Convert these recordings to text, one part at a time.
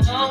Holy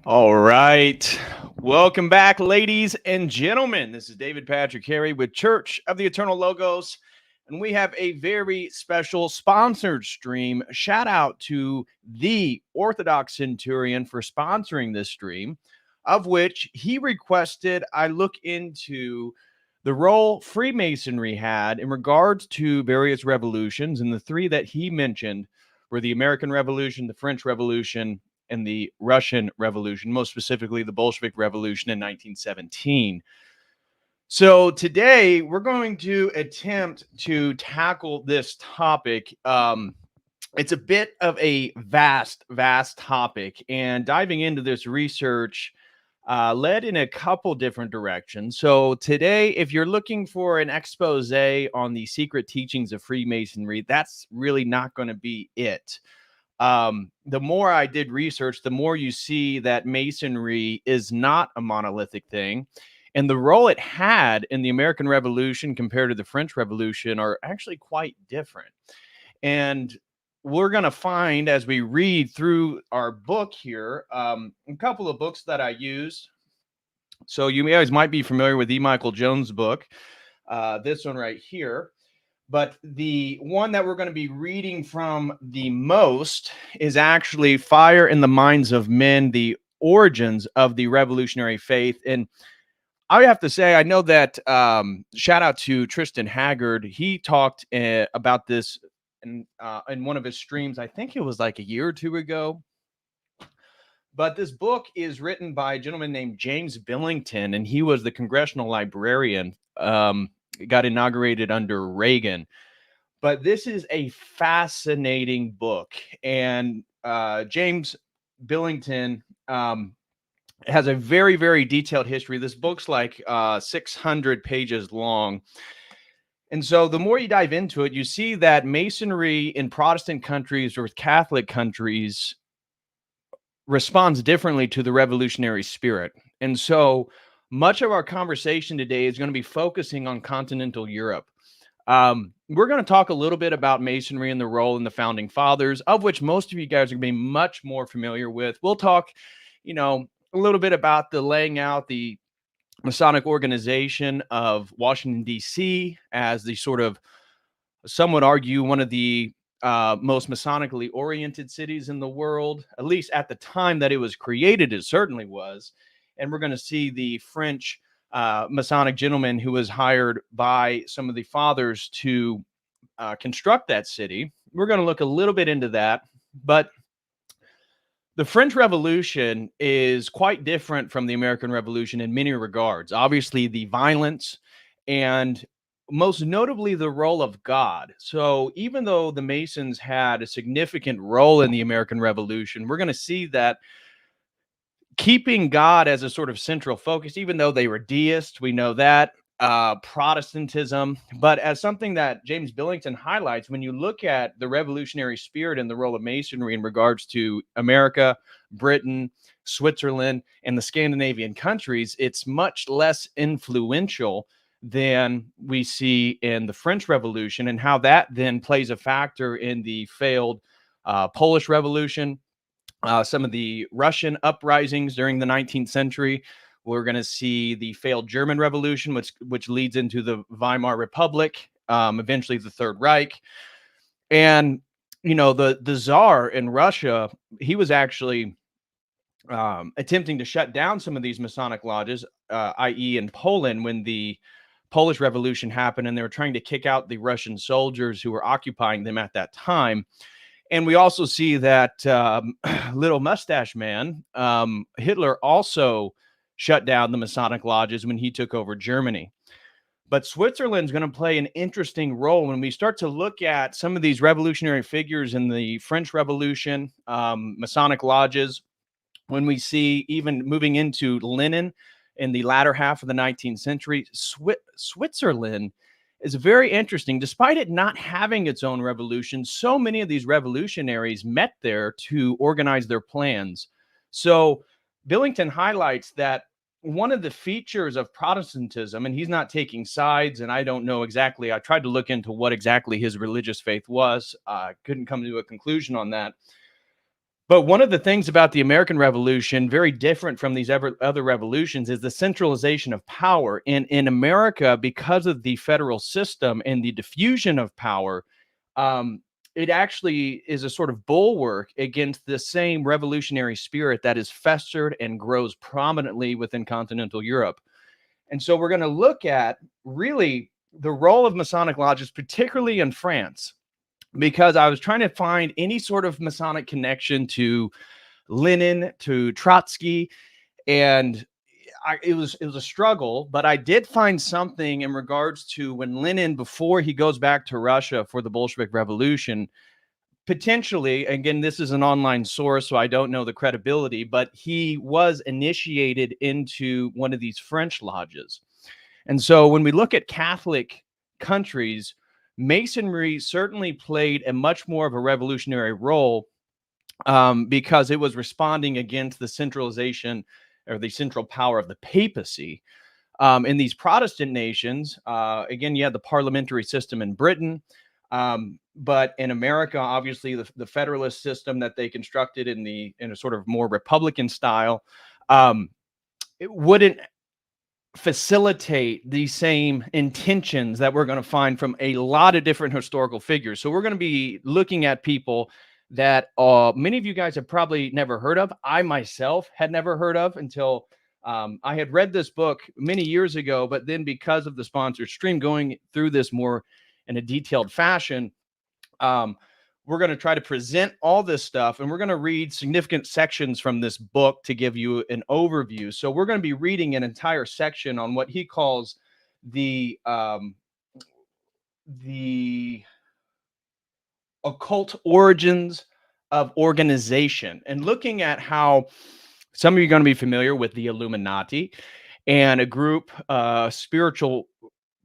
All right. Welcome back, ladies and gentlemen. This is David Patrick Harry with Church of the Eternal Logos, and we have a very special sponsored stream. Shout out to the Orthodox Centurion for sponsoring this stream, of which he requested I look into the role Freemasonry had in regards to various revolutions, and the three that he mentioned were the American Revolution, the French Revolution, and the Russian Revolution, most specifically the Bolshevik Revolution in 1917. So today we're going to attempt to tackle this topic. It's a bit of a vast topic, and diving into this research led in a couple different directions. So today, if you're looking for an expose on the secret teachings of Freemasonry, that's really not going to be it. The more I did research, the more you see that Masonry is not a monolithic thing. And the role it had in the American Revolution compared to the French Revolution are actually quite different. And we're going to find as we read through our book here, a couple of books that I use. So you guys might be familiar with E. Michael Jones' book, this one right here. But the one that we're going to be reading from the most is actually Fire in the Minds of Men, the Origins of the Revolutionary Faith. And I have to say, I know that, shout out to Tristan Haggard. He talked about this in one of his streams. I think it was like a year or two ago. But this book is written by a gentleman named James Billington, and he was the congressional librarian. Got inaugurated under Reagan. But this is a fascinating book. And James Billington has a very, very detailed history. This book's like 600 pages long. And so the more you dive into it, you see that Masonry in Protestant countries or Catholic countries responds differently to the revolutionary spirit. And so much of our conversation today is going to be focusing on continental Europe. We're going to talk a little bit about Masonry and the role in the founding fathers, of which most of you guys are going to be much more familiar with. We'll talk, a little bit about the laying out the Masonic organization of Washington, D.C. as the sort of, some would argue, one of the most Masonically oriented cities in the world, at least at the time that it was created, it certainly was. And we're going to see the French Masonic gentleman who was hired by some of the fathers to construct that city. We're going to look a little bit into that. But the French Revolution is quite different from the American Revolution in many regards. Obviously, the violence and most notably the role of God. So even though the Masons had a significant role in the American Revolution, we're going to see that keeping God as a sort of central focus, even though they were deists, we know that, Protestantism, but as something that James Billington highlights, when you look at the revolutionary spirit and the role of Masonry in regards to America, Britain, Switzerland, and the Scandinavian countries, it's much less influential than we see in the French Revolution, and how that then plays a factor in the failed Polish Revolution, some of the Russian uprisings during the 19th century. We're going to see the failed German Revolution, which leads into the Weimar Republic, eventually the Third Reich. And, you know, the Tsar in Russia, he was actually attempting to shut down some of these Masonic lodges, i.e. in Poland, when the Polish Revolution happened, and they were trying to kick out the Russian soldiers who were occupying them at that time. And we also see that little mustache man, Hitler, also shut down the Masonic lodges when he took over Germany. But Switzerland's going to play an interesting role when we start to look at some of these revolutionary figures in the French Revolution, Masonic lodges, when we see even moving into Lenin in the latter half of the 19th century. Switzerland is very interesting. Despite it not having its own revolution, so many of these revolutionaries met there to organize their plans. So Billington highlights that one of the features of Protestantism, and he's not taking sides, and I don't know exactly, I tried to look into what exactly his religious faith was. Couldn't come to a conclusion on that. But one of the things about the American Revolution, very different from these other revolutions, is the centralization of power. In America, because of the federal system and the diffusion of power, it actually is a sort of bulwark against the same revolutionary spirit that is festered and grows prominently within continental Europe. And so we're going to look at really the role of Masonic lodges, particularly in France, because I was trying to find any sort of Masonic connection to Lenin, to Trotsky, and it was a struggle, but I did find something in regards to when Lenin, before he goes back to Russia for the Bolshevik Revolution, potentially, again, this is an online source, so I don't know the credibility, but he was initiated into one of these French lodges. And so when we look at Catholic countries, Masonry certainly played a much more of a revolutionary role, because it was responding against the centralization or the central power of the papacy. In these Protestant nations, again, you had the parliamentary system in Britain, but in America, obviously, the federalist system that they constructed in a sort of more Republican style, it wouldn't facilitate the same intentions that we're going to find from a lot of different historical figures. So we're going to be looking at people that many of you guys have probably never heard of. I myself had never heard of until I had read this book many years ago, but then because of the sponsored stream, going through this more in a detailed fashion, we're going to try to present all this stuff, and we're going to read significant sections from this book to give you an overview. So we're going to be reading an entire section on what he calls the occult origins of organization, and looking at how some of you are going to be familiar with the Illuminati and a group, spiritual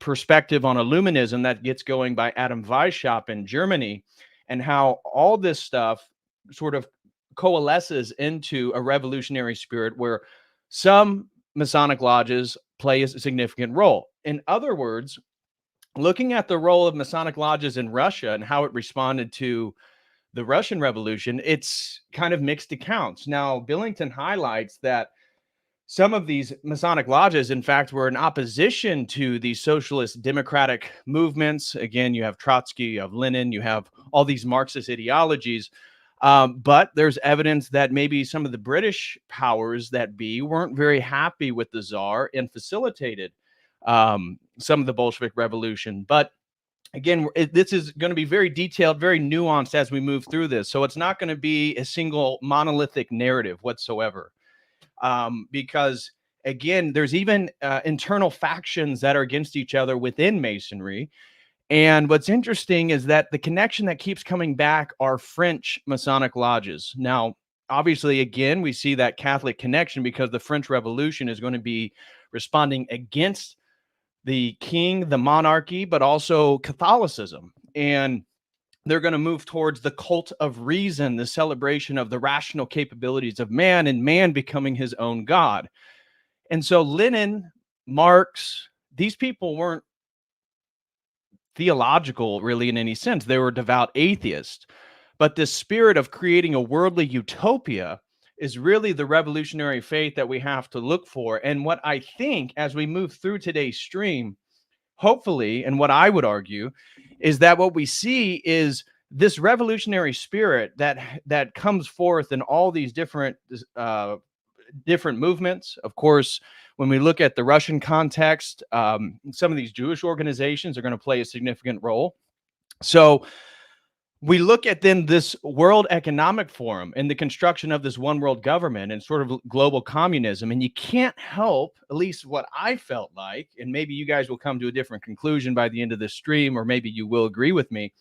perspective on Illuminism that gets going by Adam Weishaupt in Germany, and how all this stuff sort of coalesces into a revolutionary spirit where some Masonic lodges play a significant role. In other words, looking at the role of Masonic lodges in Russia and how it responded to the Russian Revolution, it's kind of mixed accounts. Now, Billington highlights that some of these Masonic lodges, in fact, were in opposition to the socialist democratic movements. Again, you have Trotsky, you have Lenin, you have all these Marxist ideologies. But there's evidence that maybe some of the British powers that be weren't very happy with the Tsar and facilitated some of the Bolshevik Revolution. But again, this is going to be very detailed, very nuanced as we move through this. So it's not going to be a single monolithic narrative whatsoever. Because Again, there's even internal factions that are against each other within Masonry. And what's interesting is that the connection that keeps coming back are French Masonic lodges. Now, obviously, again, we see that Catholic connection because the French Revolution is going to be responding against the king, the monarchy, but also Catholicism. And they're going to move towards the cult of reason, the celebration of the rational capabilities of man and man becoming his own God. And so Lenin, Marx, these people weren't theological really in any sense. They were devout atheists. But this spirit of creating a worldly utopia is really the revolutionary faith that we have to look for. And what I think as we move through today's stream, hopefully, and what I would argue is that what we see is this revolutionary spirit that comes forth in all these different movements. Of course, when we look at the Russian context, some of these Jewish organizations are going to play a significant role. So we look at then this World Economic Forum and the construction of this one world government and sort of global communism. And you can't help, at least what I felt like, and maybe you guys will come to a different conclusion by the end of this stream, or maybe you will agree with me,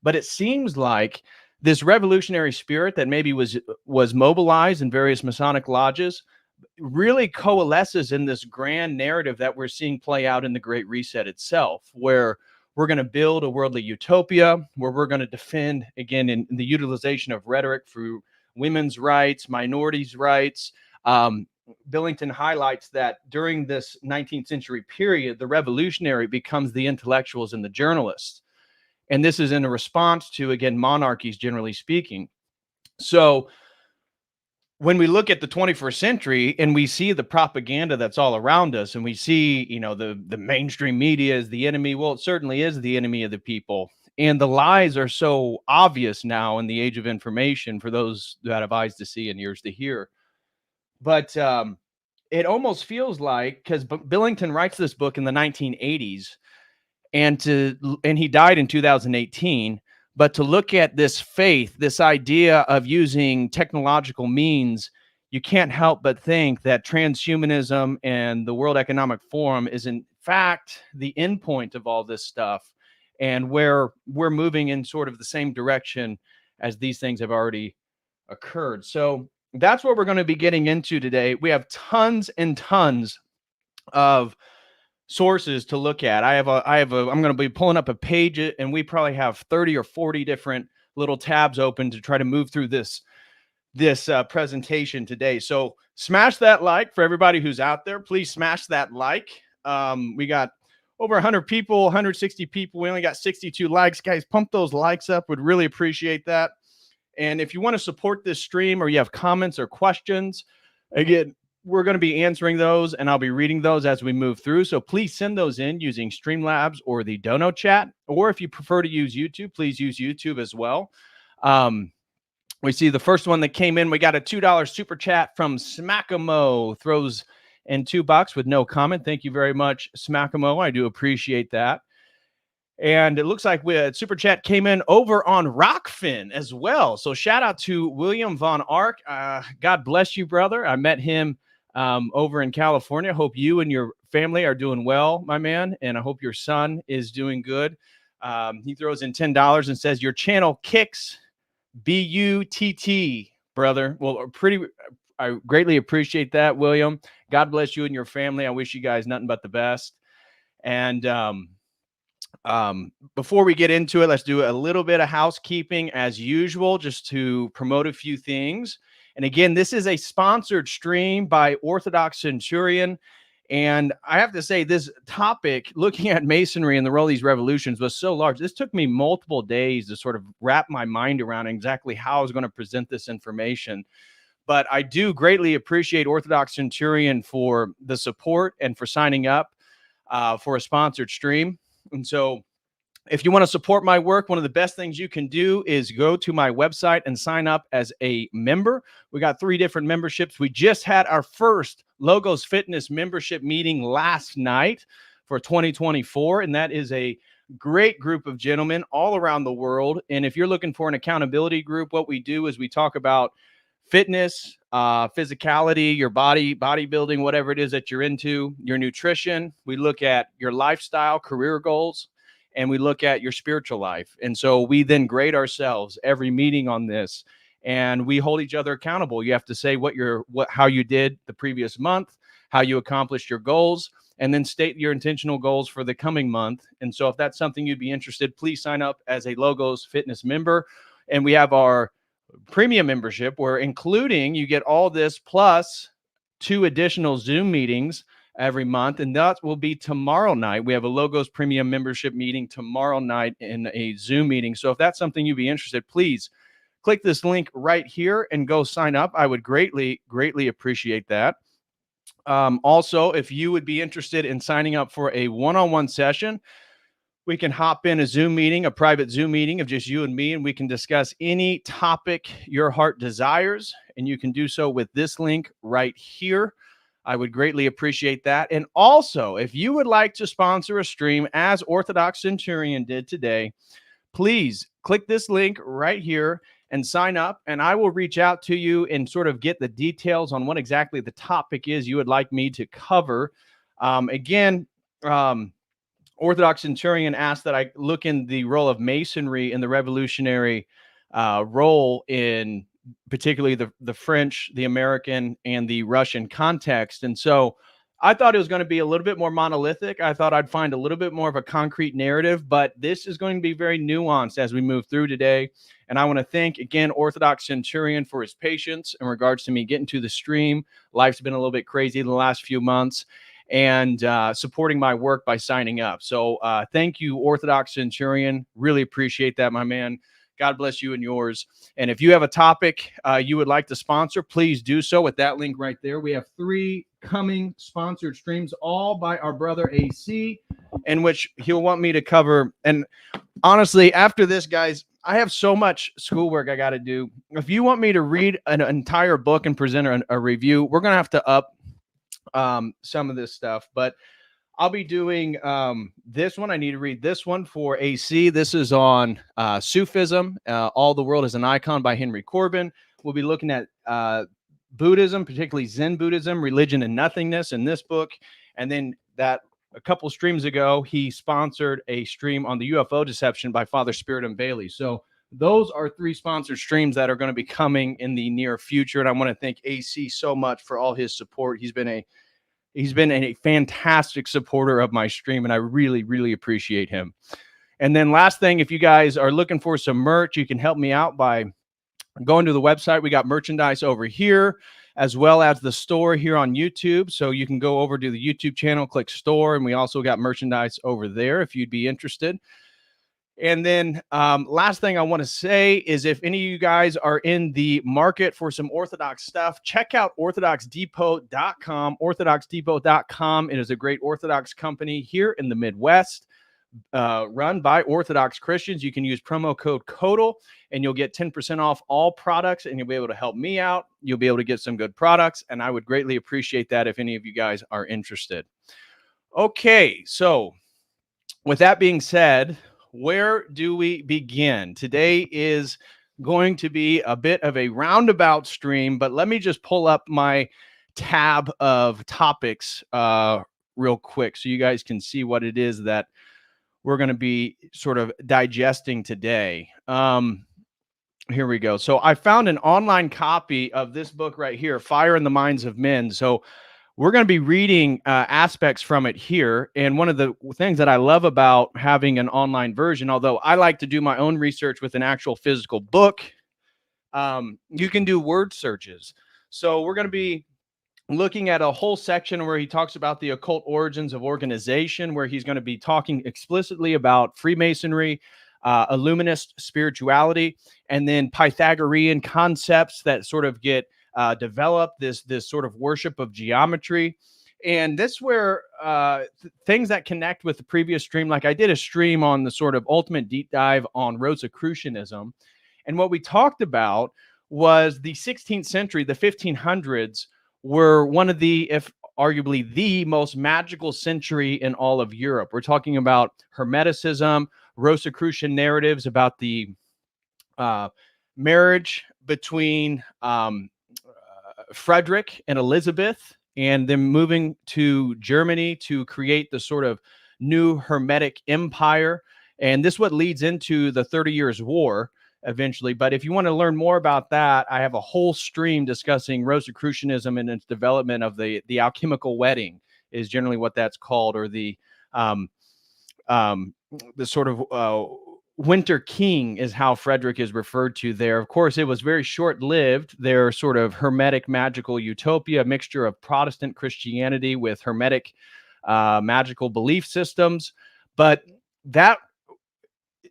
but it seems like this revolutionary spirit that maybe was mobilized in various Masonic lodges really coalesces in this grand narrative that we're seeing play out in the Great Reset itself, where we're going to build a worldly utopia, where we're going to defend, again, in the utilization of rhetoric for women's rights, minorities' rights. Billington highlights that during this 19th century period, the revolutionary becomes the intellectuals and the journalists. And this is in a response to, again, monarchies, generally speaking. So when we look at the 21st century and we see the propaganda that's all around us, and we see, the mainstream media is the enemy, well, it certainly is the enemy of the people. And the lies are so obvious now in the age of information for those that have eyes to see and ears to hear. But it almost feels like, because Billington writes this book in the 1980s, and he died in 2018. But to look at this faith, this idea of using technological means, you can't help but think that transhumanism and the World Economic Forum is in fact the endpoint of all this stuff, and where we're moving in sort of the same direction as these things have already occurred. So that's what we're going to be getting into today. We have tons and tons of sources to look at. I'm going to be pulling up a page, and we probably have 30 or 40 different little tabs open to try to move through this presentation today. So smash that like for everybody who's out there. Please smash that like. We got over 100 people, 160 people. We only got 62 likes. Guys, pump those likes up. Would really appreciate that. And if you want to support this stream, or you have comments or questions, again, we're going to be answering those, and I'll be reading those as we move through. So please send those in using Streamlabs or the Dono chat. Or if you prefer to use YouTube, please use YouTube as well. We see the first one that came in. We got a $2 super chat from Smackamo. Throws in $2 with no comment. Thank you very much, Smackamo. I do appreciate that. And it looks like super chat came in over on Rockfin as well. So shout out to William Von Ark. God bless you, brother. I met him over in California. Hope you and your family are doing well, my man. And I hope your son is doing good. He throws in $10 and says, your channel kicks BUTT, brother. Well, I greatly appreciate that, William. God bless you and your family. I wish you guys nothing but the best. And before we get into it, let's do a little bit of housekeeping as usual, just to promote a few things. And again, this is a sponsored stream by Orthodox Centurion. And I have to say, this topic, looking at Masonry and the role of these revolutions, was so large. This took me multiple days to sort of wrap my mind around exactly how I was going to present this information. But I do greatly appreciate Orthodox Centurion for the support and for signing up for a sponsored stream. And so if you want to support my work, one of the best things you can do is go to my website and sign up as a member. We got 3 different memberships. We just had our first Logos Fitness membership meeting last night for 2024. And that is a great group of gentlemen all around the world. And if you're looking for an accountability group, what we do is we talk about fitness, physicality, your bodybuilding, whatever it is that you're into, your nutrition. We look at your lifestyle, career goals, and we look at your spiritual life. And so we then grade ourselves every meeting on this, and we hold each other accountable. You have to say how you did the previous month, how you accomplished your goals, and then state your intentional goals for the coming month. And so if that's something you'd be interested, please sign up as a Logos Fitness member. And we have our premium membership where you get all this plus 2 additional Zoom meetings every month. And that will be tomorrow night. We have a Logos premium membership meeting tomorrow night in a Zoom meeting. So if that's something you'd be interested, please click this link right here and go sign up. I would greatly, greatly appreciate that. Also, if you would be interested in signing up for a one-on-one session, we can hop in a private Zoom meeting of just you and me, and we can discuss any topic your heart desires. And you can do so with this link right here. I would greatly appreciate that. And also, if you would like to sponsor a stream as Orthodox Centurion did today, please click this link right here and sign up, and I will reach out to you and sort of get the details on what exactly the topic is you would like me to cover. Orthodox Centurion asked that I look in the role of Masonry in the revolutionary role in particularly the French, the American, and the Russian context. And so I thought it was going to be a little bit more monolithic. I thought I'd find a little bit more of a concrete narrative, but this is going to be very nuanced as we move through today. And I want to thank, again, Orthodox Centurion for his patience in regards to me getting to the stream. Life's been a little bit crazy the last few months, and supporting my work by signing up. So thank you, Orthodox Centurion. Really appreciate that, my man. God bless you and yours. And if you have a topic you would like to sponsor, please do so with that link right there. We have 3 coming sponsored streams, all by our brother AC, in which he'll want me to cover. And honestly, after this, guys, I have so much schoolwork I got to do. If you want me to read an entire book and present a review, we're going to have to up some of this stuff. But I'll be doing this one. I need to read this one for AC. This is on Sufism, All the World is an Icon by Henry Corbin. We'll be looking at Buddhism, particularly Zen Buddhism, Religion and Nothingness in this book. And then a couple streams ago, he sponsored a stream on the UFO deception by Father Spirit and Bailey. So those are 3 sponsored streams that are going to be coming in the near future. And I want to thank AC so much for all his support. He's been a fantastic supporter of my stream, and I really, really appreciate him. And then last thing, if you guys are looking for some merch, you can help me out by going to the website. We got merchandise over here, as well as the store here on YouTube. So you can go over to the YouTube channel, click store, and we also got merchandise over there if you'd be interested. And then last thing I want to say is if any of you guys are in the market for some Orthodox stuff, check out orthodoxdepot.com. Orthodoxdepot.com. It is a great Orthodox company here in the Midwest, run by Orthodox Christians. You can use promo code COTEL and you'll get 10% off all products, and you'll be able to help me out. You'll be able to get some good products, and I would greatly appreciate that if any of you guys are interested. Okay, so with that being said, where do we begin? Today is going to be a bit of a roundabout stream, but let me just pull up my tab of topics real quick so you guys can see what it is that we're going to be sort of digesting today. Here we go. So I found an online copy of this book right here, Fire in the Minds of Men. So we're going to be reading aspects from it here. And one of the things that I love about having an online version, although I like to do my own research with an actual physical book, you can do word searches. So we're going to be looking at a whole section where he talks about the occult origins of organization, where he's going to be talking explicitly about Freemasonry, Illuminist spirituality, and then Pythagorean concepts that sort of get developed, this sort of worship of geometry. And this where things that connect with the previous stream, like I did a stream on the sort of ultimate deep dive on Rosicrucianism. And what we talked about was the 16th century, the 1500s, were one of the, if arguably the most magical century in all of Europe. We're talking about Hermeticism, Rosicrucian narratives about the marriage between Frederick and Elizabeth, and then moving to Germany to create the sort of new Hermetic empire. And this what leads into the 30 Years' War eventually. But if you want to learn more about that, I have a whole stream discussing Rosicrucianism and its development of the alchemical wedding is generally what that's called, or the sort of Winter King is how Frederick is referred to there. Of course, it was very short-lived. Their sort of Hermetic magical utopia, a mixture of Protestant Christianity with Hermetic magical belief systems. But that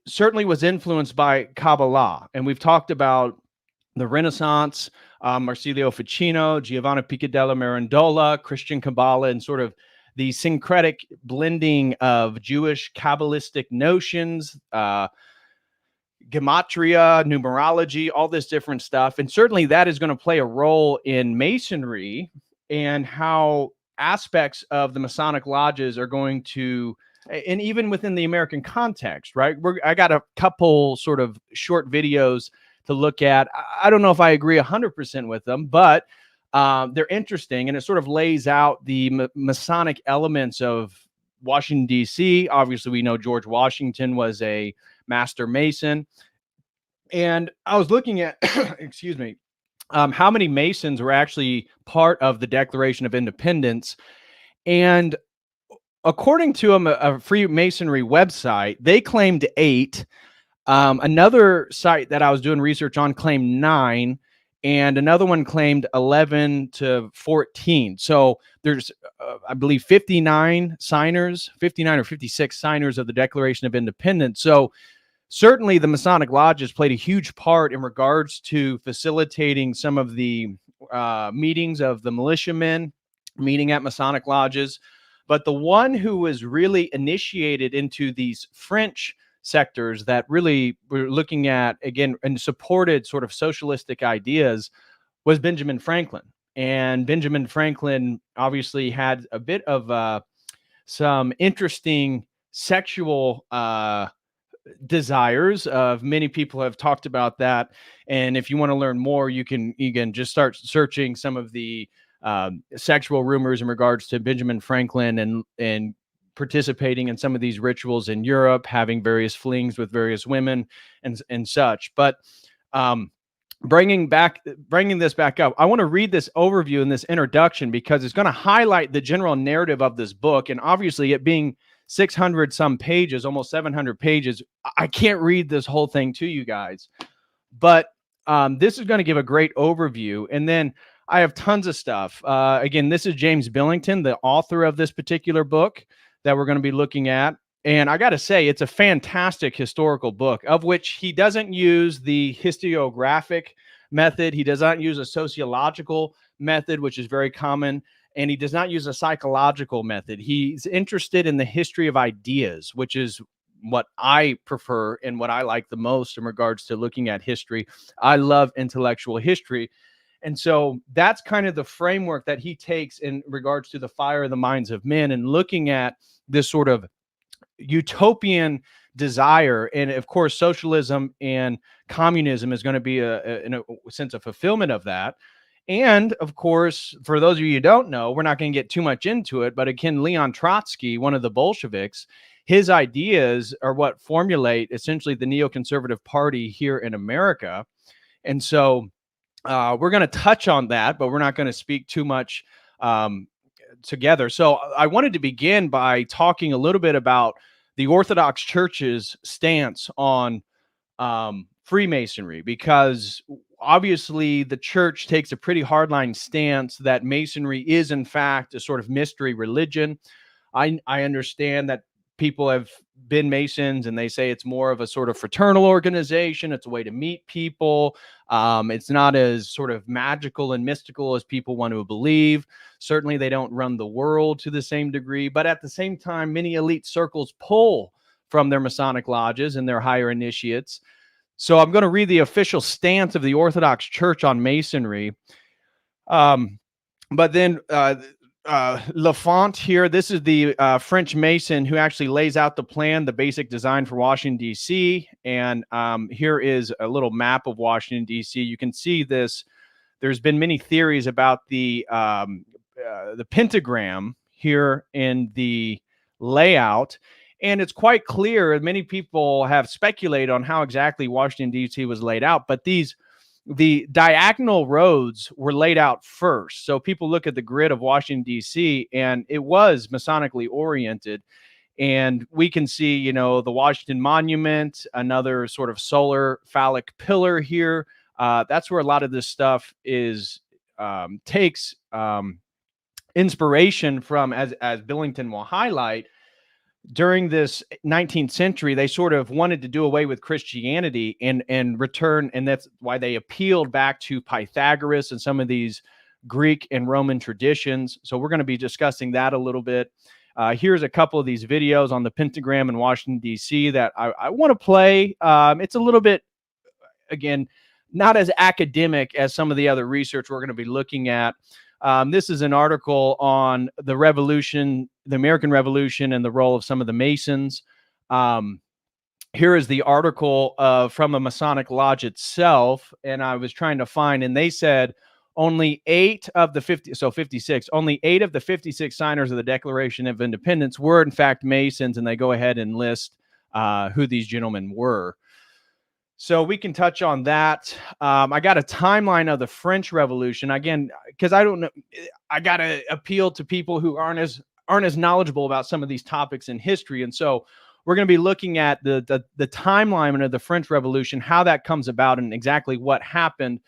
certainly was influenced by Kabbalah. And we've talked about the Renaissance, Marsilio Ficino, Giovanni Pico della Mirandola, Christian Kabbalah, and sort of the syncretic blending of Jewish Kabbalistic notions, gematria, numerology, all this different stuff. And certainly that is going to play a role in Masonry and how aspects of the Masonic lodges are going to, and even within the American context, right? I got a couple sort of short videos to look at. I don't know if I agree 100% with them, but they're interesting, and it sort of lays out the Masonic elements of Washington, D.C. Obviously, we know George Washington was a master Mason. And I was looking at, excuse me, how many Masons were actually part of the Declaration of Independence. And according to a Freemasonry website, they claimed 8. Another site that I was doing research on claimed 9. And another one claimed 11 to 14. So there's, I believe, 59 signers, 59 or 56 signers of the Declaration of Independence. So certainly the Masonic lodges played a huge part in regards to facilitating some of the meetings of the militiamen meeting at Masonic lodges. But the one who was really initiated into these French sectors that really were looking at, again, and supported sort of socialistic ideas was Benjamin Franklin. And Benjamin Franklin obviously had a bit of some interesting sexual desires. Many people have talked about that. And if you want to learn more, you can just start searching some of the sexual rumors in regards to Benjamin Franklin and participating in some of these rituals in Europe, having various flings with various women and such. But bringing this back up, I want to read this overview in this introduction because it's going to highlight the general narrative of this book. And obviously, it being 600 some pages, almost 700 pages, I can't read this whole thing to you guys. But this is going to give a great overview. And then I have tons of stuff. Again, this is James Billington, the author of this particular book that we're going to be looking at. And I got to say, it's a fantastic historical book, of which he doesn't use the historiographic method. He does not use a sociological method, which is very common. And he does not use a psychological method. He's interested in the history of ideas, which is what I prefer and what I like the most in regards to looking at history. I love intellectual history. And so that's kind of the framework that he takes in regards to the fire of the minds of men and looking at this sort of utopian desire. And of course, socialism and communism is going to be in a sense of fulfillment of that. And of course, for those of you who don't know, we're not going to get too much into it, but again, Leon Trotsky, one of the Bolsheviks, his ideas are what formulate essentially the neoconservative party here in America. And so we're going to touch on that, but we're not going to speak too much together. So I wanted to begin by talking a little bit about the Orthodox Church's stance on Freemasonry, because obviously the church takes a pretty hardline stance that Masonry is in fact a sort of mystery religion. I understand that people have been Masons and they say it's more of a sort of fraternal organization. It's a way to meet people. It's not as sort of magical and mystical as people want to believe. Certainly they don't run the world to the same degree, but at the same time, many elite circles pull from their Masonic lodges and their higher initiates. So I'm going to read the official stance of the Orthodox Church on Masonry. But then Lafont here, this is the French Mason who actually lays out the plan, the basic design for Washington, D.C. And here is a little map of Washington, D.C. You can see this. there's been many theories about the pentagram here in the layout. And it's quite clear, many people have speculated on how exactly Washington, D.C. was laid out, but the diagonal roads were laid out first. So people look at the grid of Washington, D.C., and it was Masonically oriented. And we can see, you know, the Washington Monument, another sort of solar phallic pillar here. That's where a lot of this stuff is takes inspiration from, as Billington will highlight. During this 19th century, they sort of wanted to do away with Christianity and return, and that's why they appealed back to Pythagoras and some of these Greek and Roman traditions. So we're going to be discussing that a little bit. Here's a couple of these videos on the pentagram in Washington, D.C. that I want to play. It's a little bit, again, not as academic as some of the other research we're going to be looking at. This is an article on the revolution, the American Revolution, and the role of some of the Masons. Here is the article from a Masonic lodge itself, and I was trying to find, and they said only 8 of the 56, only 8 of the 56 signers of the Declaration of Independence were in fact Masons, and they go ahead and list who these gentlemen were. So we can touch on that. I got a timeline of the French Revolution, again, because I don't know. I got to appeal to people who aren't as knowledgeable about some of these topics in history, and so we're going to be looking at the timeline of the French Revolution, how that comes about, and exactly what happened,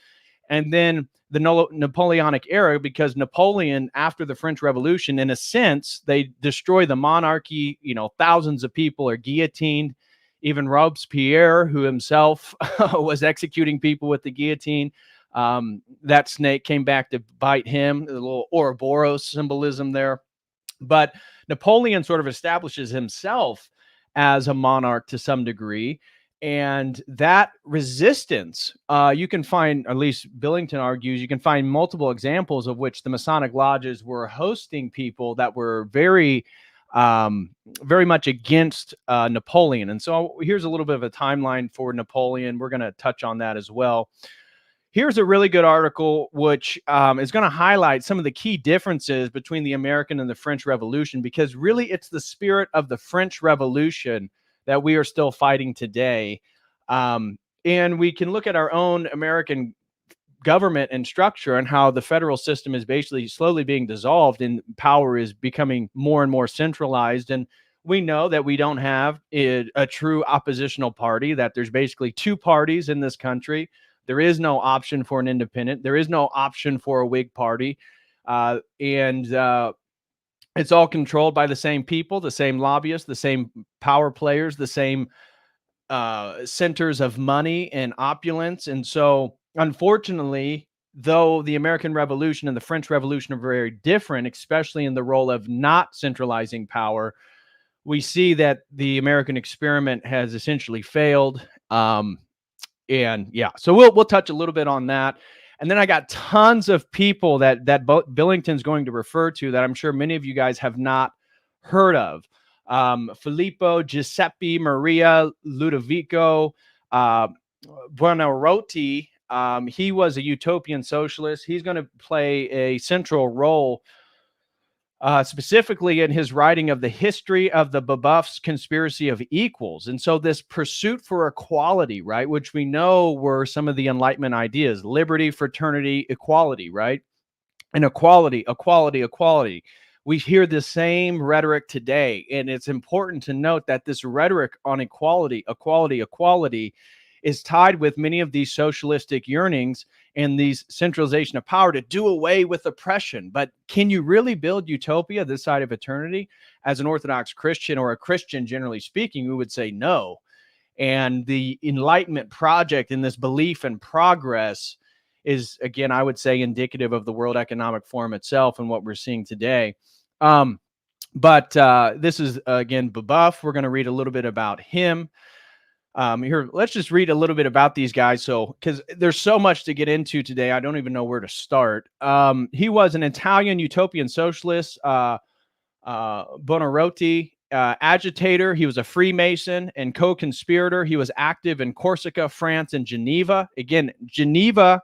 and then the Napoleonic era, because Napoleon, after the French Revolution, in a sense, they destroy the monarchy. You know, thousands of people are guillotined. Even Robespierre, who himself was executing people with the guillotine, that snake came back to bite him. A little Ouroboros symbolism there. But Napoleon sort of establishes himself as a monarch to some degree. And that resistance, you can find, at least Billington argues, you can find multiple examples of which the Masonic lodges were hosting people that were very much against Napoleon. And so here's a little bit of a timeline for Napoleon. We're going to touch on that as well. Here's a really good article, which is going to highlight some of the key differences between the American and the French Revolution, because really it's the spirit of the French Revolution that we are still fighting today. And we can look at our own American government and structure and how the federal system is basically slowly being dissolved and power is becoming more and more centralized. And we know that we don't have a true oppositional party, that there's basically 2 parties in this country. There is no option for an independent. There is no option for a Whig party. And it's all controlled by the same people, the same lobbyists, the same power players, the same centers of money and opulence. And so, unfortunately, though the American Revolution and the French Revolution are very different, especially in the role of not centralizing power, we see that the American experiment has essentially failed. And yeah, so we'll touch a little bit on that. And then I got tons of people that Billington's going to refer to that I'm sure many of you guys have not heard of. Filippo Giuseppe Maria Ludovico Buonarroti. He was a utopian socialist. He's going to play a central role, specifically in his writing of the history of the Babeuf's conspiracy of equals. And so this pursuit for equality, right, which we know were some of the Enlightenment ideas: liberty, fraternity, equality, right? And equality. We hear the same rhetoric today. And it's important to note that this rhetoric on equality is tied with many of these socialistic yearnings and these centralization of power to do away with oppression. But can you really build utopia this side of eternity? As an Orthodox Christian, or a Christian generally speaking, we would say no. And the Enlightenment project and this belief in progress is, again, I would say, indicative of the World Economic Forum itself and what we're seeing today. But this is, again, Babeuf. We're going to read a little bit about him. Here, let's just read a little bit about these guys. So, because there's so much to get into today, I don't even know where to start. He was an Italian utopian socialist, Buonarroti, agitator. He was a Freemason and co-conspirator. He was active in Corsica, France, and Geneva. Again, Geneva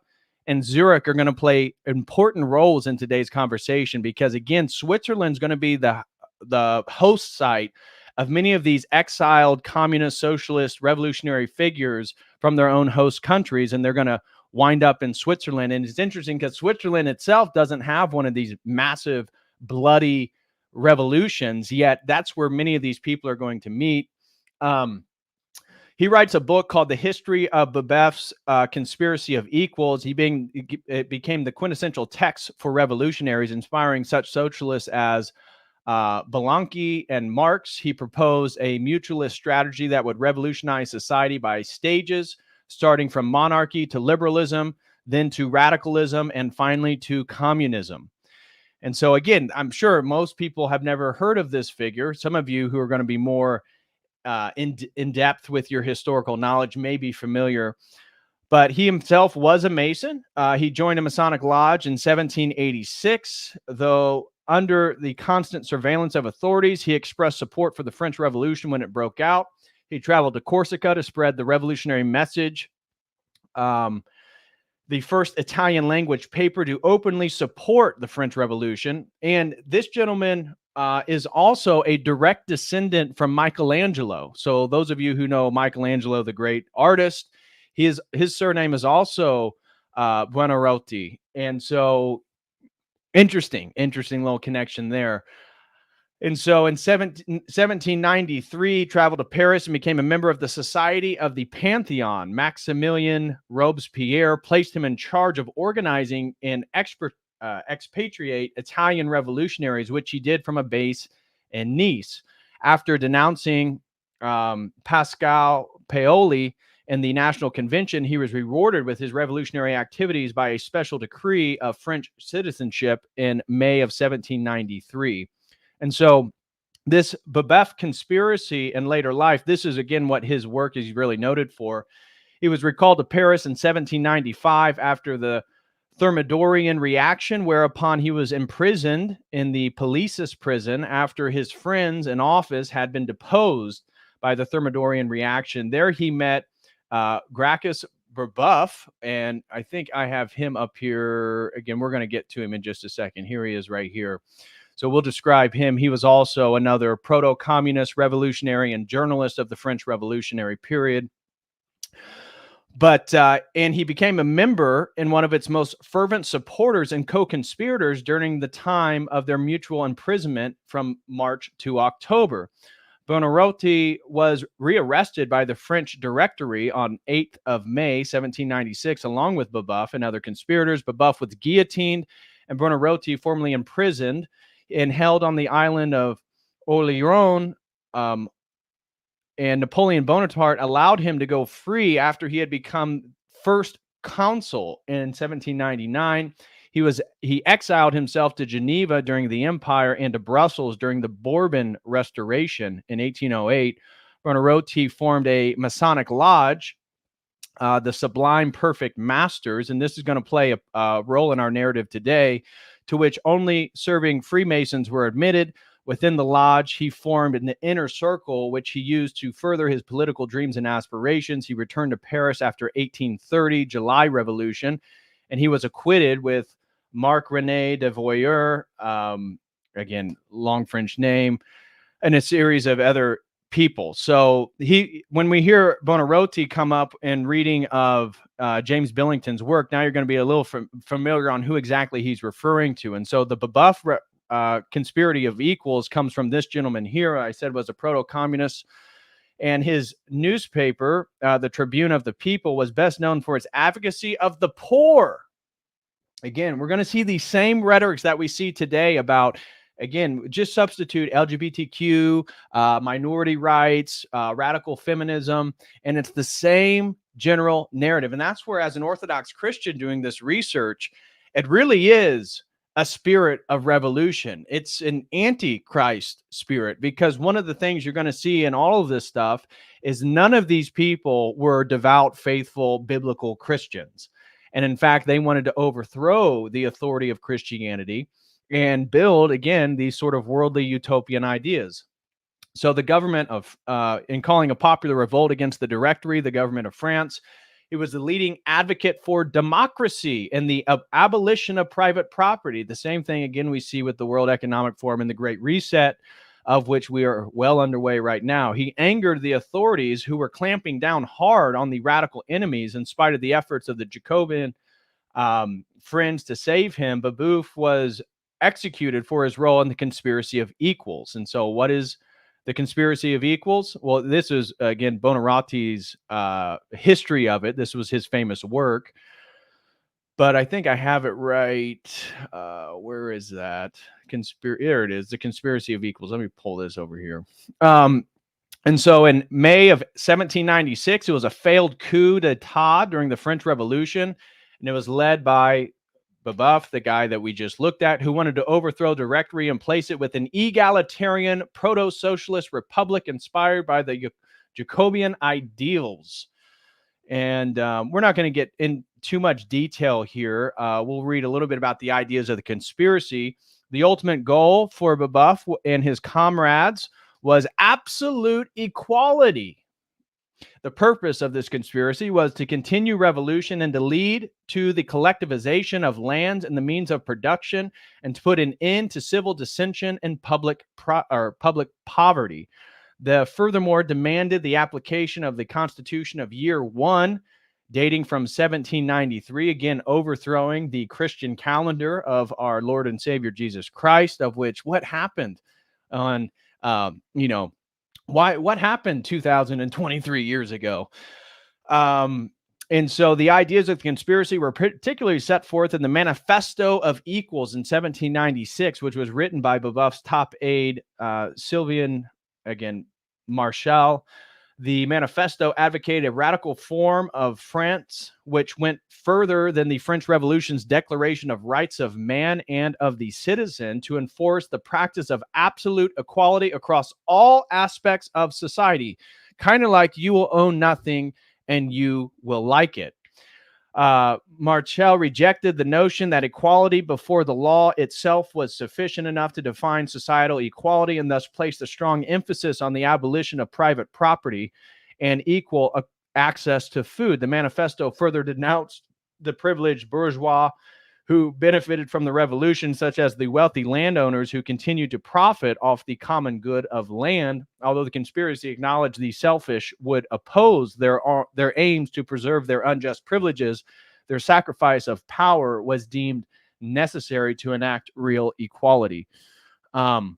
and Zurich are going to play important roles in today's conversation because, again, Switzerland's going to be the host site of many of these exiled communist, socialist, revolutionary figures from their own host countries, and they're going to wind up in Switzerland. And it's interesting because Switzerland itself doesn't have one of these massive, bloody revolutions, yet that's where many of these people are going to meet. He writes a book called The History of Babeuf's Conspiracy of Equals. It became the quintessential text for revolutionaries, inspiring such socialists as Belaunky and Marx. He proposed a mutualist strategy that would revolutionize society by stages, starting from monarchy to liberalism, then to radicalism, and finally to communism. And so, again, I'm sure most people have never heard of this figure. Some of you who are going to be more in depth with your historical knowledge may be familiar, but he himself was a Mason. He joined a Masonic lodge in 1786, though under the constant surveillance of authorities, he expressed support for the French Revolution when it broke out. He traveled to Corsica to spread the revolutionary message. The first Italian language paper to openly support the French Revolution. And this gentleman is also a direct descendant from Michelangelo. So those of you who know Michelangelo, the great artist, his surname is also Buonarroti. And so interesting little connection there. And so in 1793, traveled to Paris and became a member of the Society of the Pantheon. Maximilien Robespierre placed him in charge of organizing and expatriate Italian revolutionaries, which he did from a base in Nice. After denouncing Pascal Paoli in the National Convention, he was rewarded with his revolutionary activities by a special decree of French citizenship in May of 1793. And so this Babeuf conspiracy in later life, this is, again, what his work is really noted for. He was recalled to Paris in 1795 after the Thermidorian reaction, whereupon he was imprisoned in the Polices prison after his friends in office had been deposed by the Thermidorian reaction. There he met Gracchus Babeuf, and I think I have him up here. Again, we're going to get to him in just a second. Here he is right here. So we'll describe him. He was also another proto-communist revolutionary and journalist of the French Revolutionary period. But and he became a member and one of its most fervent supporters and co-conspirators during the time of their mutual imprisonment from March to October. Buonarroti was rearrested by the French Directory on 8th of May, 1796, along with Babeuf and other conspirators. Babeuf was guillotined and Buonarroti formally imprisoned and held on the island of Orléans. And Napoleon Bonaparte allowed him to go free after he had become first consul in 1799. He exiled himself to Geneva during the Empire and to Brussels during the Bourbon Restoration in 1808. Buonarroti formed a Masonic lodge, the Sublime Perfect Masters, and this is going to play a role in our narrative today, to which only serving Freemasons were admitted. Within the lodge, he formed an inner circle, which he used to further his political dreams and aspirations. He returned to Paris after 1830, July Revolution, and he was acquitted with Marc-René de Voyer, again, long French name, and a series of other people. So when we hear Buonarroti come up in reading of James Billington's work, now you're going to be a little familiar on who exactly he's referring to. And so the Babeuf conspiracy of equals comes from this gentleman here, I said was a proto-communist. And his newspaper, the Tribune of the People, was best known for its advocacy of the poor. Again, we're going to see the same rhetorics that we see today about, again, just substitute LGBTQ, minority rights, radical feminism, and it's the same general narrative. And that's where, as an Orthodox Christian doing this research, it really is a spirit of revolution. It's an antichrist spirit, because one of the things you're going to see in all of this stuff is none of these people were devout, faithful, biblical Christians. And in fact, they wanted to overthrow the authority of Christianity and build, again, these sort of worldly utopian ideas. So the government of, in calling a popular revolt against the Directory, the government of France, He was the leading advocate for democracy and the abolition of private property. The same thing, again, we see with the World Economic Forum and the Great Reset, of which we are well underway right now. He angered the authorities who were clamping down hard on the radical enemies in spite of the efforts of the Jacobin friends to save him. Babeuf was executed for his role in the conspiracy of equals. And so what is the conspiracy of equals? Well, this is, again, Buonarroti's history of it. This was his famous work. But I think I have it right. Where is that? Here it is, the conspiracy of equals. Let me pull this over here. And so in May of 1796, it was a failed coup d'etat during the French Revolution. And it was led by Babeuf, the guy that we just looked at, who wanted to overthrow Directory and place it with an egalitarian proto-socialist republic inspired by the Jacobean ideals. And we're not going to get in too much detail here. We'll read a little bit about the ideas of the conspiracy. The ultimate goal for Babeuf and his comrades was absolute equality. The purpose of this conspiracy was to continue revolution and to lead to the collectivization of lands and the means of production, and to put an end to civil dissension and public poverty. Furthermore demanded the application of the Constitution of Year One, dating from 1793, again overthrowing the Christian calendar of our Lord and Savior Jesus Christ, of which what happened on what happened 2023 years ago. And so the ideas of the conspiracy were particularly set forth in the Manifesto of Equals in 1796, which was written by Babeuf's top aide, Sylvain, again, Marshal. The manifesto advocated a radical form of France, which went further than the French Revolution's Declaration of Rights of Man and of the Citizen, to enforce the practice of absolute equality across all aspects of society. Kind of like you will own nothing and you will like it. Marshal rejected the notion that equality before the law itself was sufficient enough to define societal equality, and thus placed a strong emphasis on the abolition of private property and equal access to food. The manifesto further denounced the privileged bourgeois who benefited from the revolution, such as the wealthy landowners who continued to profit off the common good of land. Although the conspiracy acknowledged the selfish would oppose their aims to preserve their unjust privileges, their sacrifice of power was deemed necessary to enact real equality. The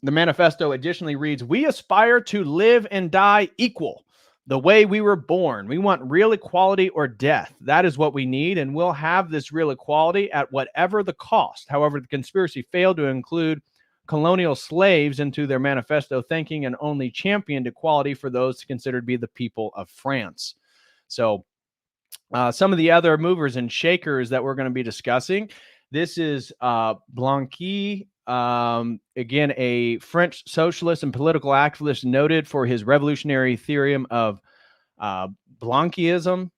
manifesto additionally reads, "We aspire to live and die equal, the way we were born. We want real equality or death. That is what we need, and we'll have this real equality at whatever the cost." However, the conspiracy failed to include colonial slaves into their manifesto, thinking, and only championed equality for those considered to be the people of France. So some of the other movers and shakers that we're going to be discussing. This is Blanqui, again, a French socialist and political activist noted for his revolutionary theorem of Blanquism,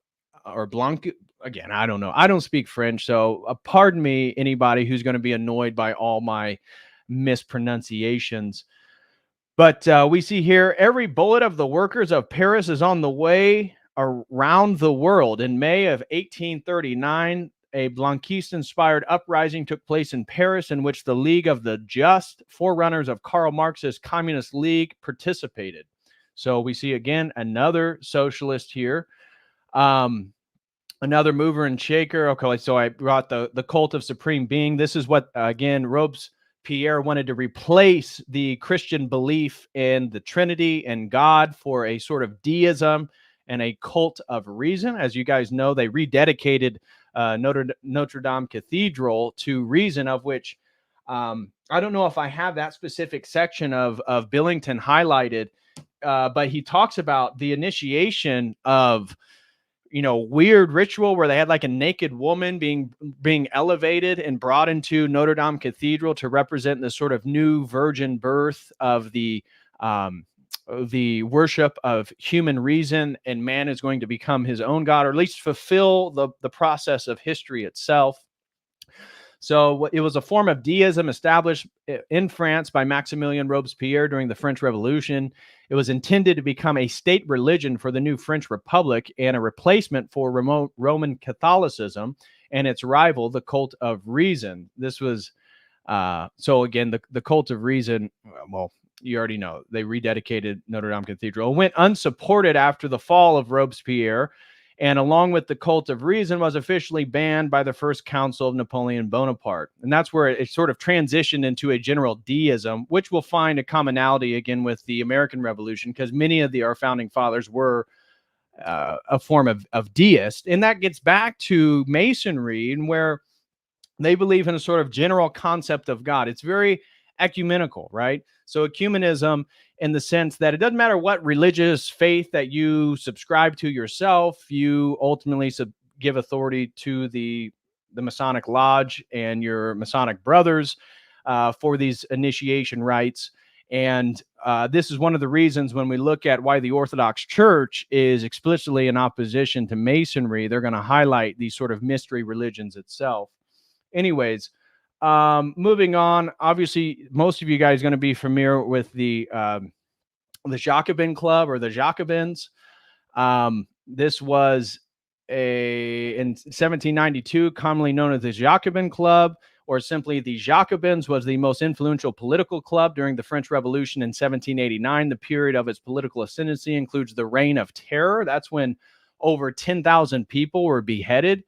or Blanc. Again, I don't know. I don't speak French, so pardon me, anybody who's going to be annoyed by all my mispronunciations. But we see here, every bullet of the workers of Paris is on the way around the world. In May of 1839, a Blanquist-inspired uprising took place in Paris, in which the League of the Just, forerunners of Karl Marx's Communist League, participated. So we see, again, another socialist here. Another mover and shaker. Okay, so I brought the cult of supreme being. This is what, again, Robespierre wanted to replace the Christian belief in the Trinity and God for a sort of deism and a cult of reason. As you guys know, they rededicated Notre Dame Cathedral to reason, of which I don't know if I have that specific section of Billington highlighted, but he talks about the initiation of, weird ritual where they had like a naked woman being elevated and brought into Notre Dame Cathedral to represent the sort of new virgin birth of the worship of human reason, and man is going to become his own God, or at least fulfill the process of history itself. So it was a form of deism established in France by Maximilien Robespierre during the French Revolution. It was intended to become a state religion for the new French Republic and a replacement for Roman Catholicism and its rival, the Cult of Reason. This was, so again, the Cult of Reason, well, you already know, they rededicated Notre Dame Cathedral. It went unsupported after the fall of Robespierre, and along with the Cult of Reason was officially banned by the First Council of Napoleon Bonaparte. And that's where it sort of transitioned into a general deism, which will find a commonality again with the American Revolution, because many of our founding fathers were a form of deist. And that gets back to Masonry, and where they believe in a sort of general concept of God. It's very ecumenical, right? So ecumenism, in the sense that it doesn't matter what religious faith that you subscribe to yourself, you ultimately give authority to the Masonic Lodge and your Masonic brothers for these initiation rites. And this is one of the reasons when we look at why the Orthodox Church is explicitly in opposition to Masonry, they're going to highlight these sort of mystery religions itself. Anyways, moving on, obviously, most of you guys are going to be familiar with the Jacobin Club or the Jacobins. This was in 1792, commonly known as the Jacobin Club, or simply the Jacobins, was the most influential political club during the French Revolution in 1789. The period of its political ascendancy includes the Reign of Terror. That's when over 10,000 people were beheaded,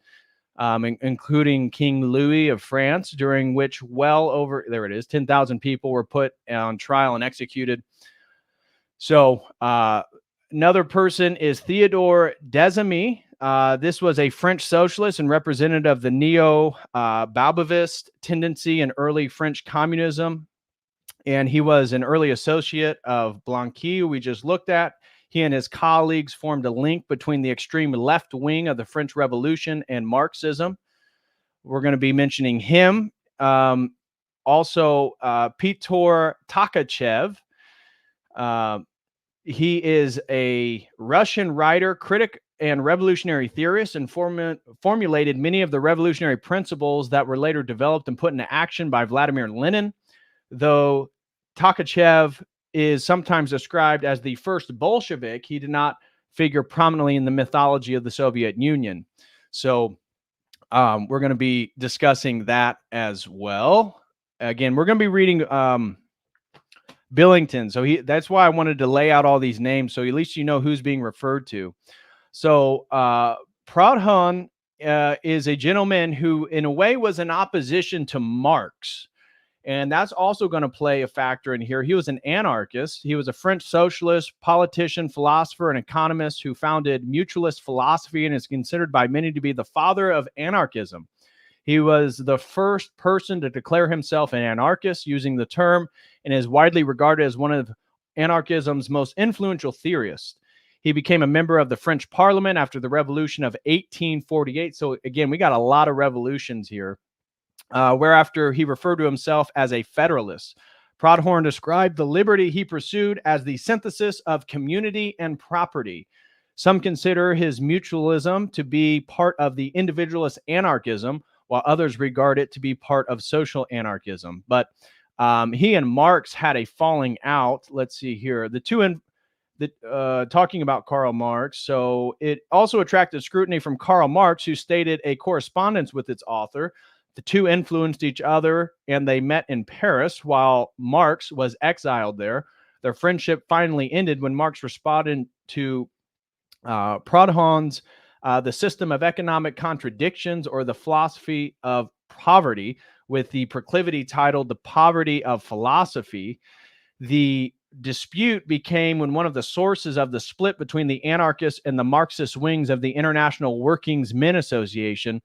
including King Louis of France, during which well over, 10,000 people were put on trial and executed. So another person is Theodore Desailly. This was a French socialist and representative of the neo-Babavist tendency in early French communism. And he was an early associate of Blanqui, who we just looked at. He and his colleagues formed a link between the extreme left wing of the French Revolution and Marxism. We're going to be mentioning him. Also, Pyotr Takachev. He is a Russian writer, critic, and revolutionary theorist, and formulated many of the revolutionary principles that were later developed and put into action by Vladimir Lenin. Though Takachev is sometimes described as the first Bolshevik, he did not figure prominently in the mythology of the Soviet Union. So we're going to be discussing that as well. Again, we're going to be reading Billington. So that's why I wanted to lay out all these names, so at least you know who's being referred to. So Proudhon is a gentleman who, in a way, was in opposition to Marx. And that's also going to play a factor in here. He was an anarchist. He was a French socialist, politician, philosopher, and economist who founded mutualist philosophy and is considered by many to be the father of anarchism. He was the first person to declare himself an anarchist using the term, and is widely regarded as one of anarchism's most influential theorists. He became a member of the French Parliament after the Revolution of 1848. So again, we got a lot of revolutions here. Whereafter he referred to himself as a federalist. Proudhon described the liberty he pursued as the synthesis of community and property. Some consider his mutualism to be part of the individualist anarchism, while others regard it to be part of social anarchism. But he and Marx had a falling out. Let's see here. Talking about Karl Marx. So it also attracted scrutiny from Karl Marx, who stated a correspondence with its author. The two influenced each other, and they met in Paris while Marx was exiled there. Their friendship finally ended when Marx responded to Proudhon's The System of Economic Contradictions, or the Philosophy of Poverty, with the proclivity titled The Poverty of Philosophy. The dispute became when one of the sources of the split between the anarchist and the Marxist wings of the International Working's Men Association.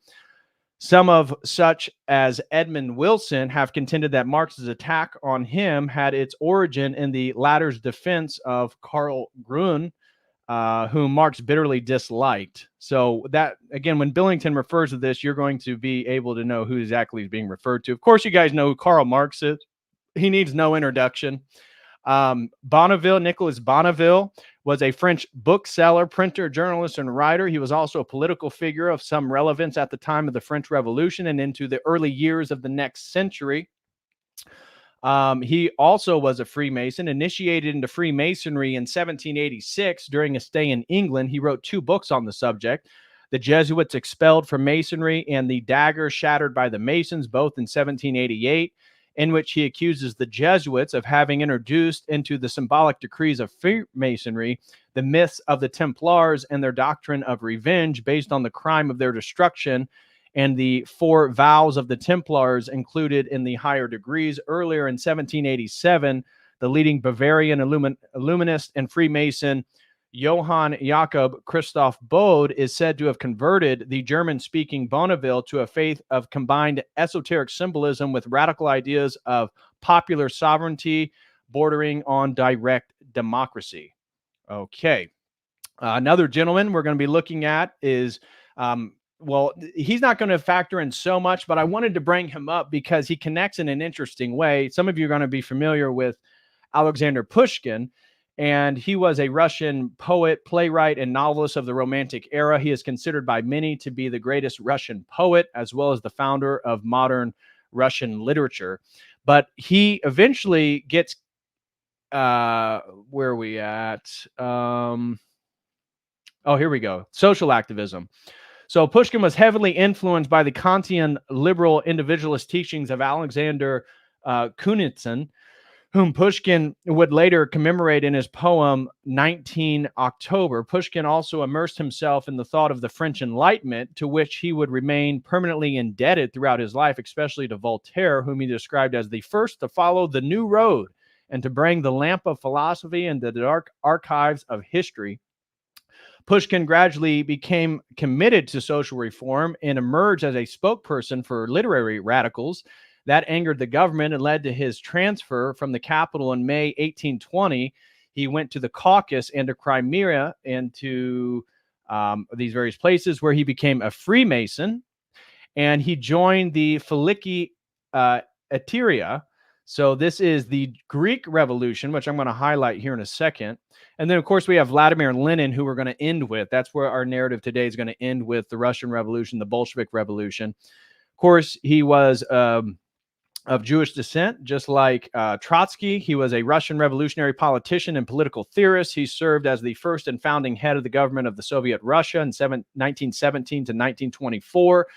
Some of such as Edmund Wilson have contended that Marx's attack on him had its origin in the latter's defense of Karl Grun, whom Marx bitterly disliked. So that, again, when Billington refers to this, you're going to be able to know who exactly is being referred to. Of course, you guys know who Karl Marx is. He needs no introduction. Bonneville, Nicolas Bonneville, was a French bookseller, printer, journalist, and writer. He was also a political figure of some relevance at the time of the French Revolution and into the early years of the next century. He also was a Freemason, initiated into Freemasonry in 1786 during a stay in England. He wrote 2 books on the subject: The Jesuits Expelled from Masonry and The Dagger Shattered by the Masons, both in 1788, in which he accuses the Jesuits of having introduced into the symbolic decrees of Freemasonry the myths of the Templars and their doctrine of revenge based on the crime of their destruction, and the 4 vows of the Templars included in the higher degrees. Earlier in 1787, the leading Bavarian Illuminist and Freemason Johann Jakob Christoph Bode is said to have converted the German-speaking Bonneville to a faith of combined esoteric symbolism with radical ideas of popular sovereignty bordering on direct democracy. Okay. Another gentleman we're going to be looking at is well, he's not going to factor in so much, but I wanted to bring him up because he connects in an interesting way. Some of you are going to be familiar with Alexander Pushkin, and he was a Russian poet, playwright, and novelist of the Romantic era. He is considered by many to be the greatest Russian poet, as well as the founder of modern Russian literature. But he eventually gets, where are we at? Oh, here we go. Social activism. So Pushkin was heavily influenced by the Kantian liberal individualist teachings of Alexander Kunitsin, whom Pushkin would later commemorate in his poem 19 October. Pushkin also immersed himself in the thought of the French Enlightenment, to which he would remain permanently indebted throughout his life, especially to Voltaire, whom he described as the first to follow the new road and to bring the lamp of philosophy into the dark archives of history. Pushkin gradually became committed to social reform and emerged as a spokesperson for literary radicals. That angered the government and led to his transfer from the capital in May 1820. He went to the Caucasus and to Crimea and to these various places where he became a Freemason, and he joined the Philiki Ethereum. So this is the Greek Revolution, which I'm going to highlight here in a second. And then, of course, we have Vladimir Lenin, who we're going to end with. That's where our narrative today is going to end, with the Russian Revolution, the Bolshevik Revolution. Of course, he was of Jewish descent, just like Trotsky. He was a Russian revolutionary politician and political theorist. He served as the first and founding head of the government of the Soviet Russia in 1917 to 1924.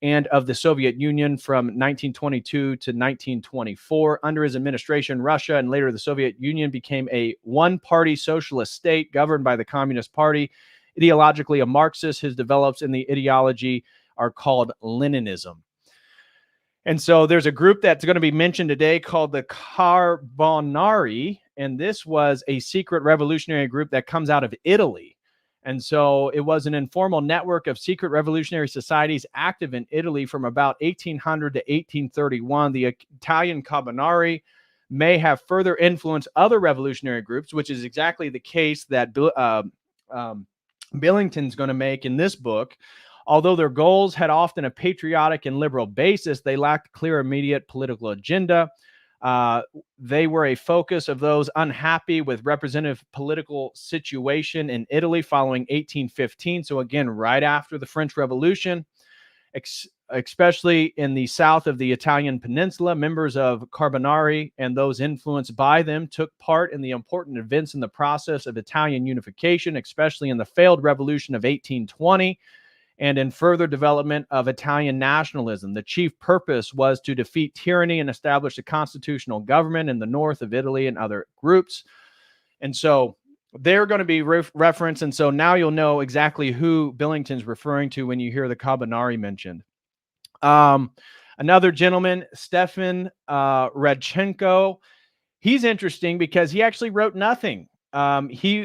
And of the Soviet Union from 1922 to 1924. Under his administration, Russia and later the Soviet Union became a one-party socialist state governed by the Communist Party. Ideologically a Marxist, his develops in the ideology are called Leninism. And so there's a group that's going to be mentioned today called the Carbonari, and this was a secret revolutionary group that comes out of Italy. And so it was an informal network of secret revolutionary societies active in Italy from about 1800 to 1831. The Italian Carbonari may have further influenced other revolutionary groups, which is exactly the case that Billington's going to make in this book. Although their goals had often a patriotic and liberal basis, they lacked a clear immediate political agenda. They were a focus of those unhappy with representative political situation in Italy following 1815. So again, right after the French Revolution, especially in the south of the Italian peninsula, members of Carbonari and those influenced by them took part in the important events in the process of Italian unification, especially in the failed revolution of 1820. And in further development of Italian nationalism. The chief purpose was to defeat tyranny and establish a constitutional government in the north of Italy and other groups. And so they're going to be referenced. And so now you'll know exactly who Billington's referring to when you hear the Carbonari mentioned. Another gentleman, Stefan Radchenko, he's interesting because he actually wrote nothing. We're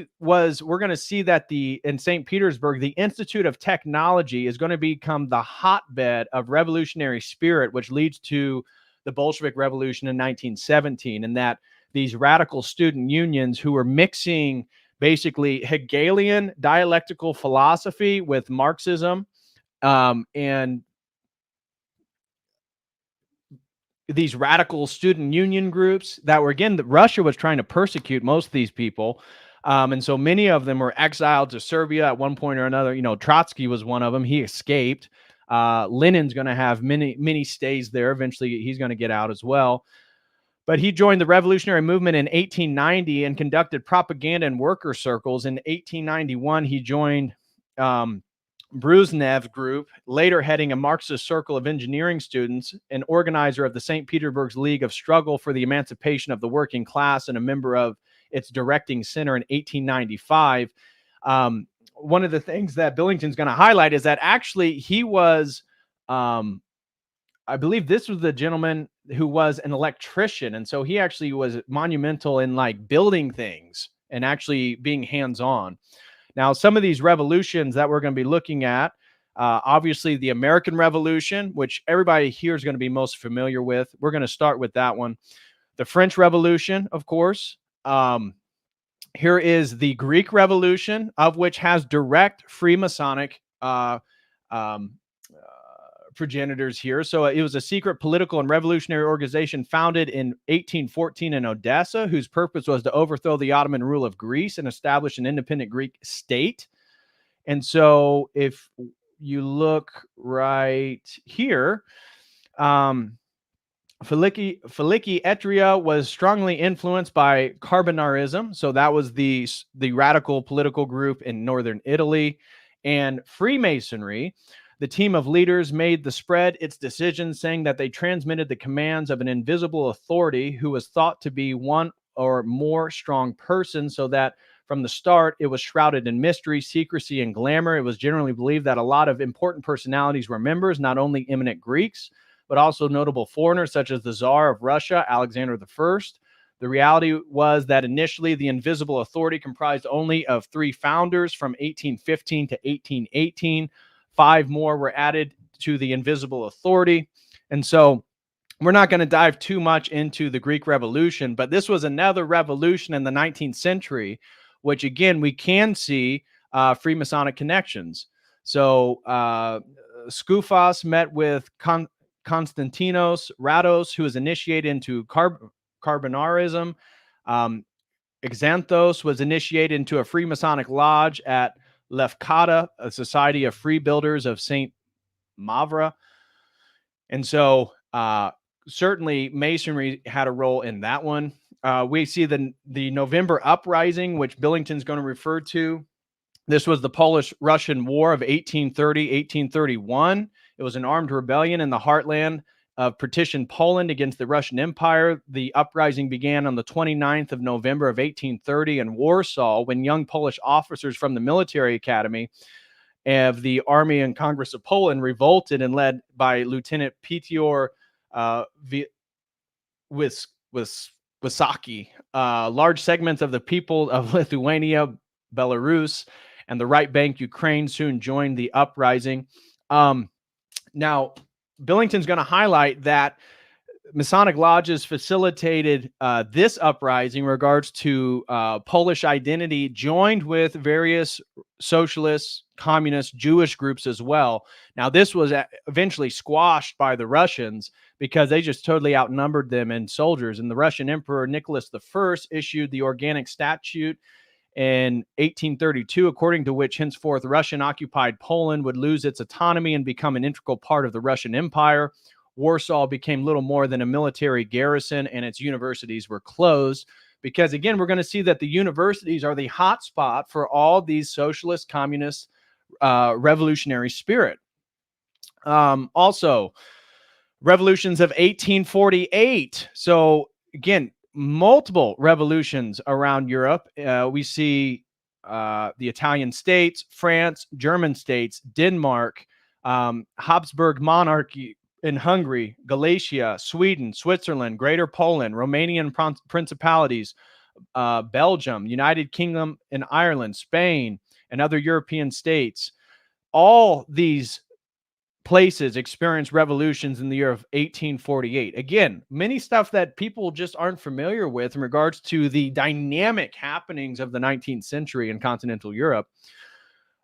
going to see that in St. Petersburg, the Institute of Technology is going to become the hotbed of revolutionary spirit, which leads to the Bolshevik Revolution in 1917, and that these radical student unions who were mixing basically Hegelian dialectical philosophy with Marxism, and these radical student union groups that were, again, that Russia was trying to persecute most of these people. And so many of them were exiled to Serbia at one point or another. You know, Trotsky was one of them. He escaped. Lenin's going to have many stays there. Eventually, he's going to get out as well. But he joined the revolutionary movement in 1890 and conducted propaganda in worker circles. In 1891, he joined Brezhnev group, later heading a Marxist circle of engineering students, an organizer of the St. Petersburg's League of Struggle for the Emancipation of the Working Class, and a member of its directing center in 1895. One of the things that Billington's going to highlight is that actually he was, I believe this was the gentleman who was an electrician. And so he actually was monumental in like building things and actually being hands-on. Now, some of these revolutions that we're going to be looking at, obviously the American Revolution, which everybody here is going to be most familiar with. We're going to start with that one. The French Revolution, of course. Here is the Greek Revolution, of which has direct Freemasonic progenitors here. So it was a secret political and revolutionary organization founded in 1814 in Odessa, whose purpose was to overthrow the Ottoman rule of Greece and establish an independent Greek state. And so if you look right here, Filiki Etria was strongly influenced by Carbonarism. So that was the radical political group in northern Italy. And Freemasonry, the team of leaders made the spread its decisions, saying that they transmitted the commands of an invisible authority who was thought to be one or more strong persons, so that from the start it was shrouded in mystery, secrecy, and glamour. It was generally believed that a lot of important personalities were members, not only eminent Greeks, but also notable foreigners such as the Tsar of Russia, Alexander I. The reality was that initially the invisible authority comprised only of 3 founders from 1815 to 1818. 5 more were added to the invisible authority. And so we're not going to dive too much into the Greek Revolution, but this was another revolution in the 19th century, which again, we can see Freemasonic connections. So Skoufas met with Konstantinos Rados, who was initiated into Carbonarism. Xanthos was initiated into a Freemasonic lodge at Lefkada, a society of free builders of St. Mavra. And so certainly Masonry had a role in that one. We see the November Uprising, which Billington's going to refer to. This was the Polish-Russian War of 1830-1831. It was an armed rebellion in the heartland of partitioned Poland against the Russian Empire. The uprising began on the 29th of November of 1830 in Warsaw, when young Polish officers from the military academy of the Army and Congress of Poland revolted, and led by Lieutenant Pythagoras Wysocki. Large segments of the people of Lithuania, Belarus, and the right bank Ukraine soon joined the uprising. Now, Billington's going to highlight that Masonic lodges facilitated this uprising in regards to Polish identity, joined with various socialist, communist, Jewish groups as well. Now, this was eventually squashed by the Russians because they just totally outnumbered them in soldiers. And the Russian Emperor Nicholas I issued the Organic Statute in 1832, according to which henceforth Russian-occupied Poland would lose its autonomy and become an integral part of the Russian Empire. Warsaw became little more than a military garrison, and its universities were closed because, again, we're going to see that the universities are the hotspot for all these socialist, communist, revolutionary spirit. Also, revolutions of 1848. So, again, multiple revolutions around Europe. We see the Italian states, France, German states, Denmark, Habsburg monarchy in Hungary, Galicia, Sweden, Switzerland, Greater Poland, Romanian principalities, Belgium, United Kingdom and Ireland, Spain, and other European states. All these places experienced revolutions in the year of 1848. Again, many stuff that people just aren't familiar with in regards to the dynamic happenings of the 19th century in continental Europe.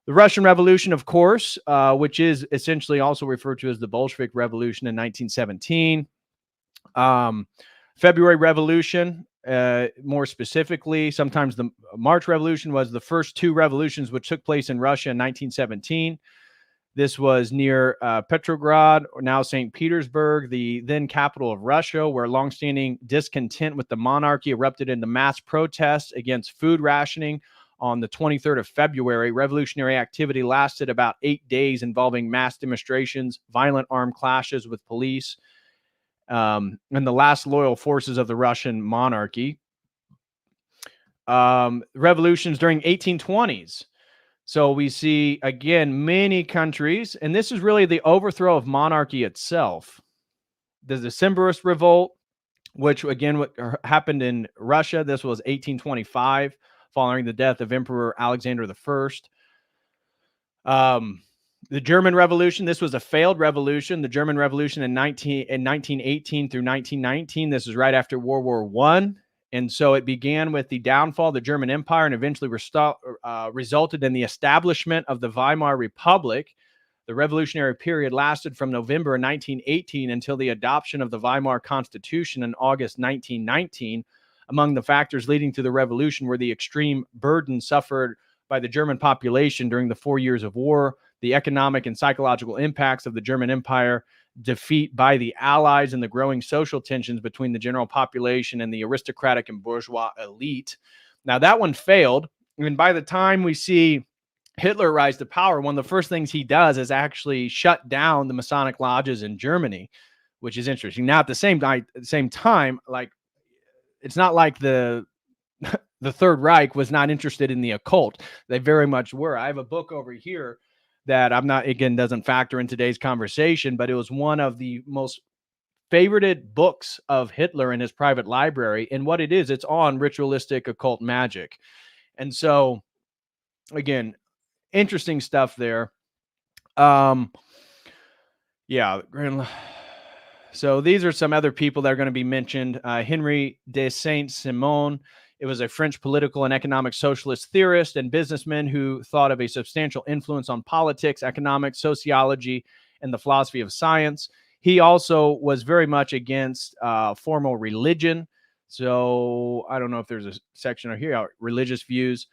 The Russian Revolution, of course, which is essentially also referred to as the Bolshevik Revolution in 1917. February Revolution, more specifically, sometimes the March Revolution, was the first two revolutions which took place in Russia in 1917. This was near Petrograd, or now St. Petersburg, the then capital of Russia, where longstanding discontent with the monarchy erupted into mass protests against food rationing on the 23rd of February. Revolutionary activity lasted about 8 days, involving mass demonstrations, violent armed clashes with police, and the last loyal forces of the Russian monarchy. Revolutions during 1820s. So we see, again, many countries, and this is really the overthrow of monarchy itself. The Decembrist Revolt, which again happened in Russia. This was 1825, following the death of Emperor Alexander I. The German Revolution, this was a failed revolution. The German Revolution in 1918 through 1919, this is right after World War I. And so it began with the downfall of the German Empire and eventually resulted in the establishment of the Weimar Republic. The revolutionary period lasted from November 1918 until the adoption of the Weimar Constitution in August 1919. Among the factors leading to the revolution were the extreme burden suffered by the German population during the 4 years of war, the economic and psychological impacts of the German Empire, defeat by the Allies, and the growing social tensions between the general population and the aristocratic and bourgeois elite. Now, that one failed. And by the time we see Hitler rise to power, one of the first things he does is actually shut down the Masonic lodges in Germany, which is interesting. Now, at the same time, like, it's not like the Third Reich was not interested in the occult. They very much were. I have a book over here that doesn't factor in today's conversation, but it was one of the most favorited books of Hitler in his private library. And what it is, it's on ritualistic occult magic. And so, again, interesting stuff there. Yeah. So these are some other people that are going to be mentioned. Henry de Saint-Simon. It was a French political and economic socialist theorist and businessman who thought of a substantial influence on politics, economics, sociology, and the philosophy of science. He also was very much against formal religion. So I don't know if there's a section over here, religious views.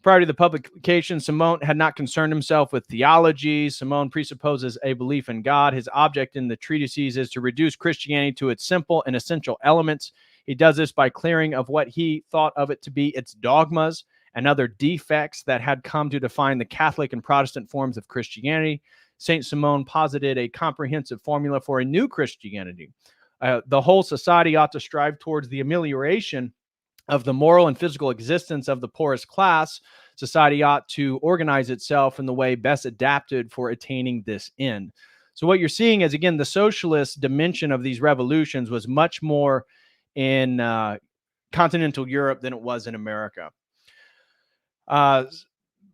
Prior to the publication, Simon had not concerned himself with theology. Simon presupposes a belief in God. His object in the treatises is to reduce Christianity to its simple and essential elements. He does this by clearing of what he thought of it to be its dogmas and other defects that had come to define the Catholic and Protestant forms of Christianity. Saint Simon posited a comprehensive formula for a new Christianity. The whole society ought to strive towards the amelioration of the moral and physical existence of the poorest class. Society ought to organize itself in the way best adapted for attaining this end. So what you're seeing is, again, the socialist dimension of these revolutions was much more in continental Europe than it was in America.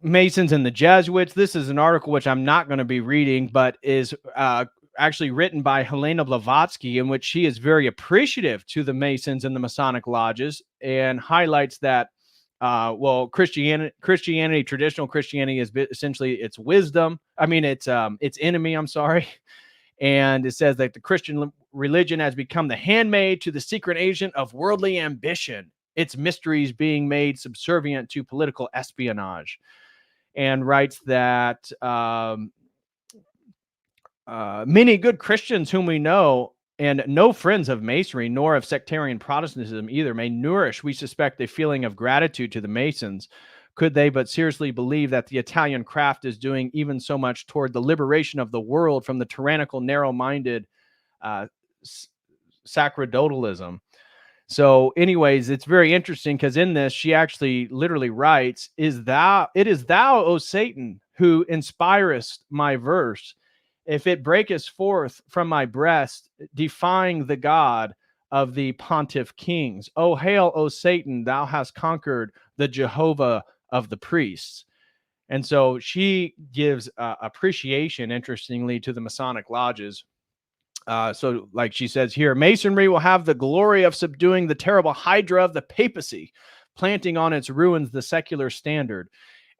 Masons and the Jesuits. This is an article which I'm not going to be reading, but is actually written by Helena Blavatsky, in which she is very appreciative to the Masons and the Masonic lodges, and highlights that, Christianity, traditional Christianity, is essentially its wisdom. I mean, its enemy. I'm sorry. And it says that the Christian religion has become the handmaid to the secret agent of worldly ambition, its mysteries being made subservient to political espionage. And writes that many good Christians whom we know, and no friends of Masonry, nor of sectarian Protestantism either, may nourish, we suspect, a feeling of gratitude to the Masons, could they but seriously believe that the Italian craft is doing even so much toward the liberation of the world from the tyrannical, narrow-minded sacerdotalism. So anyways, it's very interesting, because in this, she actually literally writes, it is thou, O Satan, who inspirest my verse. If it breakest forth from my breast, defying the God of the pontiff kings. O hail, O Satan, thou hast conquered the Jehovah of the priests. And so she gives appreciation, interestingly, to the Masonic lodges. So like she says here, Masonry will have the glory of subduing the terrible hydra of the papacy, planting on its ruins the secular standard.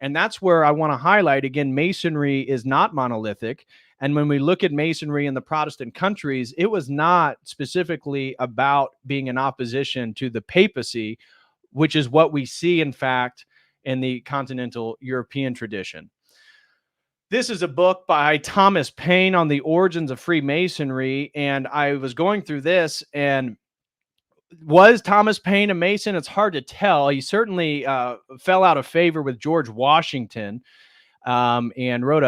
And that's where I want to highlight, again, Masonry is not monolithic. And when we look at Masonry in the Protestant countries, it was not specifically about being in opposition to the papacy, which is what we see, in fact, in the continental European tradition. This is a book by Thomas Paine on the origins of Freemasonry. And I was going through this, and was Thomas Paine a Mason? It's hard to tell. He certainly fell out of favor with George Washington, and wrote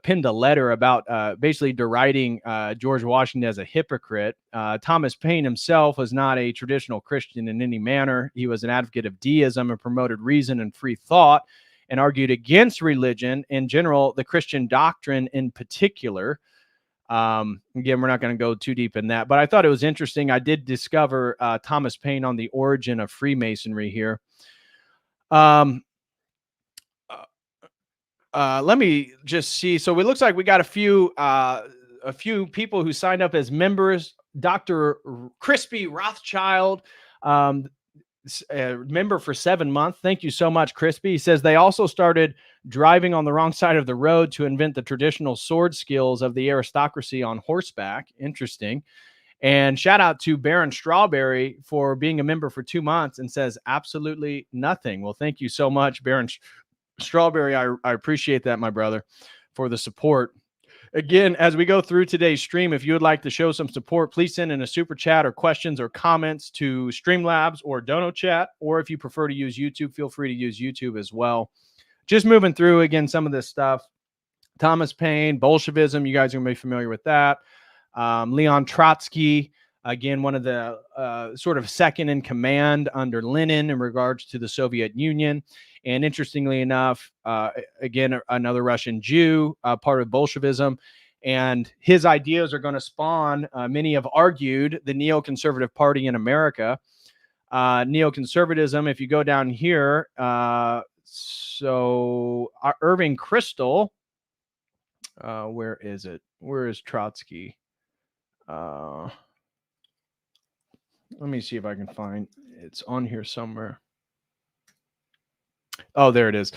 penned a letter about basically deriding George Washington as a hypocrite. Thomas Paine himself was not a traditional Christian in any manner. He was an advocate of deism and promoted reason and free thought, and argued against religion in general, the Christian doctrine in particular. Again, we're not going to go too deep in that, but I thought it was interesting. I did discover Thomas Paine on the origin of Freemasonry here. Let me just see. So it looks like we got a few people who signed up as members. Dr. Crispy Rothschild, member for 7 months. Thank you so much, Crispy. He says they also started driving on the wrong side of the road to invent the traditional sword skills of the aristocracy on horseback. Interesting. And shout out to Baron Strawberry for being a member for 2 months and says absolutely nothing. Well, thank you so much, Baron Strawberry. I appreciate that, my brother, for the support. Again, as we go through today's stream, if you would like to show some support, please send in a super chat or questions or comments to Streamlabs or Dono Chat, or if you prefer to use YouTube, feel free to use YouTube as well. Just moving through, again, some of this stuff. Thomas Paine, Bolshevism, you guys are going to be familiar with that. Leon Trotsky, again, one of the sort of second in command under Lenin in regards to the Soviet Union. And interestingly enough, again, another Russian Jew, part of Bolshevism. And his ideas are going to spawn, many have argued, the neoconservative party in America. Neoconservatism, if you go down here, so Irving Kristol, where is it? Where is Trotsky? Let me see if I can find it's on here somewhere. Oh, there it is.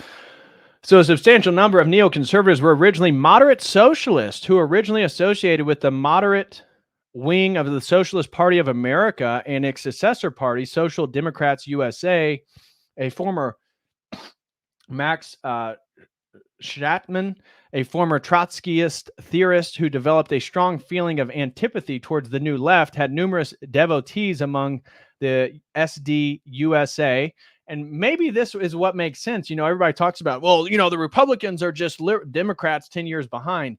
So a substantial number of neoconservatives were originally moderate socialists who were originally associated with the moderate wing of the Socialist Party of America and its successor party, Social Democrats USA. A former Max Shatman, a former Trotskyist theorist who developed a strong feeling of antipathy towards the New Left, had numerous devotees among the SDUSA. And maybe this is what makes sense. You know, everybody talks about, well, you know, the Republicans are just Democrats 10 years behind.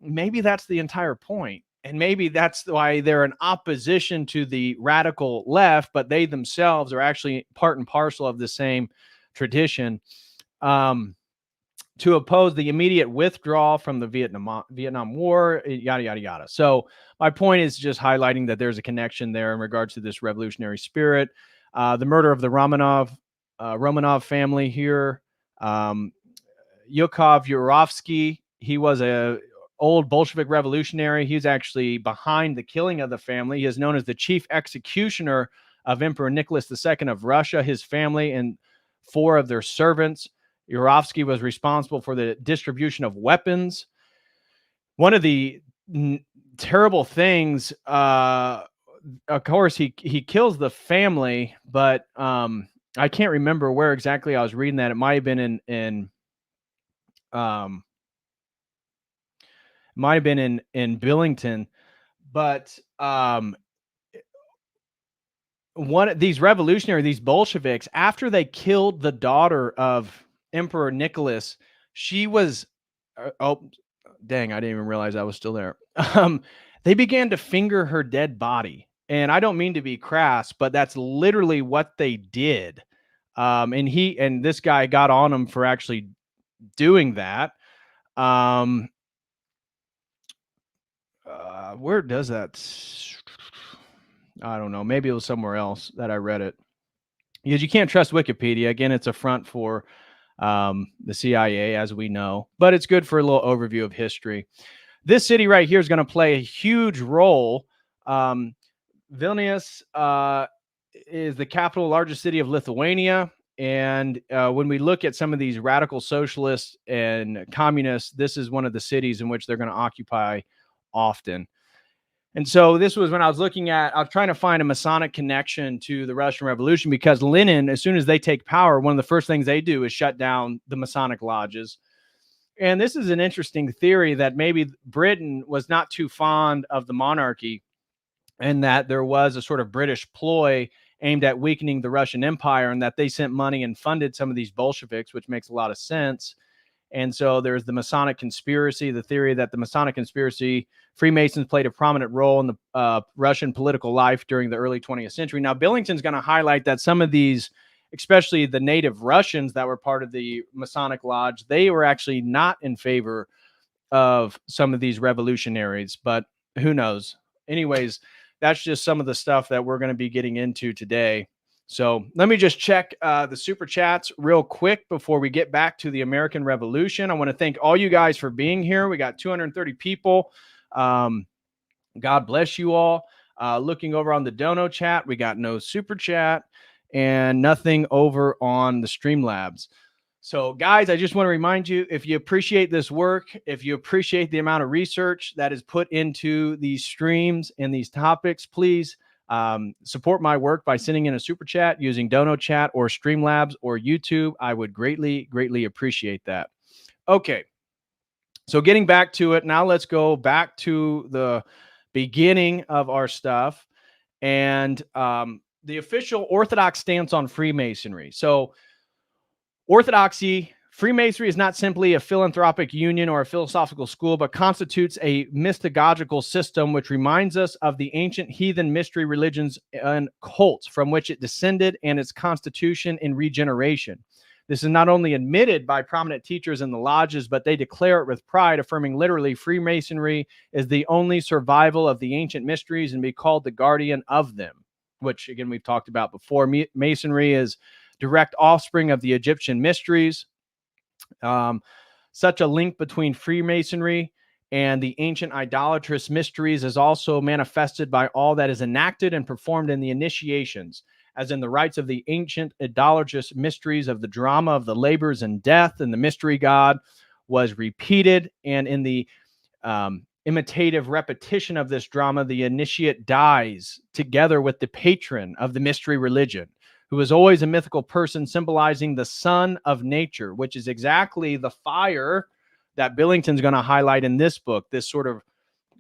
Maybe that's the entire point. And maybe that's why they're in opposition to the radical left, but they themselves are actually part and parcel of the same tradition, to oppose the immediate withdrawal from the Vietnam War, yada, yada, yada. So my point is just highlighting that there's a connection there in regards to this revolutionary spirit. The murder of the Romanov family here. Yukov Yurovsky, he was a old Bolshevik revolutionary. He's actually behind the killing of the family. He is known as the chief executioner of Emperor Nicholas II of Russia, his family, and 4 of their servants. Yurovsky was responsible for the distribution of weapons. One of the terrible things, of course, he kills the family, but I can't remember where exactly I was reading that. It might have been in Billington, but one of these these Bolsheviks, after they killed the daughter of Emperor Nicholas, she was, oh, dang, I didn't even realize I was still there. They began to finger her dead body. And I don't mean to be crass, but that's literally what they did. And this guy got on him for actually doing that. Where does that? I don't know. Maybe it was somewhere else that I read it. Because you can't trust Wikipedia. Again, it's a front for the CIA, as we know. But it's good for a little overview of history. This city right here is going to play a huge role. Vilnius is the capital, largest city of Lithuania. And when we look at some of these radical socialists and communists, this is one of the cities in which they're going to occupy often. And so this was when I was trying to find a Masonic connection to the Russian Revolution, because Lenin, as soon as they take power, one of the first things they do is shut down the Masonic lodges. And this is an interesting theory that maybe Britain was not too fond of the monarchy, and that there was a sort of British ploy aimed at weakening the Russian Empire, and that they sent money and funded some of these Bolsheviks, which makes a lot of sense. And so there's the Masonic conspiracy, the theory that the Masonic conspiracy, Freemasons played a prominent role in the Russian political life during the early 20th century. Now, Billington's going to highlight that some of these, especially the native Russians that were part of the Masonic Lodge, they were actually not in favor of some of these revolutionaries, but who knows? Anyways, that's just some of the stuff that we're going to be getting into today. So let me just check the super chats real quick before we get back to the American Revolution. I want to thank all you guys for being here. We got 230 people. God bless you all. Looking over on the Dono chat, we got no super chat and nothing over on the Streamlabs. So guys, I just want to remind you, if you appreciate this work, if you appreciate the amount of research that is put into these streams and these topics, please support my work by sending in a super chat using Dono Chat or Streamlabs or YouTube. I would greatly, greatly appreciate that. Okay. So getting back to it, now let's go back to the beginning of our stuff and the official Orthodox stance on Freemasonry. So Orthodoxy, Freemasonry is not simply a philanthropic union or a philosophical school, but constitutes a mystagogical system which reminds us of the ancient heathen mystery religions and cults from which it descended and its constitution in regeneration. This is not only admitted by prominent teachers in the lodges, but they declare it with pride, affirming literally Freemasonry is the only survival of the ancient mysteries and be called the guardian of them, which again, we've talked about before. Masonry is direct offspring of the Egyptian mysteries. Such a link between Freemasonry and the ancient idolatrous mysteries is also manifested by all that is enacted and performed in the initiations, as in the rites of the ancient idolatrous mysteries of the drama of the labors and death, and the mystery god was repeated, and in the imitative repetition of this drama, the initiate dies together with the patron of the mystery religion, who is always a mythical person symbolizing the son of nature, which is exactly the fire that Billington's going to highlight in this book, this sort of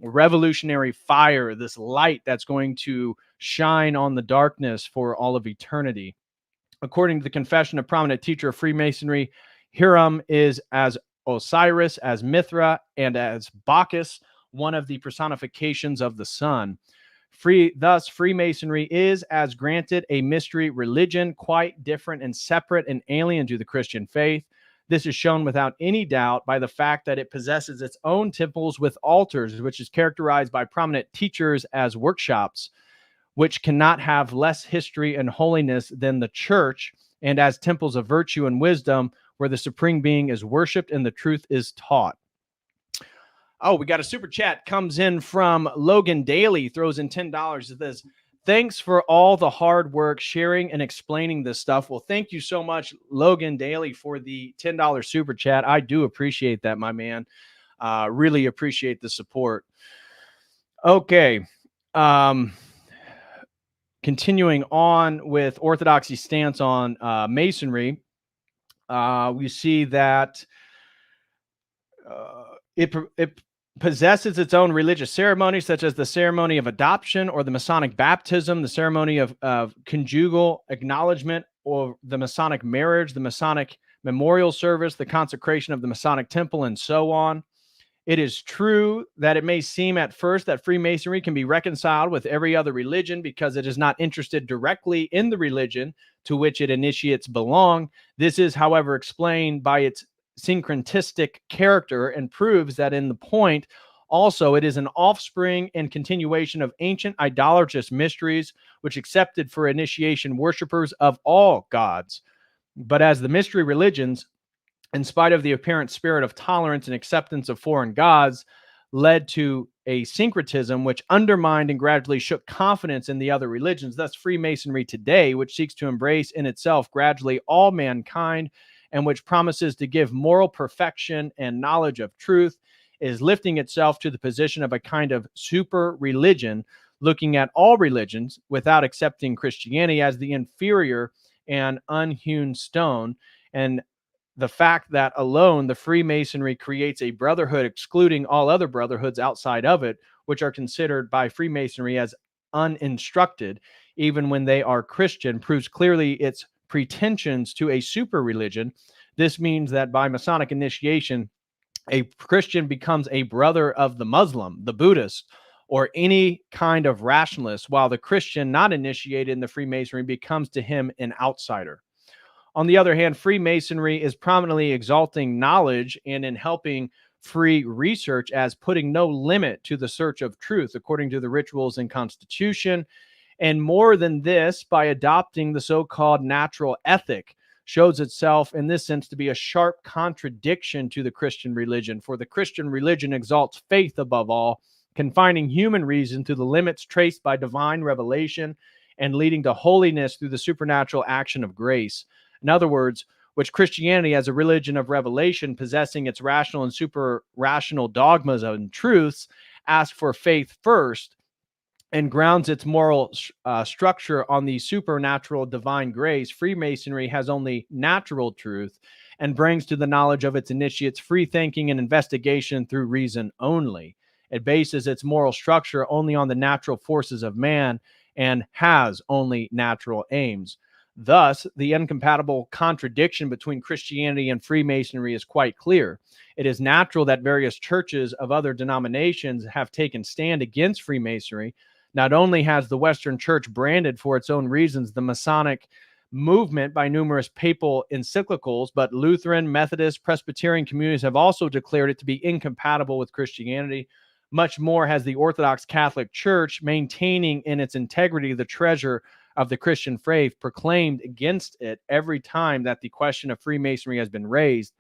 revolutionary fire, this light that's going to shine on the darkness for all of eternity. According to the confession of prominent teacher of Freemasonry, Hiram is as Osiris, as Mithra, and as Bacchus, one of the personifications of the sun. Thus, Freemasonry is, as granted, a mystery religion, quite different and separate and alien to the Christian faith. This is shown without any doubt by the fact that it possesses its own temples with altars, which is characterized by prominent teachers as workshops, which cannot have less history and holiness than the church, and as temples of virtue and wisdom, where the supreme being is worshipped and the truth is taught. Oh, we got a super chat comes in from Logan Daly, throws in $10. It says, thanks for all the hard work sharing and explaining this stuff. Well, thank you so much, Logan Daly, for the $10 super chat. I do appreciate that, my man. Really appreciate the support. Okay. Continuing on with Orthodoxy stance on Masonry, we see that it possesses its own religious ceremonies, such as the ceremony of adoption or the Masonic baptism, the ceremony of conjugal acknowledgement or the Masonic marriage, the Masonic memorial service, the consecration of the Masonic temple, and so on. It is true that it may seem at first that Freemasonry can be reconciled with every other religion because it is not interested directly in the religion to which its initiates belong. This is, however, explained by its syncretistic character and proves that in the point also it is an offspring and continuation of ancient idolatrous mysteries which accepted for initiation worshippers of all gods. But as the mystery religions, in spite of the apparent spirit of tolerance and acceptance of foreign gods, led to a syncretism which undermined and gradually shook confidence in the other religions. Thus, Freemasonry today, which seeks to embrace in itself gradually all mankind and which promises to give moral perfection and knowledge of truth, is lifting itself to the position of a kind of super religion, looking at all religions without accepting Christianity as the inferior and unhewn stone. And the fact that alone the Freemasonry creates a brotherhood excluding all other brotherhoods outside of it, which are considered by Freemasonry as uninstructed, even when they are Christian, proves clearly its pretensions to a super religion. This means that by Masonic initiation, a Christian becomes a brother of the Muslim, the Buddhist, or any kind of rationalist, while the Christian not initiated in the Freemasonry becomes to him an outsider. On the other hand, Freemasonry is prominently exalting knowledge and in helping free research as putting no limit to the search of truth according to the rituals and constitution. And more than this, by adopting the so-called natural ethic, shows itself in this sense to be a sharp contradiction to the Christian religion. For the Christian religion exalts faith above all, confining human reason to the limits traced by divine revelation and leading to holiness through the supernatural action of grace. In other words, which Christianity as a religion of revelation, possessing its rational and super rational dogmas and truths, asks for faith first and grounds its moral structure on the supernatural divine grace. Freemasonry has only natural truth and brings to the knowledge of its initiates free thinking and investigation through reason only. It bases its moral structure only on the natural forces of man and has only natural aims. Thus, the incompatible contradiction between Christianity and Freemasonry is quite clear. It is natural that various churches of other denominations have taken stand against Freemasonry. Not only has the Western Church branded for its own reasons the Masonic movement by numerous papal encyclicals, but Lutheran, Methodist, Presbyterian communities have also declared it to be incompatible with Christianity. Much more has the Orthodox Catholic Church, maintaining in its integrity the treasure of the Christian faith, proclaimed against it every time that the question of Freemasonry has been raised.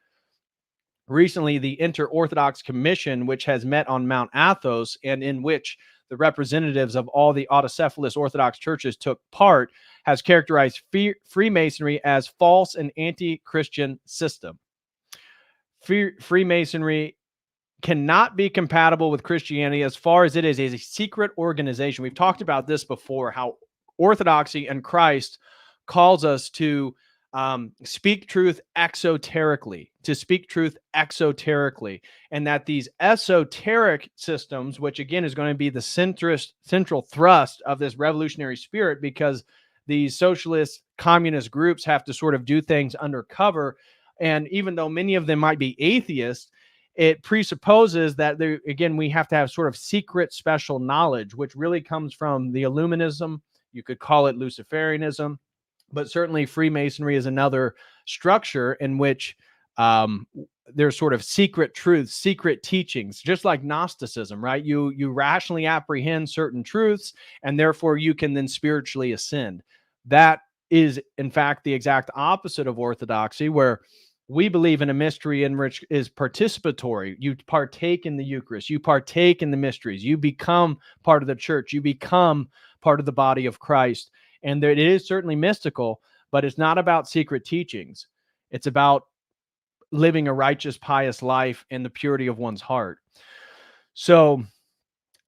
Recently, the Inter-Orthodox Commission, which has met on Mount Athos and in which the representatives of all the autocephalous Orthodox churches took part, has characterized Freemasonry as false and anti-Christian system. Freemasonry cannot be compatible with Christianity as far as it is a secret organization. We've talked about this before, how Orthodoxy and Christ calls us to speak truth exoterically, and that these esoteric systems, which again is going to be the central thrust of this revolutionary spirit, because these socialist communist groups have to sort of do things undercover. And even though many of them might be atheists, it presupposes that we have to have sort of secret special knowledge, which really comes from the Illuminism. You could call it Luciferianism, but certainly Freemasonry is another structure in which there's sort of secret truths, secret teachings, just like Gnosticism, right? You rationally apprehend certain truths, and therefore you can then spiritually ascend. That is, in fact, the exact opposite of Orthodoxy, where we believe in a mystery in which is participatory. You partake in the Eucharist, you partake in the mysteries, you become part of the church, you become part of the body of Christ. And it is certainly mystical, but it's not about secret teachings. It's about living a righteous, pious life in the purity of one's heart. So,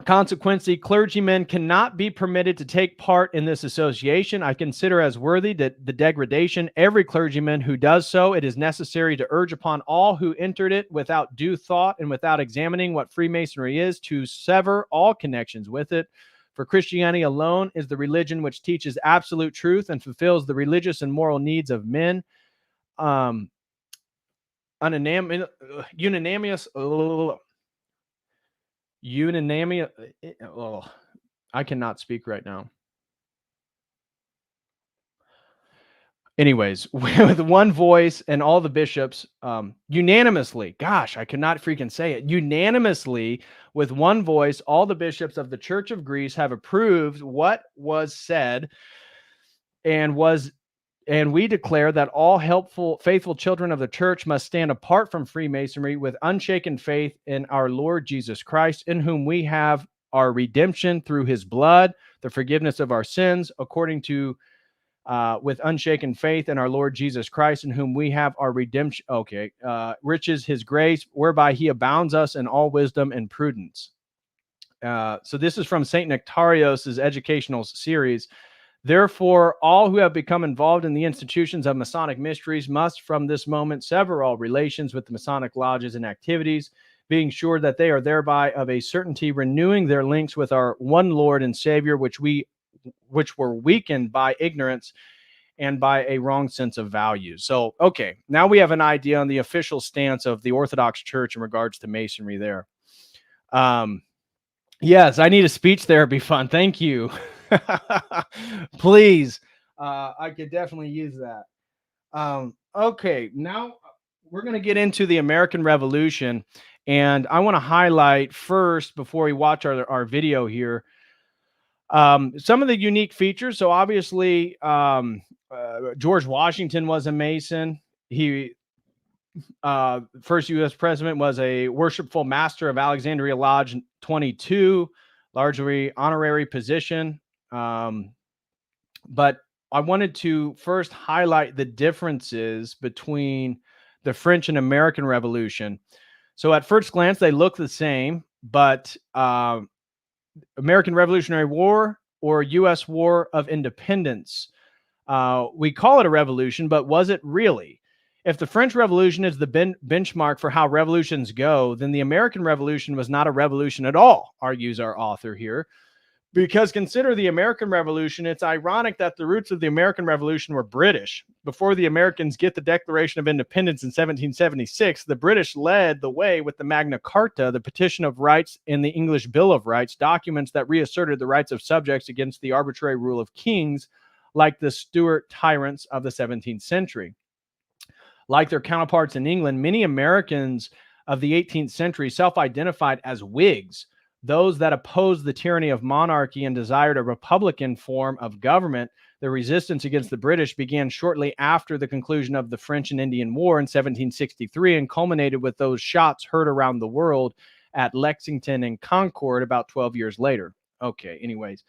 consequently, clergymen cannot be permitted to take part in this association. I consider as worthy the degradation. Every clergyman who does so, it is necessary to urge upon all who entered it without due thought and without examining what Freemasonry is, to sever all connections with it. For Christianity alone is the religion which teaches absolute truth and fulfills the religious and moral needs of men. Unanimous. I cannot speak right now. Anyways, with one voice and all the bishops unanimously, gosh, I cannot freaking say it, unanimously with one voice, all the bishops of the Church of Greece have approved what was said and was And we declare that all faithful children of the church must stand apart from Freemasonry with unshaken faith in our Lord Jesus Christ, in whom we have our redemption through his blood, the forgiveness of our sins, according to with unshaken faith in our Lord Jesus Christ, in whom we have our redemption. Okay, riches his grace, whereby he abounds us in all wisdom and prudence. So this is from St. Nectarios's educational series. Therefore, all who have become involved in the institutions of Masonic mysteries must from this moment sever all relations with the Masonic lodges and activities, being sure that they are thereby of a certainty renewing their links with our one Lord and Savior, which were weakened by ignorance and by a wrong sense of value. So, okay, now we have an idea on the official stance of the Orthodox Church in regards to Masonry there. Yes, I need a speech therapy fund. Thank you. Please. I could definitely use that. Okay, now we're going to get into the American Revolution. And I want to highlight first, before we watch our video here, some of the unique features. So obviously, George Washington was a Mason. He first U.S. president, was a worshipful master of Alexandria Lodge 22, largely honorary position. But I wanted to first highlight the differences between the French and American Revolution. So at first glance, they look the same, but American Revolutionary War or U.S. War of Independence, we call it a revolution, but was it really? If the French Revolution is the benchmark for how revolutions go, then the American Revolution was not a revolution at all, argues our author here. Because consider the American Revolution, it's ironic that the roots of the American Revolution were British. Before the Americans get the Declaration of Independence in 1776, the British led the way with the Magna Carta, the Petition of Rights, and the English Bill of Rights, documents that reasserted the rights of subjects against the arbitrary rule of kings, like the Stuart tyrants of the 17th century. Like their counterparts in England, many Americans of the 18th century self-identified as Whigs, those that opposed the tyranny of monarchy and desired a republican form of government. The resistance against the British began shortly after the conclusion of the French and Indian War in 1763 and culminated with those shots heard around the world at Lexington and Concord about 12 years later. Okay, anyways,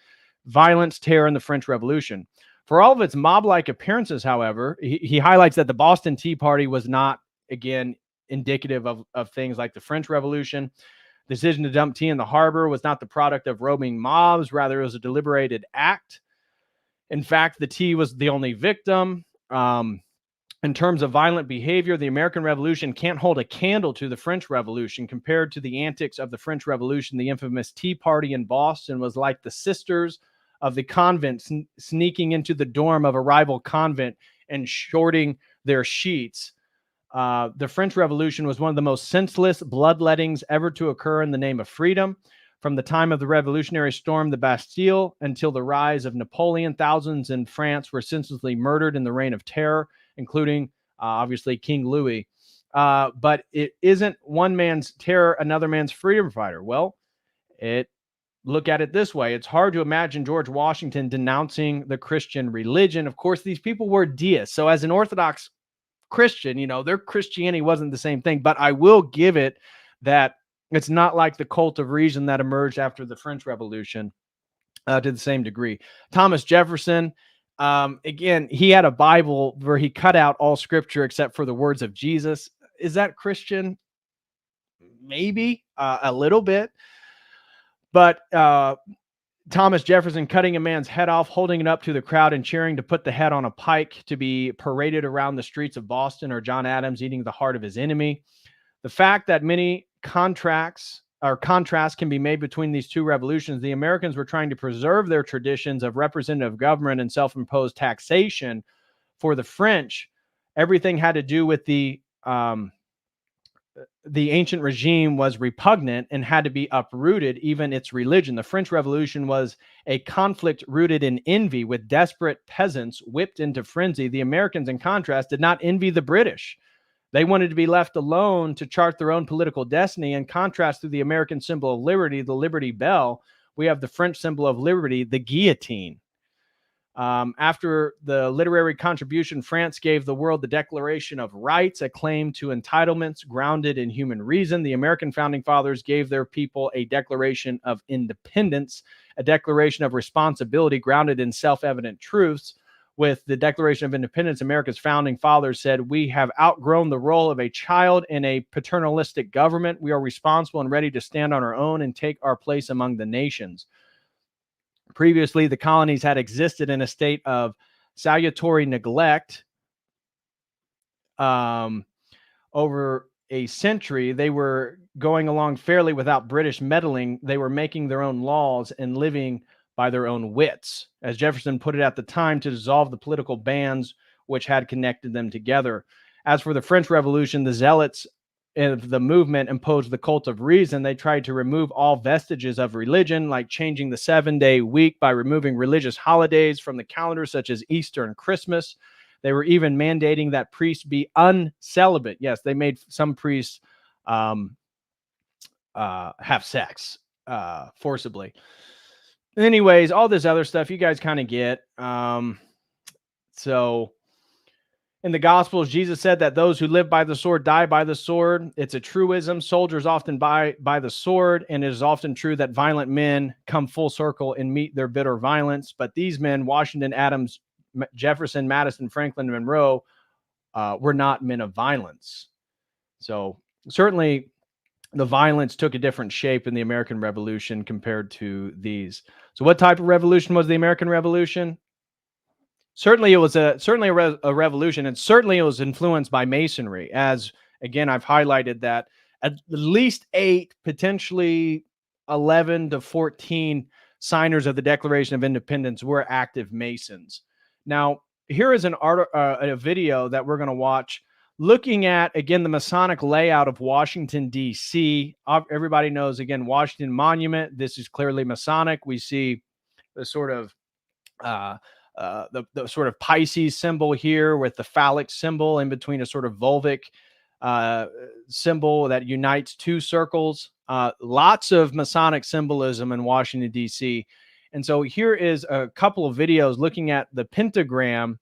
violence, terror, and the French Revolution. For all of its mob-like appearances, however, he highlights that the Boston Tea Party was not, again, indicative of things like the French Revolution. The decision to dump tea in the harbor was not the product of roaming mobs. Rather, it was a deliberated act. In fact, the tea was the only victim. In terms of violent behavior, the American Revolution can't hold a candle to the French Revolution. Compared to the antics of the French Revolution, the infamous Tea Party in Boston was like the sisters of the convent sneaking into the dorm of a rival convent and shorting their sheets. The French Revolution was one of the most senseless bloodlettings ever to occur in the name of freedom. From the time of the revolutionary storm, the Bastille, until the rise of Napoleon, thousands in France were senselessly murdered in the Reign of Terror, including, obviously, King Louis. But it isn't one man's terror, another man's freedom fighter. Well, look at it this way. It's hard to imagine George Washington denouncing the Christian religion. Of course, these people were deists. So as an Orthodox Christian, their Christianity wasn't the same thing. But I will give it that it's not like the cult of reason that emerged after the French Revolution to the same degree. Thomas Jefferson, again, he had a Bible where he cut out all scripture except for the words of Jesus. Is that Christian? Maybe a little bit. But Thomas Jefferson cutting a man's head off, holding it up to the crowd and cheering to put the head on a pike to be paraded around the streets of Boston, or John Adams eating the heart of his enemy. The fact that many contrasts can be made between these two revolutions. The Americans were trying to preserve their traditions of representative government and self-imposed taxation. For the French, everything had to do with the ancient regime was repugnant and had to be uprooted, even its religion. The French Revolution was a conflict rooted in envy, with desperate peasants whipped into frenzy. The Americans, in contrast, did not envy the British. They wanted to be left alone to chart their own political destiny. In contrast to the American symbol of liberty, the Liberty Bell, we have the French symbol of liberty, the guillotine. After the literary contribution, France gave the world the Declaration of Rights, a claim to entitlements grounded in human reason. The American founding fathers gave their people a Declaration of Independence, a declaration of responsibility grounded in self-evident truths. With the Declaration of Independence, America's founding fathers said, "We have outgrown the role of a child in a paternalistic government. We are responsible and ready to stand on our own and take our place among the nations." Previously, the colonies had existed in a state of salutary neglect. Over a century, they were going along fairly without British meddling. They were making their own laws and living by their own wits, as Jefferson put it at the time, to dissolve the political bands which had connected them together. As for the French Revolution, the zealots of the movement imposed the cult of reason. They tried to remove all vestiges of religion, like changing the 7-day week by removing religious holidays from the calendar, such as Easter and Christmas. They were even mandating that priests be uncelibate. Yes, they made some priests have sex forcibly. Anyways, all this other stuff you guys kind of get. So in the Gospels, Jesus said that those who live by the sword die by the sword. It's a truism. Soldiers often die by the sword, and it is often true that violent men come full circle and meet their bitter violence. But these men, Washington, Adams, Jefferson, Madison, Franklin, and Monroe, were not men of violence. So certainly the violence took a different shape in the American Revolution compared to these. So what type of revolution was the American Revolution? Certainly it was a revolution, and certainly it was influenced by Masonry. As again, I've highlighted that at least 8, potentially 11 to 14 signers of the Declaration of Independence were active Masons. Now, here is a video that we're going to watch looking at, again, the Masonic layout of Washington, D.C. Everybody knows, again, Washington Monument. This is clearly Masonic. We see the sort of the sort of Pisces symbol here with the phallic symbol in between, a sort of Volvic symbol that unites 2 circles. Lots of Masonic symbolism in Washington, D.C. And so here is a couple of videos looking at the pentagram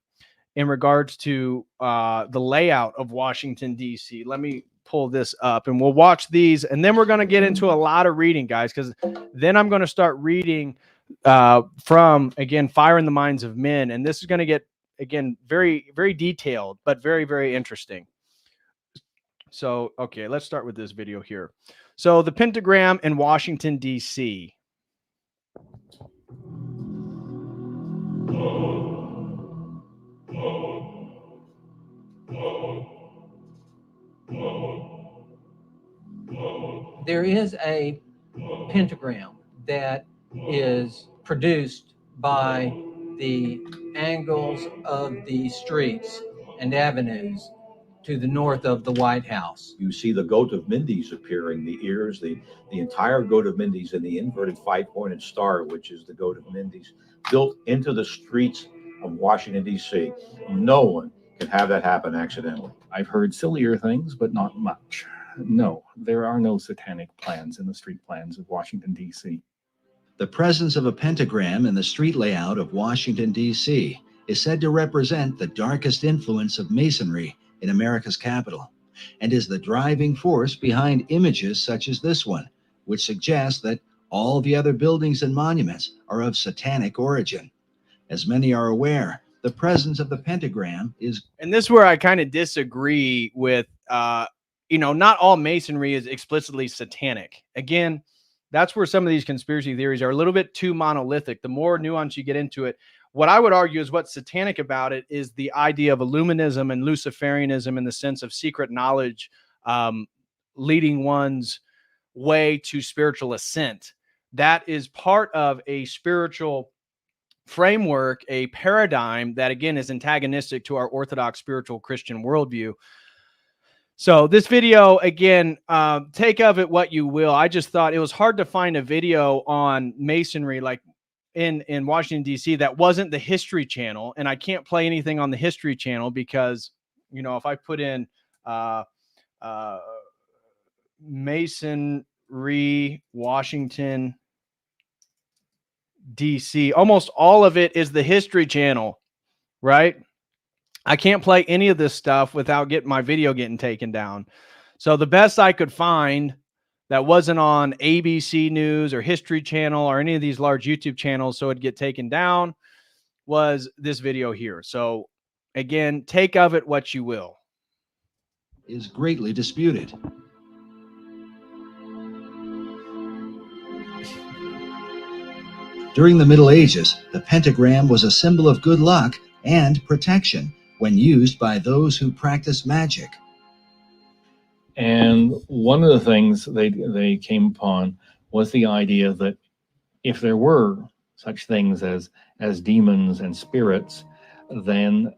in regards to the layout of Washington, D.C. Let me pull this up and we'll watch these. And then we're going to get into a lot of reading, guys, because then I'm going to start reading from, again, Fire in the Minds of Men. And this is going to get, again, very, very detailed, but very, very interesting. So, okay, let's start with this video here. So the pentagram in Washington, D.C. There is a pentagram that is produced by the angles of the streets and avenues to the north of the White House. You see the goat of Mindy's appearing, the ears, the entire goat of Mindy's, and the inverted 5-pointed star, which is the goat of Mindy's, built into the streets of Washington, D.C. No one can have that happen accidentally. I've heard sillier things, but not much. No, there are no satanic plans in the street plans of Washington, D.C. The presence of a pentagram in the street layout of Washington, D.C. is said to represent the darkest influence of Masonry in America's capital, and is the driving force behind images such as this one, which suggests that all the other buildings and monuments are of satanic origin. As many are aware, the presence of the pentagram is... And this is where I kind of disagree with, not all Masonry is explicitly satanic. Again, that's where some of these conspiracy theories are a little bit too monolithic. The more nuance you get into it, what I would argue is what's satanic about it is the idea of Illuminism and Luciferianism in the sense of secret knowledge leading one's way to spiritual ascent. That is part of a spiritual framework, a paradigm that, again, is antagonistic to our Orthodox spiritual Christian worldview. So this video, again, take of it what you will. I just thought it was hard to find a video on Masonry like in Washington, D.C. that wasn't the History Channel. And I can't play anything on the History Channel because, if I put in Masonry Washington, DC. Almost all of it is the History Channel, right? I can't play any of this stuff without getting my video getting taken down. So the best I could find that wasn't on ABC News or History Channel or any of these large YouTube channels, so it'd get taken down, was this video here. So again, take of it what you will. Is greatly disputed. During the Middle Ages, the pentagram was a symbol of good luck and protection when used by those who practice magic. And one of the things they came upon was the idea that if there were such things as demons and spirits, then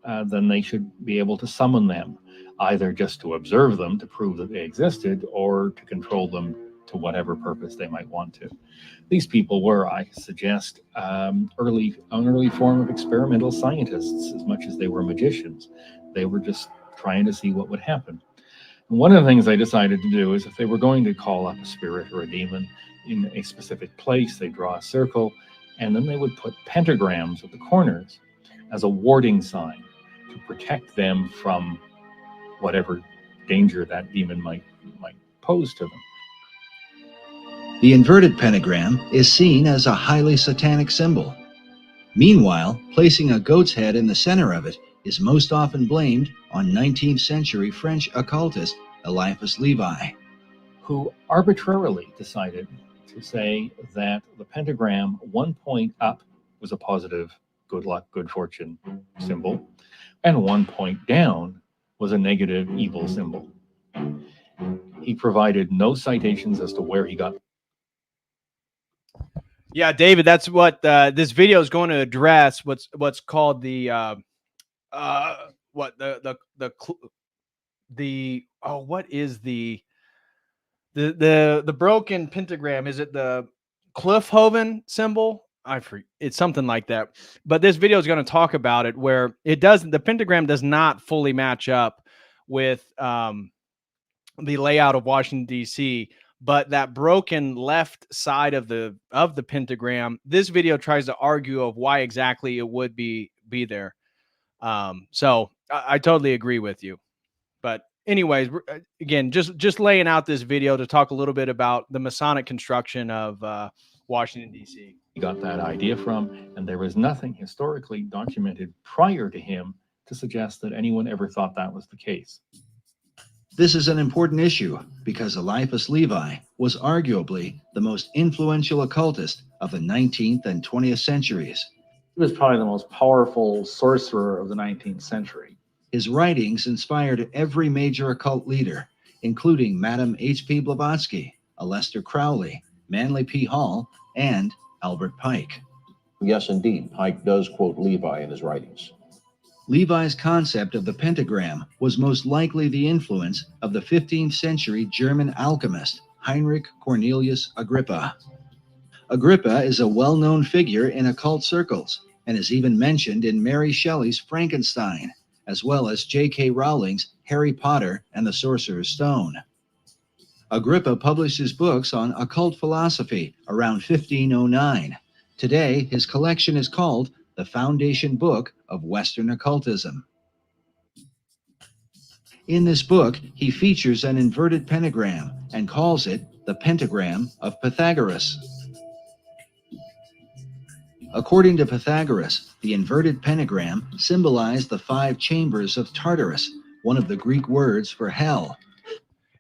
they should be able to summon them, either just to observe them to prove that they existed, or to control them to whatever purpose they might want to. These people were, I suggest, an early form of experimental scientists as much as they were magicians. They were just trying to see what would happen. And one of the things they decided to do is, if they were going to call up a spirit or a demon in a specific place, they draw a circle, and then they would put pentagrams at the corners as a warding sign to protect them from whatever danger that demon might pose to them. The inverted pentagram is seen as a highly satanic symbol. Meanwhile, placing a goat's head in the center of it is most often blamed on 19th century French occultist Eliphas Levi, who arbitrarily decided to say that the pentagram, one point up was a positive good luck, good fortune symbol, and one point down was a negative evil symbol. He provided no citations as to where he got. Yeah, David, that's what this video is going to address. What's called the what is the broken pentagram? Is it the Cliffhoven symbol? It's something like that. But this video is going to talk about it, where the pentagram does not fully match up with the layout of Washington, D.C., but that broken left side of the pentagram, this video tries to argue of why exactly it would be there. So I totally agree with you. But anyways, again, just laying out this video to talk a little bit about the Masonic construction of Washington, D.C. He got that idea from, and there was nothing historically documented prior to him to suggest that anyone ever thought that was the case. This is an important issue because Eliphas Levi was arguably the most influential occultist of the 19th and 20th centuries. He was probably the most powerful sorcerer of the 19th century. His writings inspired every major occult leader, including Madame H.P. Blavatsky, Aleister Crowley, Manly P. Hall, and Albert Pike. Yes, indeed, Pike does quote Levi in his writings. Levi's concept of the pentagram was most likely the influence of the 15th century German alchemist Heinrich Cornelius Agrippa. Agrippa is a well-known figure in occult circles and is even mentioned in Mary Shelley's Frankenstein, as well as J.K. Rowling's Harry Potter and the Sorcerer's Stone. Agrippa published his books on occult philosophy around 1509. Today, his collection is called the Foundation Book of Western Occultism. In this book, he features an inverted pentagram and calls it the Pentagram of Pythagoras. According to Pythagoras, the inverted pentagram symbolized the 5 chambers of Tartarus, one of the Greek words for hell.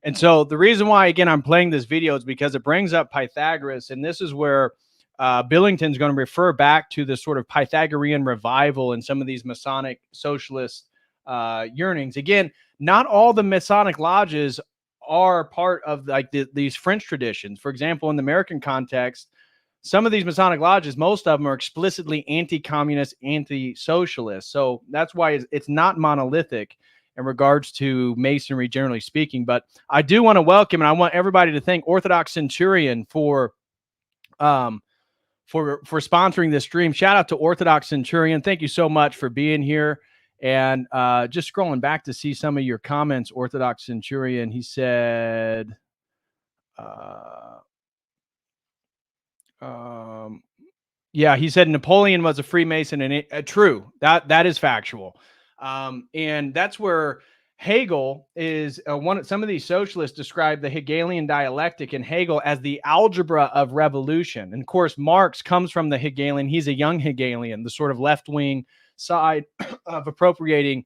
And so the reason why, again, I'm playing this video is because it brings up Pythagoras, and this is where Billington's going to refer back to the sort of Pythagorean revival and some of these Masonic socialist yearnings. Again, not all the Masonic lodges are part of like these French traditions. For example, in the American context, some of these Masonic lodges, most of them are explicitly anti-communist, anti-socialist. So that's why it's not monolithic in regards to Masonry, generally speaking. But I do want to welcome, and I want everybody to thank Orthodox Centurion for sponsoring this stream. Shout out to Orthodox Centurion. Thank you so much for being here. And just scrolling back to see some of your comments, Orthodox Centurion, he said, Yeah, he said Napoleon was a Freemason, and true. That is factual. And that's where Hegel is some of these socialists describe the Hegelian dialectic and Hegel as the algebra of revolution. And of course, Marx comes from the Hegelian. He's a young Hegelian, the sort of left-wing side of appropriating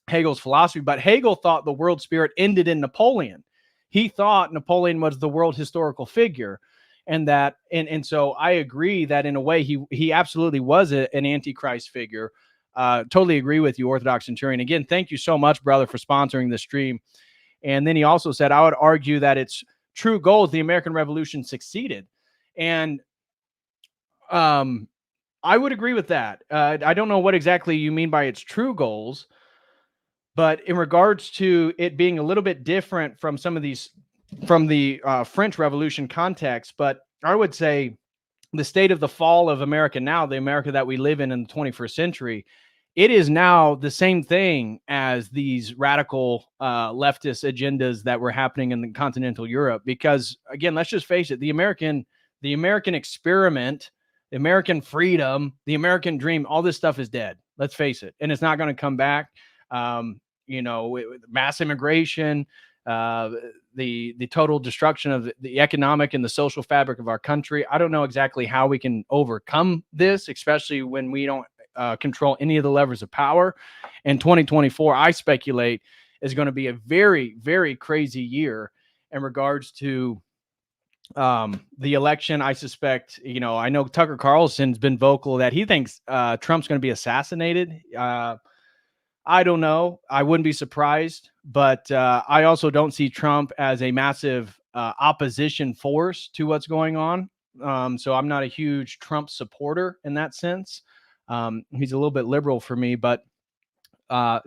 Hegel's philosophy. But Hegel thought the world spirit ended in Napoleon. He thought Napoleon was the world historical figure. And so I agree that in a way he absolutely was an antichrist figure. Totally agree with you, Orthodox Centurion. Again, thank you so much, brother, for sponsoring this stream. And then he also said, I would argue that its true goals, the American Revolution, succeeded. And I would agree with that. I don't know what exactly you mean by its true goals, but in regards to it being a little bit different from some of these, from the French Revolution context, but I would say the state of the fall of America now, the America that we live in the 21st century, it is now the same thing as these radical leftist agendas that were happening in the continental Europe. Because again, let's just face it, the American experiment, the American freedom, the American dream, all this stuff is dead. Let's face it. And it's not going to come back. Mass immigration, the total destruction of the economic and the social fabric of our country. I don't know exactly how we can overcome this, especially when we don't control any of the levers of power. And 2024, I speculate, is going to be a very, very crazy year in regards to the election. I suspect, I know Tucker Carlson's been vocal that he thinks Trump's going to be assassinated. I don't know. I wouldn't be surprised, but I also don't see Trump as a massive opposition force to what's going on. So I'm not a huge Trump supporter in that sense. He's a little bit liberal for me, but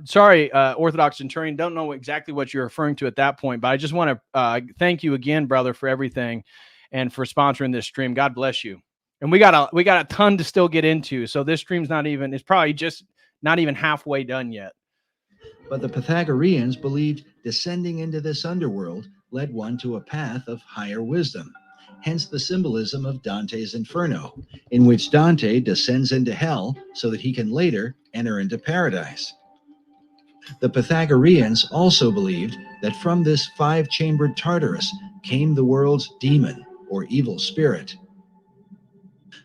sorry, Orthodox Centurion, don't know exactly what you're referring to at that point, but I just want to thank you again, brother, for everything and for sponsoring this stream. God bless you. And we got a ton to still get into. So this stream's it's probably just not even halfway done yet. But the Pythagoreans believed descending into this underworld led one to a path of higher wisdom. Hence the symbolism of Dante's Inferno, in which Dante descends into hell so that he can later enter into paradise. The Pythagoreans also believed that from this five-chambered Tartarus came the world's demon or evil spirit.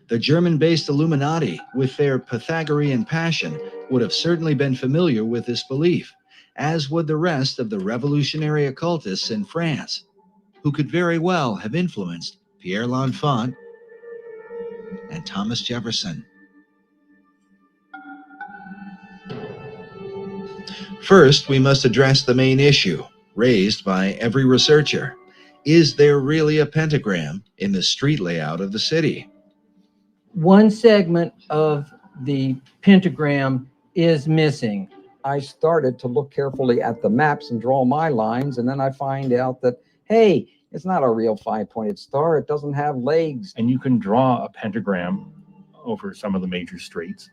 The German-based Illuminati, with their Pythagorean passion, would have certainly been familiar with this belief, as would the rest of the revolutionary occultists in France, who could very well have influenced Pierre L'Enfant and Thomas Jefferson. First, we must address the main issue raised by every researcher. Is there really a pentagram in the street layout of the city? One segment of the pentagram is missing. I started to look carefully at the maps and draw my lines, and then I find out that, hey, it's not a real five-pointed star. It doesn't have legs. And you can draw a pentagram over some of the major streets,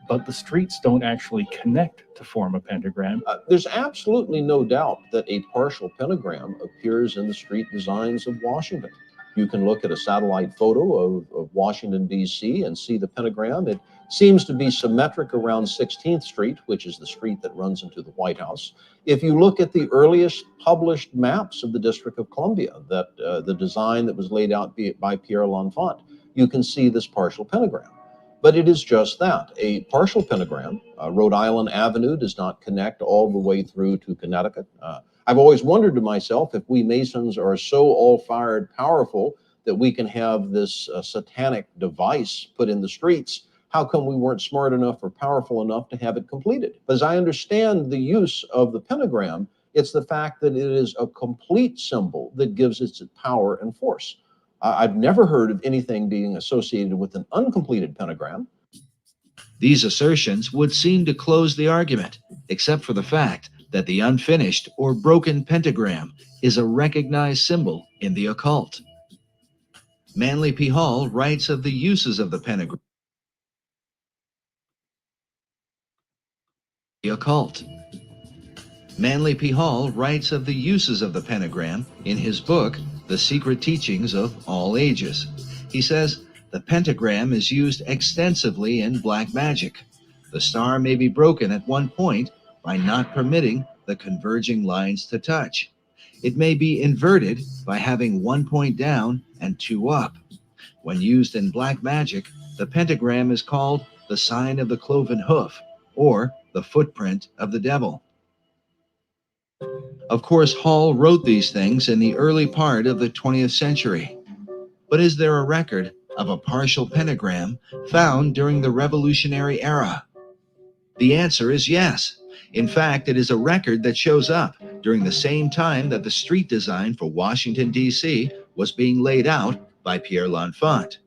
but the streets don't actually connect to form a pentagram. There's absolutely no doubt that a partial pentagram appears in the street designs of Washington. You can look at a satellite photo of Washington, D.C. and see the pentagram. It seems to be symmetric around 16th Street, which is the street that runs into the White House. If you look at the earliest published maps of the District of Columbia, the design that was laid out by Pierre L'Enfant, you can see this partial pentagram. But it is just that, a partial pentagram. Rhode Island Avenue does not connect all the way through to Connecticut. I've always wondered to myself if we Masons are so all-fired powerful that we can have this satanic device put in the streets, how come we weren't smart enough or powerful enough to have it completed? But as I understand the use of the pentagram, it's the fact that it is a complete symbol that gives it its power and force. I've never heard of anything being associated with an uncompleted pentagram. These assertions would seem to close the argument, except for the fact that the unfinished or broken pentagram is a recognized symbol in the occult. Manly P. Hall writes of the uses of the pentagram. The occult. Manly P. Hall writes of the uses of the pentagram in his book, The Secret Teachings of All Ages. He says, the pentagram is used extensively in black magic. The star may be broken at one point by not permitting the converging lines to touch. It may be inverted by having 1 point down and 2 up. When used in black magic, the pentagram is called the sign of the cloven hoof, or the footprint of the devil. Of course, Hall wrote these things in the early part of the 20th century. But is there a record of a partial pentagram found during the Revolutionary era? The answer is yes. In fact, it is a record that shows up during the same time that the street design for Washington, D.C. was being laid out by Pierre L'Enfant,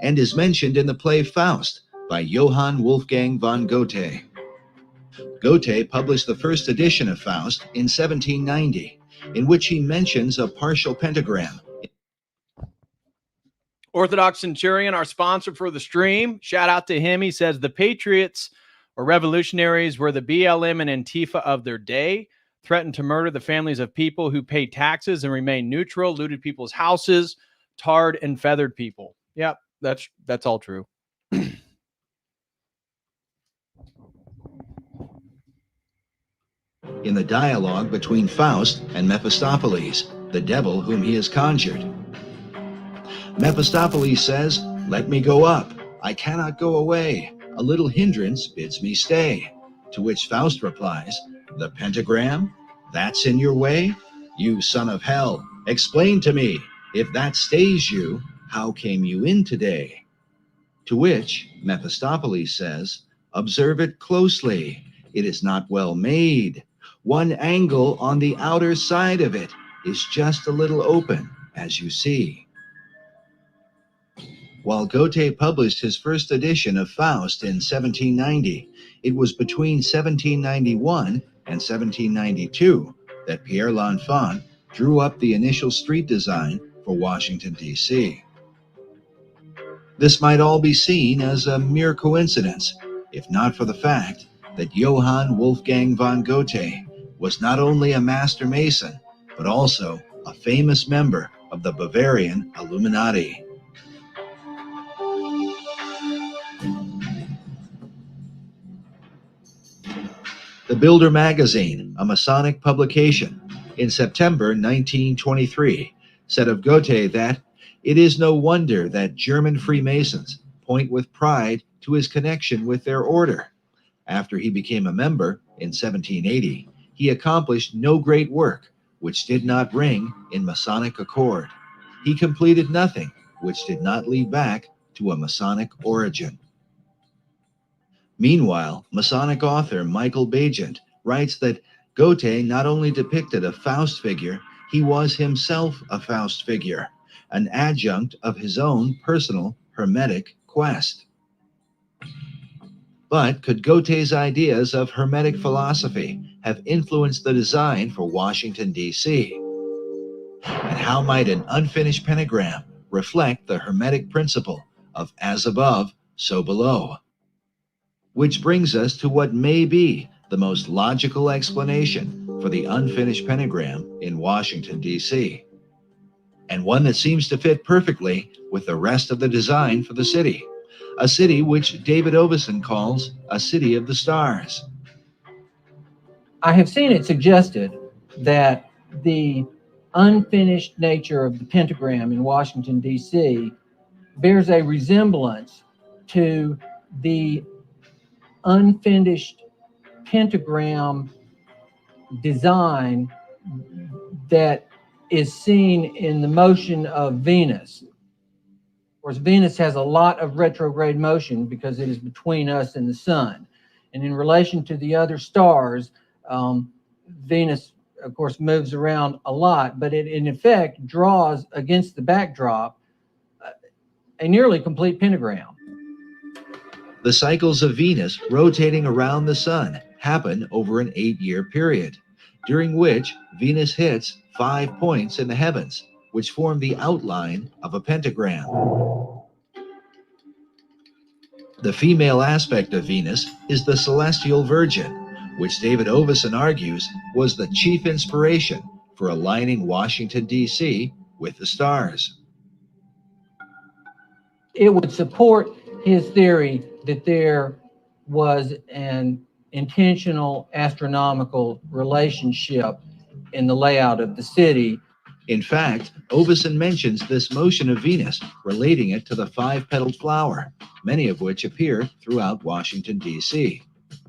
and is mentioned in the play Faust by Johann Wolfgang von Goethe. Goethe published the first edition of Faust in 1790, in which he mentions a partial pentagram. Orthodox Centurion, our sponsor for the stream, shout out to him. He says the Patriots or revolutionaries were the BLM and Antifa of their day, threatened to murder the families of people who paid taxes and remained neutral, looted people's houses, tarred and feathered people. Yep, that's all true. In the dialogue between Faust and Mephistopheles, the devil whom he has conjured. Mephistopheles says, "Let me go up. I cannot go away. A little hindrance bids me stay." To which Faust replies, "The pentagram? That's in your way? You son of hell, explain to me. If that stays you, how came you in today?" To which Mephistopheles says, "Observe it closely. It is not well made. One angle on the outer side of it is just a little open, as you see." While Goethe published his first edition of Faust in 1790, it was between 1791 and 1792 that Pierre L'Enfant drew up the initial street design for Washington, D.C. This might all be seen as a mere coincidence, if not for the fact that Johann Wolfgang von Goethe was not only a master mason, but also a famous member of the Bavarian Illuminati. The Builder magazine, a Masonic publication, in September 1923, said of Goethe that it is no wonder that German Freemasons point with pride to his connection with their order. After he became a member in 1780, he accomplished no great work which did not ring in Masonic accord. He completed nothing which did not lead back to a Masonic origin. Meanwhile, Masonic author Michael Bagent writes that Goethe not only depicted a Faust figure, he was himself a Faust figure, an adjunct of his own personal Hermetic quest. But could Goethe's ideas of Hermetic philosophy have influenced the design for Washington, D.C.? And how might an unfinished pentagram reflect the Hermetic principle of as above, so below? Which brings us to what may be the most logical explanation for the unfinished pentagram in Washington, D.C., and one that seems to fit perfectly with the rest of the design for the city, a city which David Oveson calls a city of the stars. I have seen it suggested that the unfinished nature of the pentagram in Washington, D.C. bears a resemblance to the unfinished pentagram design that is seen in the motion of Venus. Of course, Venus has a lot of retrograde motion because it is between us and the sun. And in relation to the other stars, Venus, of course, moves around a lot, but it in effect draws against the backdrop a nearly complete pentagram. The cycles of Venus rotating around the sun happen over an 8-year period, during which Venus hits 5 points in the heavens, which form the outline of a pentagram. The female aspect of Venus is the celestial Virgin, which David Oveson argues was the chief inspiration for aligning Washington, D.C. with the stars. it would support his theory that there was an intentional astronomical relationship in the layout of the city. In fact, Oveson mentions this motion of Venus, relating it to the five-petaled flower, many of which appear throughout Washington, D.C.,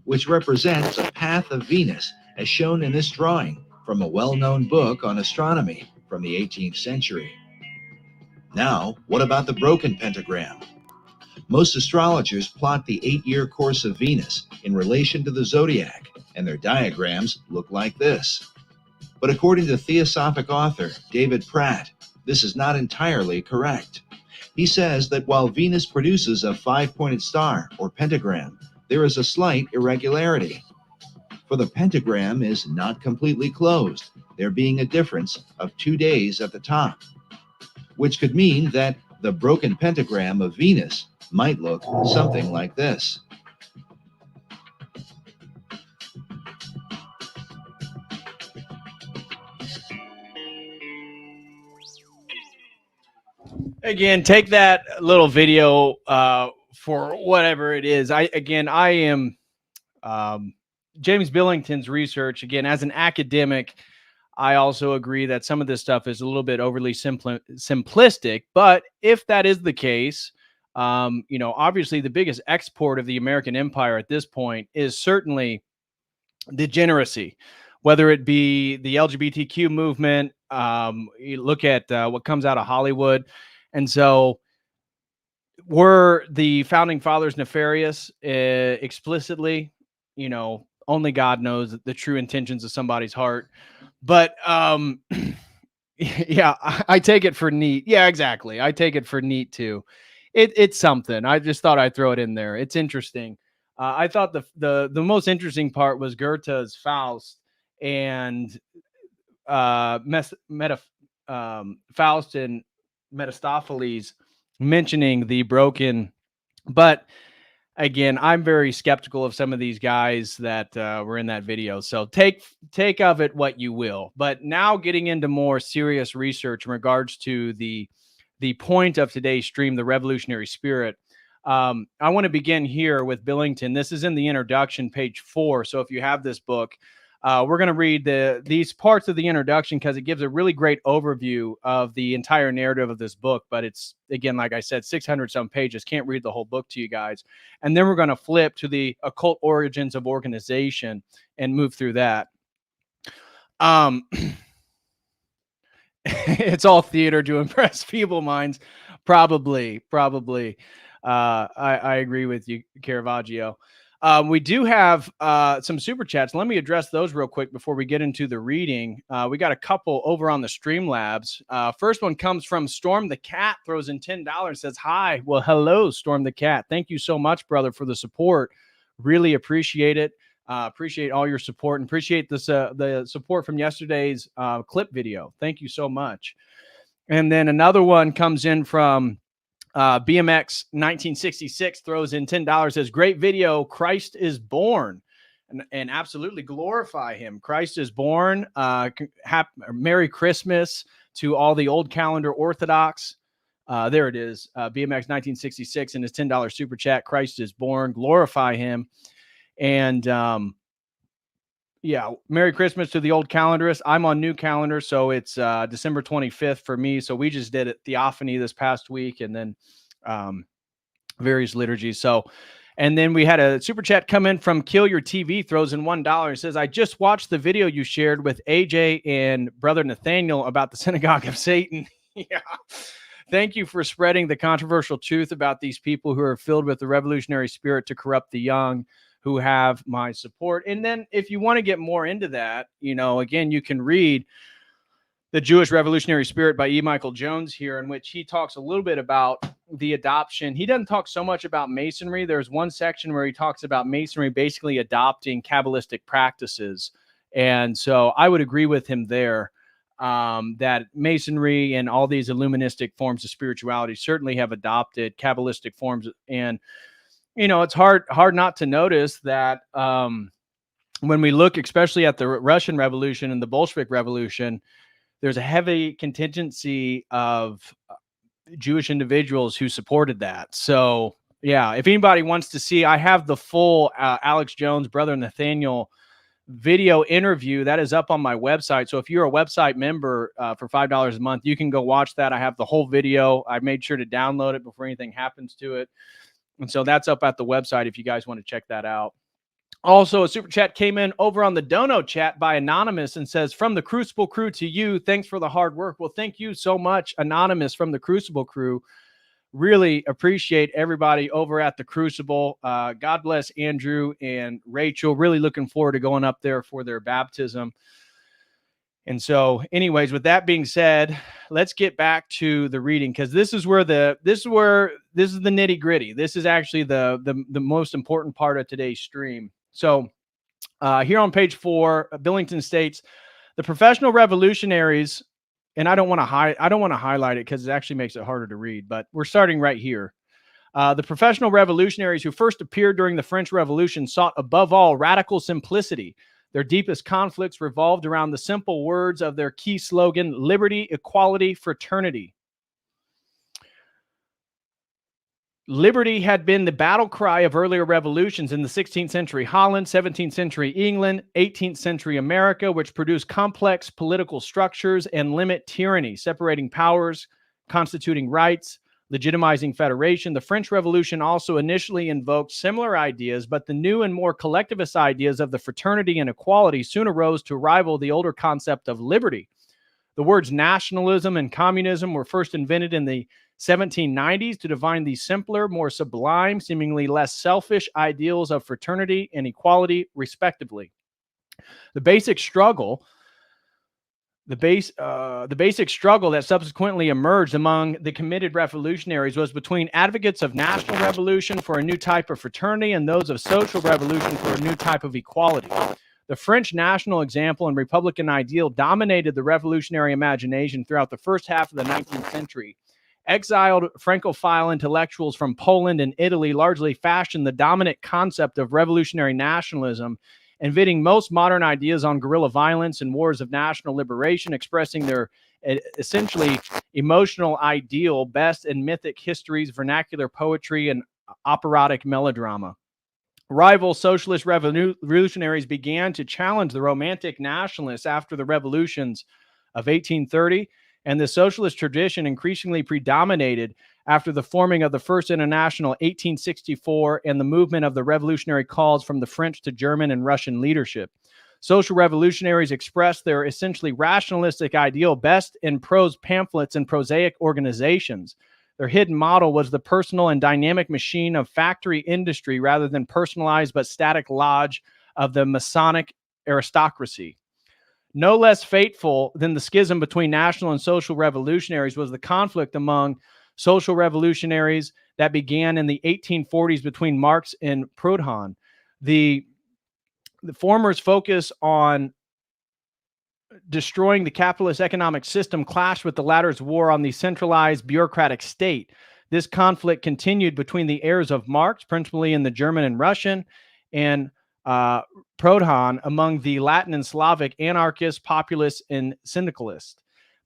which represents a path of Venus as shown in this drawing from a well-known book on astronomy from the 18th century. Now, what about the broken pentagram? Most astrologers plot the 8-year course of Venus in relation to the zodiac, and their diagrams look like this. But according to Theosophic author David Pratt, this is not entirely correct. He says that while Venus produces a 5-pointed star or pentagram, there is a slight irregularity. For the pentagram is not completely closed, there being a difference of 2 days at the top, which could mean that the broken pentagram of Venus might look something like this. Again, take that little video for whatever it is. I am James Billington's research. Again, as an academic, I also agree that some of this stuff is a little bit overly simplistic. But if that is the case, obviously the biggest export of the American empire at this point is certainly degeneracy, whether it be the LGBTQ movement. You look at what comes out of Hollywood. And so were the founding fathers nefarious explicitly? Only God knows the true intentions of somebody's heart. But yeah, I take it for neat. Yeah, exactly. I take it for neat too. It's something. I just thought I'd throw it in there. It's interesting. I thought the most interesting part was Goethe's Faust and Faust and Mephistopheles mentioning the broken. But again, I'm very skeptical of some of these guys that were in that video. So take of it what you will. But now getting into more serious research in regards to the point of today's stream, the revolutionary spirit. I want to begin here with Billington. This is in the introduction, page 4. So if you have this book, we're going to read these parts of the introduction because it gives a really great overview of the entire narrative of this book. But it's, again, like I said, 600 some pages. Can't read the whole book to you guys. And then we're going to flip to the occult origins of organization and move through that. It's all theater to impress feeble minds. Probably. I agree with you, Caravaggio. We do have some super chats. Let me address those real quick before we get into the reading. We got a couple over on the Streamlabs. First one comes from Storm the Cat, throws in $10, says, hi. Well, hello, Storm the Cat. Thank you so much, brother, for the support. Really appreciate it. Appreciate all your support and appreciate this, the support from yesterday's clip video. Thank you so much. And then another one comes in from BMX 1966, throws in $10, says, great video. Christ is born, and absolutely glorify him. Christ is born. Merry Christmas to all the old calendar Orthodox. There it is. BMX 1966 in his $10 super chat. Christ is born. Glorify him. And yeah, Merry Christmas to the old calendarists. I'm on new calendar, so it's December 25th for me. So we just did it Theophany this past week, and then various liturgies. So, and then we had a super chat come in from Kill Your TV, throws in $1. It says, I just watched the video you shared with AJ and Brother Nathaniel about the Synagogue of Satan. Yeah. Thank you for spreading the controversial truth about these people who are filled with the revolutionary spirit to corrupt the young, who have my support. And then if you want to get more into that, again, you can read The Jewish Revolutionary Spirit by E. Michael Jones here, in which he talks a little bit about the adoption. He doesn't talk so much about Masonry. There's one section where he talks about Masonry basically adopting Kabbalistic practices. And so I would agree with him there, that Masonry and all these Illuministic forms of spirituality certainly have adopted Kabbalistic forms. And it's hard not to notice that when we look, especially at the Russian Revolution and the Bolshevik Revolution, there's a heavy contingency of Jewish individuals who supported that. So yeah, if anybody wants to see, I have the full Alex Jones, Brother Nathaniel video interview that is up on my website. So if you're a website member for $5 a month, you can go watch that. I have the whole video. I made sure to download it before anything happens to it. And so that's up at the website if you guys want to check that out. Also, a super chat came in over on the Dono chat by Anonymous and says, from the Crucible crew to you, thanks for the hard work. Well, thank you so much, Anonymous from the Crucible crew. Really appreciate everybody over at the Crucible. God bless Andrew and Rachel. Really looking forward to going up there for their baptism. And so anyways, with that being said, let's get back to the reading, because this is the nitty gritty. This is actually the most important part of today's stream. So here on page 4, Billington states, the professional revolutionaries, and I don't want to highlight it because it actually makes it harder to read, but we're starting right here. The professional revolutionaries who first appeared during the French Revolution sought above all radical simplicity. Their deepest conflicts revolved around the simple words of their key slogan, liberty, equality, fraternity. Liberty had been the battle cry of earlier revolutions in the 16th century Holland, 17th century England, 18th century America, which produced complex political structures and limit tyranny, separating powers, constituting rights, legitimizing federation. The French Revolution also initially invoked similar ideas, but the new and more collectivist ideas of the fraternity and equality soon arose to rival the older concept of liberty. The words nationalism and communism were first invented in the 1790s to define the simpler, more sublime, seemingly less selfish ideals of fraternity and equality, respectively. The basic struggle that subsequently emerged among the committed revolutionaries was between advocates of national revolution for a new type of fraternity and those of social revolution for a new type of equality. The French national example and Republican ideal dominated the revolutionary imagination throughout the first half of the 19th century. Exiled Francophile intellectuals from Poland and Italy largely fashioned the dominant concept of revolutionary nationalism, inventing most modern ideas on guerrilla violence and wars of national liberation, expressing their essentially emotional ideal best in mythic histories, vernacular poetry, and operatic melodrama. Rival socialist revolutionaries began to challenge the romantic nationalists after the revolutions of 1830, and the socialist tradition increasingly predominated after the forming of the First International 1864 and the movement of the revolutionary calls from the French to German and Russian leadership. Social revolutionaries expressed their essentially rationalistic ideal best in prose pamphlets and prosaic organizations. Their hidden model was the personal and dynamic machine of factory industry rather than personalized but static lodge of the Masonic aristocracy. No less fateful than the schism between national and social revolutionaries was the conflict among social revolutionaries that began in the 1840s between Marx and Proudhon. The former's focus on destroying the capitalist economic system clashed with the latter's war on the centralized bureaucratic state. This conflict continued between the heirs of Marx, principally in the German and Russian, and Proudhon among the Latin and Slavic anarchists, populists, and syndicalists.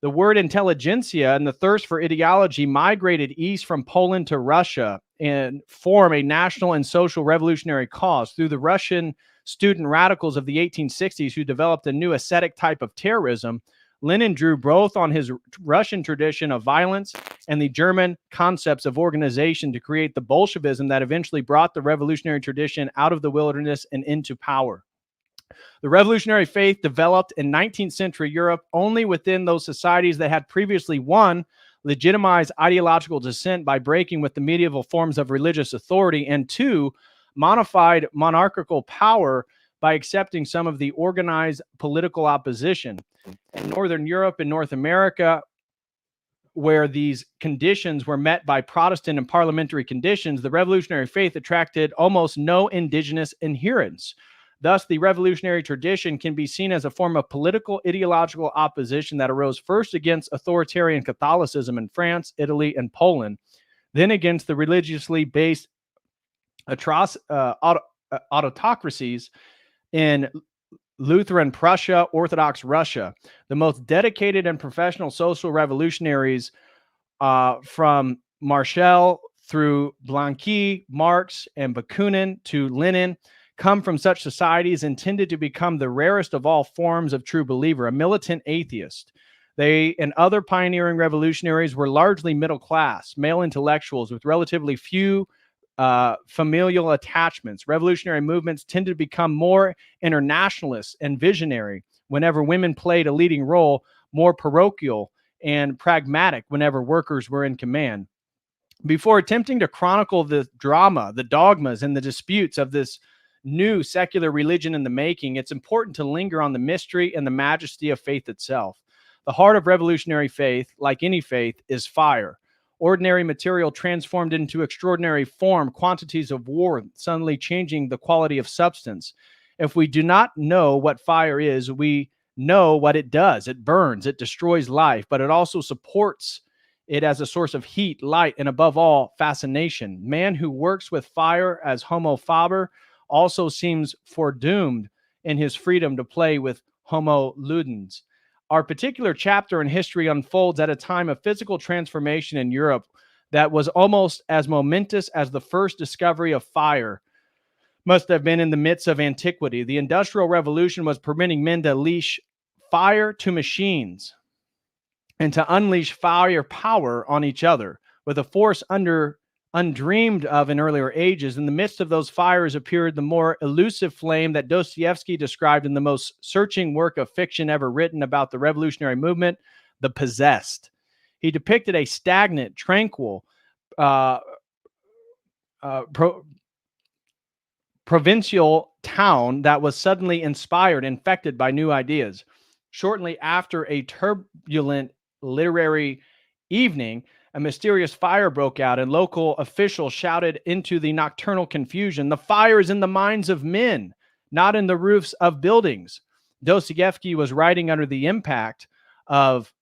The word intelligentsia and the thirst for ideology migrated east from Poland to Russia and form a national and social revolutionary cause. Through the Russian student radicals of the 1860s who developed a new ascetic type of terrorism, Lenin drew both on his Russian tradition of violence and the German concepts of organization to create the Bolshevism that eventually brought the revolutionary tradition out of the wilderness and into power. The revolutionary faith developed in 19th century Europe only within those societies that had previously, one, legitimized ideological dissent by breaking with the medieval forms of religious authority, and two, modified monarchical power by accepting some of the organized political opposition. In Northern Europe and North America, where these conditions were met by Protestant and parliamentary conditions, the revolutionary faith attracted almost no indigenous adherents. Thus, the revolutionary tradition can be seen as a form of political ideological opposition that arose first against authoritarian Catholicism in France, Italy, and Poland, then against the religiously based autocracies in Lutheran Prussia, Orthodox Russia. The most dedicated and professional social revolutionaries from Marshall through Blanqui, Marx, and Bakunin to Lenin, come from such societies intended to become the rarest of all forms of true believer, a militant atheist. They and other pioneering revolutionaries were largely middle class, male intellectuals with relatively few familial attachments. Revolutionary movements tended to become more internationalist and visionary whenever women played a leading role, more parochial and pragmatic whenever workers were in command. Before attempting to chronicle the drama, the dogmas, and the disputes of this new secular religion in the making, it's important to linger on the mystery and the majesty of faith itself. The heart of revolutionary faith, like any faith, is fire. Ordinary material transformed into extraordinary form, quantities of warmth, suddenly changing the quality of substance. If we do not know what fire is, we know what it does. It burns, it destroys life, but it also supports it as a source of heat, light, and above all, fascination. Man who works with fire as homo faber also seems foredoomed in his freedom to play with homo ludens. Our particular chapter in history unfolds at a time of physical transformation in Europe that was almost as momentous as the first discovery of fire must have been in the midst of antiquity. The Industrial Revolution was permitting men to unleash fire to machines and to unleash fire power on each other with a force undreamed of in earlier ages. In the midst of those fires appeared the more elusive flame that Dostoevsky described in the most searching work of fiction ever written about the revolutionary movement, The Possessed. He depicted a stagnant, tranquil, provincial town that was suddenly inspired, infected by new ideas. Shortly after a turbulent literary evening, a mysterious fire broke out, and local officials shouted into the nocturnal confusion, "The fire is in the minds of men, not in the roofs of buildings." Dostoevsky was writing under the impact of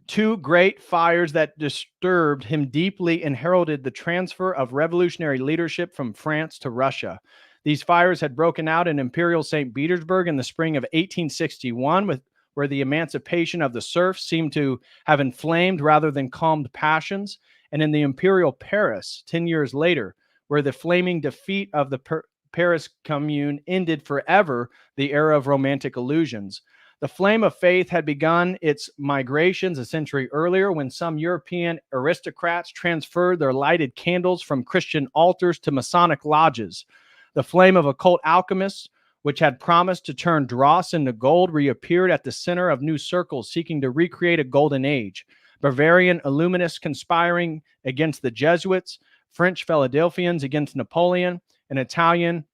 two great fires that disturbed him deeply and heralded the transfer of revolutionary leadership from France to Russia. These fires had broken out in Imperial St. Petersburg in the spring of 1861, where the emancipation of the serfs seemed to have inflamed rather than calmed passions, and in the Imperial Paris 10 years later, where the flaming defeat of the Paris Commune ended forever the era of romantic illusions. The flame of faith had begun its migrations a century earlier when some European aristocrats transferred their lighted candles from Christian altars to Masonic lodges. The flame of occult alchemists, which had promised to turn dross into gold, reappeared at the center of new circles seeking to recreate a golden age. Bavarian Illuminists conspiring against the Jesuits, French Philadelphians against Napoleon, and Italian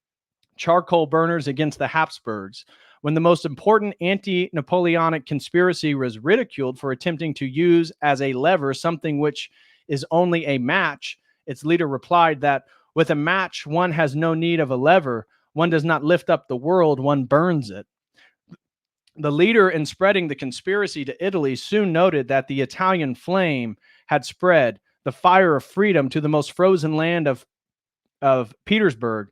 charcoal burners against the Habsburgs. When the most important anti-Napoleonic conspiracy was ridiculed for attempting to use as a lever something which is only a match, its leader replied that with a match, one has no need of a lever. One does not lift up the world, one burns it. The leader in spreading the conspiracy to Italy soon noted that the Italian flame had spread the fire of freedom to the most frozen land of Petersburg.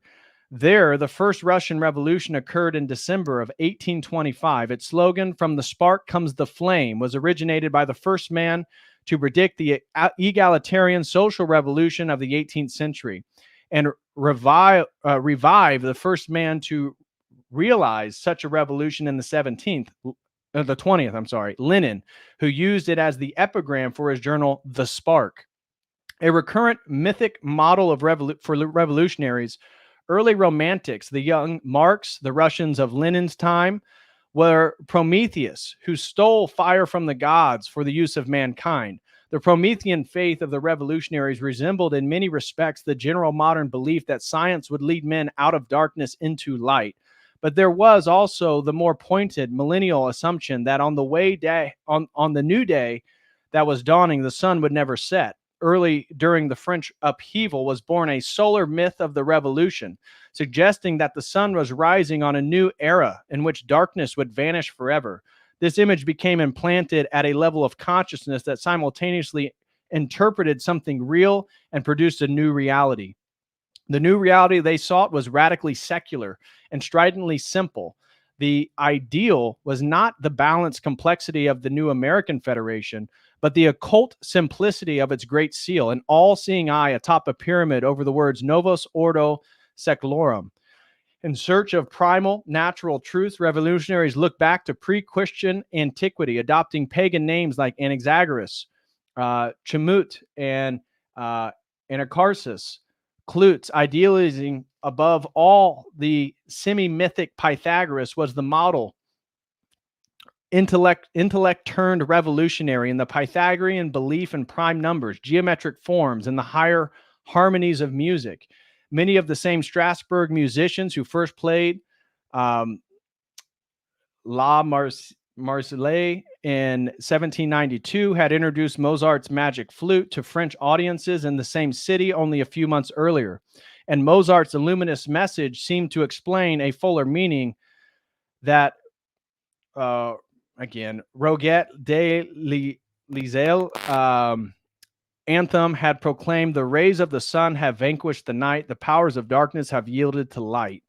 There, the first Russian Revolution occurred in December of 1825. Its slogan, "From the spark comes the flame," was originated by the first man to predict the egalitarian social revolution of the 18th century and revive the first man to realize such a revolution in the 20th, Lenin, who used it as the epigram for his journal, The Spark. A recurrent mythic model of for revolutionaries, early romantics, the young Marx, the Russians of Lenin's time, were Prometheus, who stole fire from the gods for the use of mankind. The Promethean faith of the revolutionaries resembled in many respects the general modern belief that science would lead men out of darkness into light. But there was also the more pointed millennial assumption that on the new day that was dawning, the sun would never set. Early during the French upheaval was born a solar myth of the revolution, suggesting that the sun was rising on a new era in which darkness would vanish forever. This image became implanted at a level of consciousness that simultaneously interpreted something real and produced a new reality. The new reality they sought was radically secular and stridently simple. The ideal was not the balanced complexity of the new American Federation, but the occult simplicity of its great seal, an all-seeing eye atop a pyramid over the words Novus Ordo Seclorum. In search of primal, natural truth, revolutionaries look back to pre-Christian antiquity, adopting pagan names like Anaxagoras, Chemut, and Anacharsis, Klutz, idealizing above all the semi-mythic Pythagoras was the model. Intellect turned revolutionary in the Pythagorean belief in prime numbers, geometric forms, and the higher harmonies of music. Many of the same Strasbourg musicians who first played La Marseillaise in 1792 had introduced Mozart's magic flute to French audiences in the same city only a few months earlier. And Mozart's Illuminist message seemed to explain a fuller meaning that, again, Roget de Lisle anthem had proclaimed, the rays of the sun have vanquished the night, the powers of darkness have yielded to light.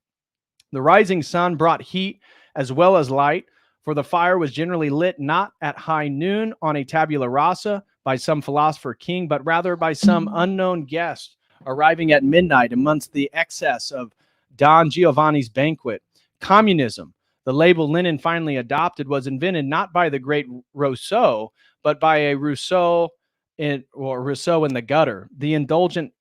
The rising sun brought heat as well as light, for the fire was generally lit not at high noon on a tabula rasa by some philosopher king, but rather by some unknown guest arriving at midnight amongst the excess of Don Giovanni's banquet. Communism, the label Lenin finally adopted, was invented not by the great Rousseau, but by a Rousseau in the gutter, the indulgent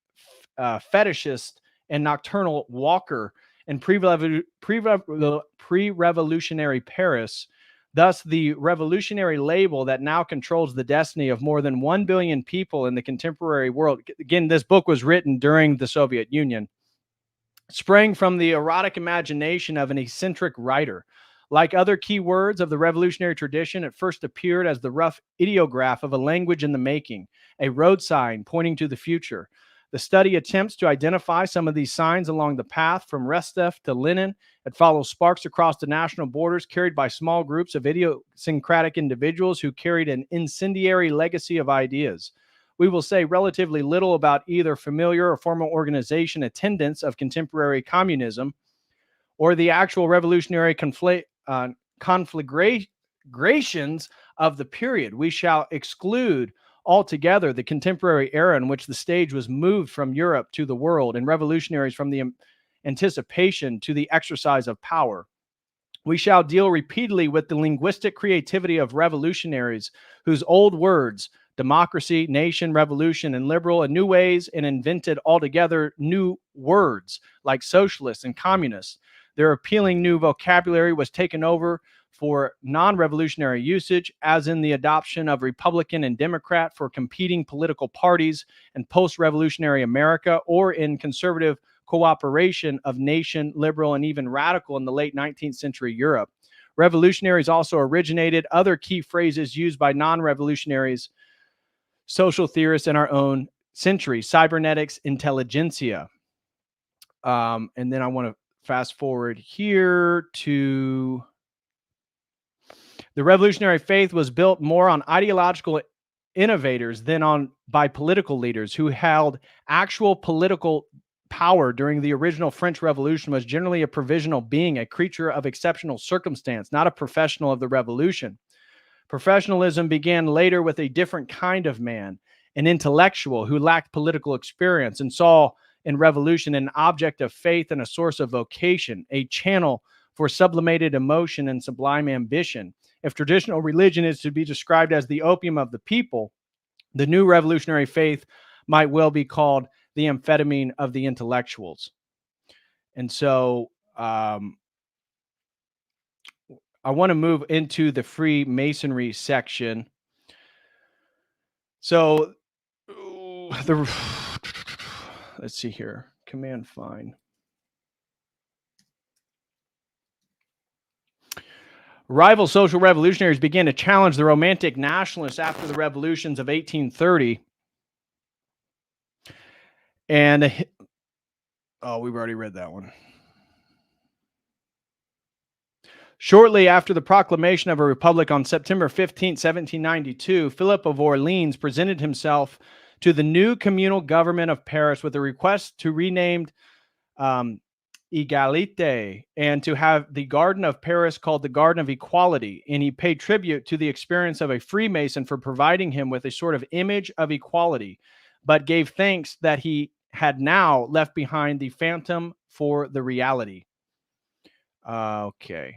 fetishist and nocturnal walker in pre-revolutionary Paris. Thus, the revolutionary label that now controls the destiny of more than 1 billion people in the contemporary world. Again, this book was written during the Soviet Union. Sprang from the erotic imagination of an eccentric writer. Like other key words of the revolutionary tradition, it first appeared as the rough ideograph of a language in the making, a road sign pointing to the future. The study attempts to identify some of these signs along the path from Restev to Lenin. It follows sparks across the national borders carried by small groups of idiosyncratic individuals who carried an incendiary legacy of ideas. We will say relatively little about either familiar or formal organization attendance of contemporary communism or the actual revolutionary conflagrations of the period. We shall exclude altogether the contemporary era in which the stage was moved from Europe to the world and revolutionaries from the anticipation to the exercise of power. We shall deal repeatedly with the linguistic creativity of revolutionaries whose old words, democracy, nation, revolution, and liberal, in new ways, and invented altogether new words like socialists and communists. Their appealing new vocabulary was taken over for non-revolutionary usage, as in the adoption of Republican and Democrat for competing political parties in post-revolutionary America, or in conservative cooperation of nation, liberal, and even radical in the late 19th century Europe. Revolutionaries also originated other key phrases used by non-revolutionaries, social theorists in our own century: cybernetics, intelligentsia. And then I want to fast forward here to the revolutionary faith was built more on ideological innovators than by political leaders who held actual political power. During the original French Revolution was generally a provisional being, a creature of exceptional circumstance, not a professional of the revolution. Professionalism began later with a different kind of man, an intellectual who lacked political experience and saw in revolution an object of faith and a source of vocation, a channel for sublimated emotion and sublime ambition. If traditional religion is to be described as the opium of the people, the new revolutionary faith might well be called the amphetamine of the intellectuals. And so I want to move into the Freemasonry section. So let's see here. Command find. Rival social revolutionaries began to challenge the romantic nationalists after the revolutions of 1830. And, we've already read that one. Shortly after the proclamation of a republic on September 15, 1792, Philip of Orleans presented himself to the new communal government of Paris with a request to rename Égalité, and to have the Garden of Paris called the Garden of Equality. And he paid tribute to the experience of a Freemason for providing him with a sort of image of equality, but gave thanks that he had now left behind the phantom for the reality. Okay.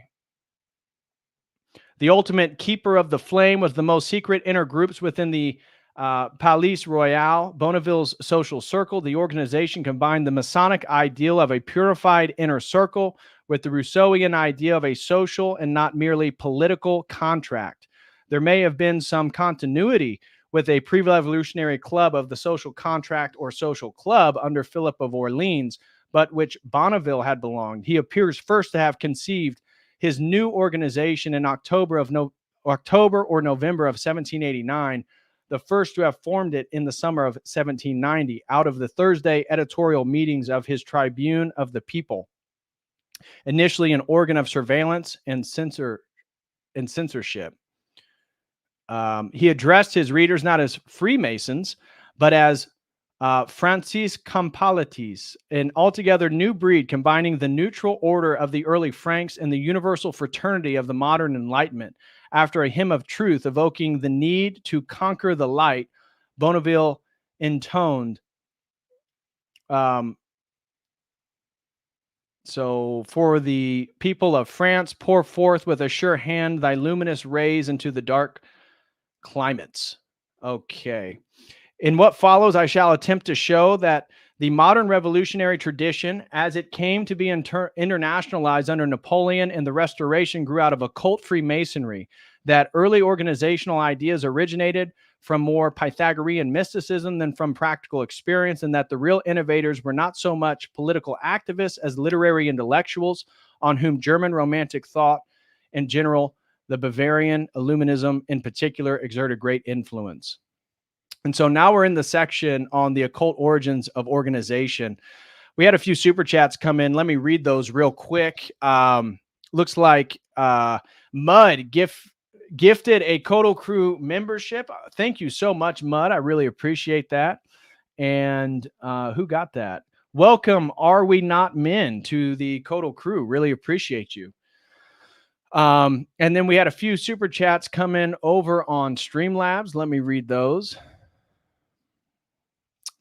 The ultimate keeper of the flame was the most secret inner groups within the Palais Royal, Bonneville's social circle. The organization combined the Masonic ideal of a purified inner circle with the Rousseauian idea of a social and not merely political contract. There may have been some continuity with a pre-revolutionary club of the social contract or social club under Philip of Orleans, but which Bonneville had belonged. He appears first to have conceived his new organization in October or November of 1789, the first to have formed it in the summer of 1790 out of the Thursday editorial meetings of his Tribune of the People, initially an organ of surveillance and censorship. He addressed his readers not as Freemasons, but as Franciscampalites, an altogether new breed combining the neutral order of the early Franks and the universal fraternity of the modern Enlightenment. After a hymn of truth evoking the need to conquer the light, Bonneville intoned, so for the people of France, pour forth with a sure hand thy luminous rays into the dark climates. Okay. In what follows, I shall attempt to show that the modern revolutionary tradition, as it came to be internationalized under Napoleon and the Restoration, grew out of occult Freemasonry, that early organizational ideas originated from more Pythagorean mysticism than from practical experience, and that the real innovators were not so much political activists as literary intellectuals on whom German Romantic thought in general, the Bavarian Illuminism in particular, exerted great influence. And so now we're in the section on the occult origins of organization. We had a few super chats come in. Let me read those real quick. Looks like Mud gifted a COTEL Crew membership. Thank you so much, Mud. I really appreciate that. And who got that? Welcome, Are We Not Men, to the COTEL Crew. Really appreciate you. And then we had a few super chats come in over on Streamlabs. Let me read those.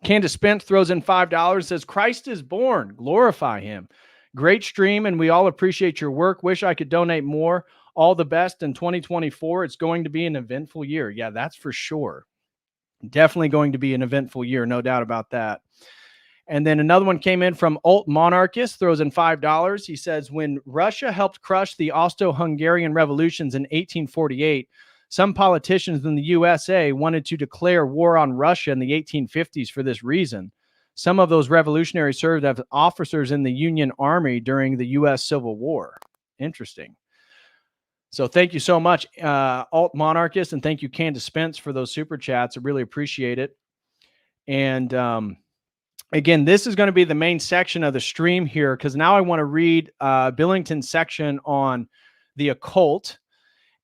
Candace Spence throws in $5, says, Christ is born. Glorify him. Great stream, and we all appreciate your work. Wish I could donate more. All the best in 2024. It's going to be an eventful year. Yeah, that's for sure. Definitely going to be an eventful year. No doubt about that. And then another one came in from Alt Monarchist, throws in $5. He says, when Russia helped crush the Austro-Hungarian revolutions in 1848, some politicians in the USA wanted to declare war on Russia in the 1850s for this reason. Some of those revolutionaries served as officers in the Union Army during the U.S. Civil War. Interesting. So thank you so much, Alt Monarchist, and thank you, Candace Spence, for those super chats. I really appreciate it. And again, this is going to be the main section of the stream here, because now I want to read Billington's section on the occult.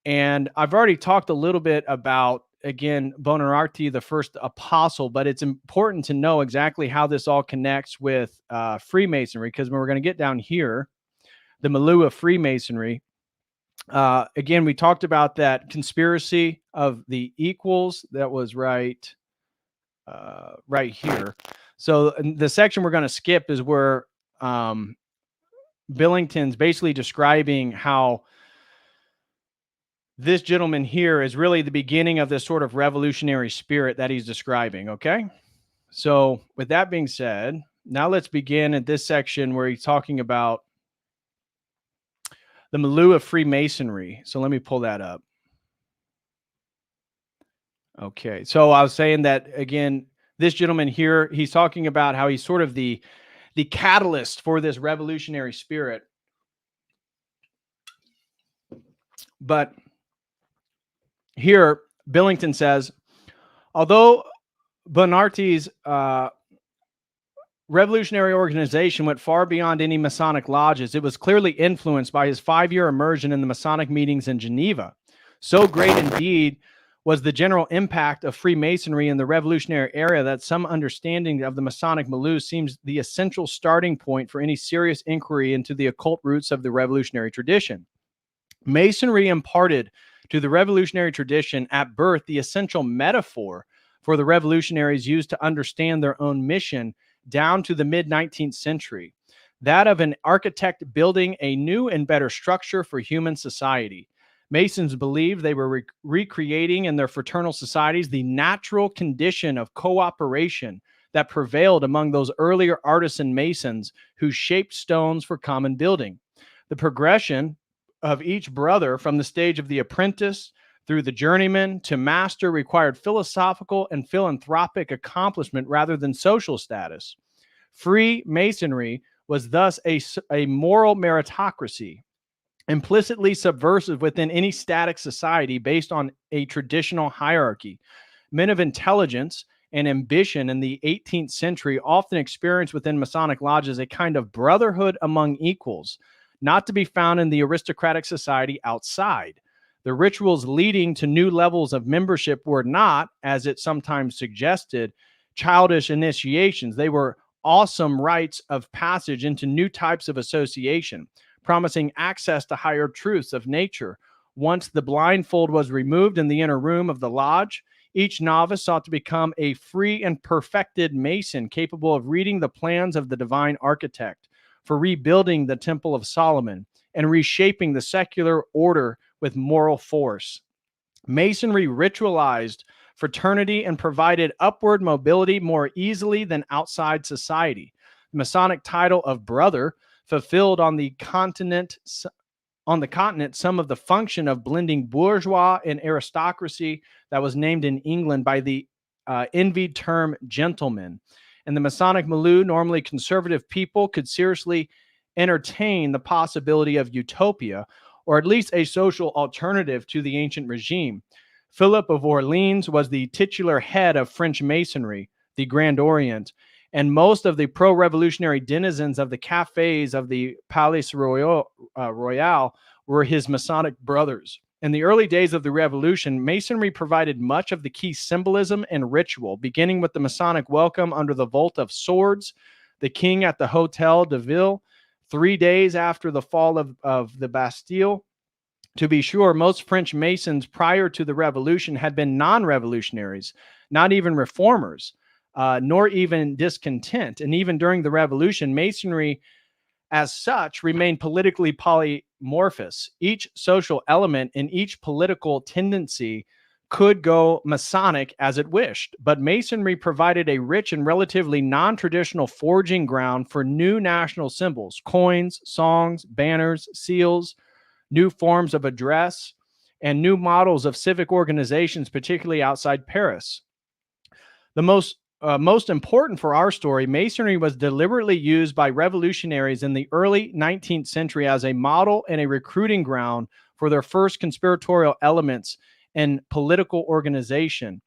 And I've already talked a little bit about, again, Bonarati, the first apostle, but it's important to know exactly how this all connects with Freemasonry, because when we're going to get down here, the milieu of Freemasonry, again, we talked about that conspiracy of the equals that was right here. So the section we're going to skip is where Billington's basically describing how this gentleman here is really the beginning of this sort of revolutionary spirit that he's describing, okay? So with that being said, now let's begin at this section where he's talking about the milieu of Freemasonry. So let me pull that up. Okay, so I was saying that, again, this gentleman here, he's talking about how he's sort of the catalyst for this revolutionary spirit. But here, Billington says, although Bonarti's revolutionary organization went far beyond any Masonic lodges, it was clearly influenced by his 5-year immersion in the Masonic meetings in Geneva. So great indeed was the general impact of Freemasonry in the Revolutionary era that some understanding of the Masonic milieu seems the essential starting point for any serious inquiry into the occult roots of the revolutionary tradition. Masonry imparted to the revolutionary tradition at birth the essential metaphor for the revolutionaries used to understand their own mission down to the mid-19th century, that of an architect building a new and better structure for human society. Masons believed they were recreating in their fraternal societies the natural condition of cooperation that prevailed among those earlier artisan masons who shaped stones for common building. The progression of each brother from the stage of the apprentice through the journeyman to master required philosophical and philanthropic accomplishment rather than social status. Freemasonry was thus a moral meritocracy, implicitly subversive within any static society based on a traditional hierarchy. Men of intelligence and ambition in the 18th century often experienced within Masonic lodges a kind of brotherhood among equals, not to be found in the aristocratic society outside. The rituals leading to new levels of membership were not, as it sometimes suggested, childish initiations. They were awesome rites of passage into new types of association, promising access to higher truths of nature. Once the blindfold was removed in the inner room of the lodge, each novice sought to become a free and perfected Mason capable of reading the plans of the divine architect for rebuilding the Temple of Solomon and reshaping the secular order with moral force. Masonry ritualized fraternity and provided upward mobility more easily than outside society. The Masonic title of brother fulfilled on the continent some of the function of blending bourgeois and aristocracy that was named in England by the envied term gentleman. In the Masonic milieu, normally conservative people could seriously entertain the possibility of utopia, or at least a social alternative to the ancient regime. Philip of Orleans was the titular head of French Masonry, the Grand Orient, and most of the pro-revolutionary denizens of the cafes of the Palais Royal were his Masonic brothers. In the early days of the Revolution, Masonry provided much of the key symbolism and ritual, beginning with the Masonic welcome under the vault of swords, the king at the Hotel de Ville, 3 days after the fall of the Bastille. To be sure, most French Masons prior to the Revolution had been non-revolutionaries, not even reformers, nor even discontent. And even during the Revolution, Masonry as such remained politically polymorphous. Each social element and each political tendency could go Masonic as it wished, but Masonry provided a rich and relatively non-traditional forging ground for new national symbols, coins, songs, banners, seals, new forms of address, and new models of civic organizations, particularly outside Paris. The most important for our story, Masonry was deliberately used by revolutionaries in the early 19th century as a model and a recruiting ground for their first conspiratorial elements in political organization.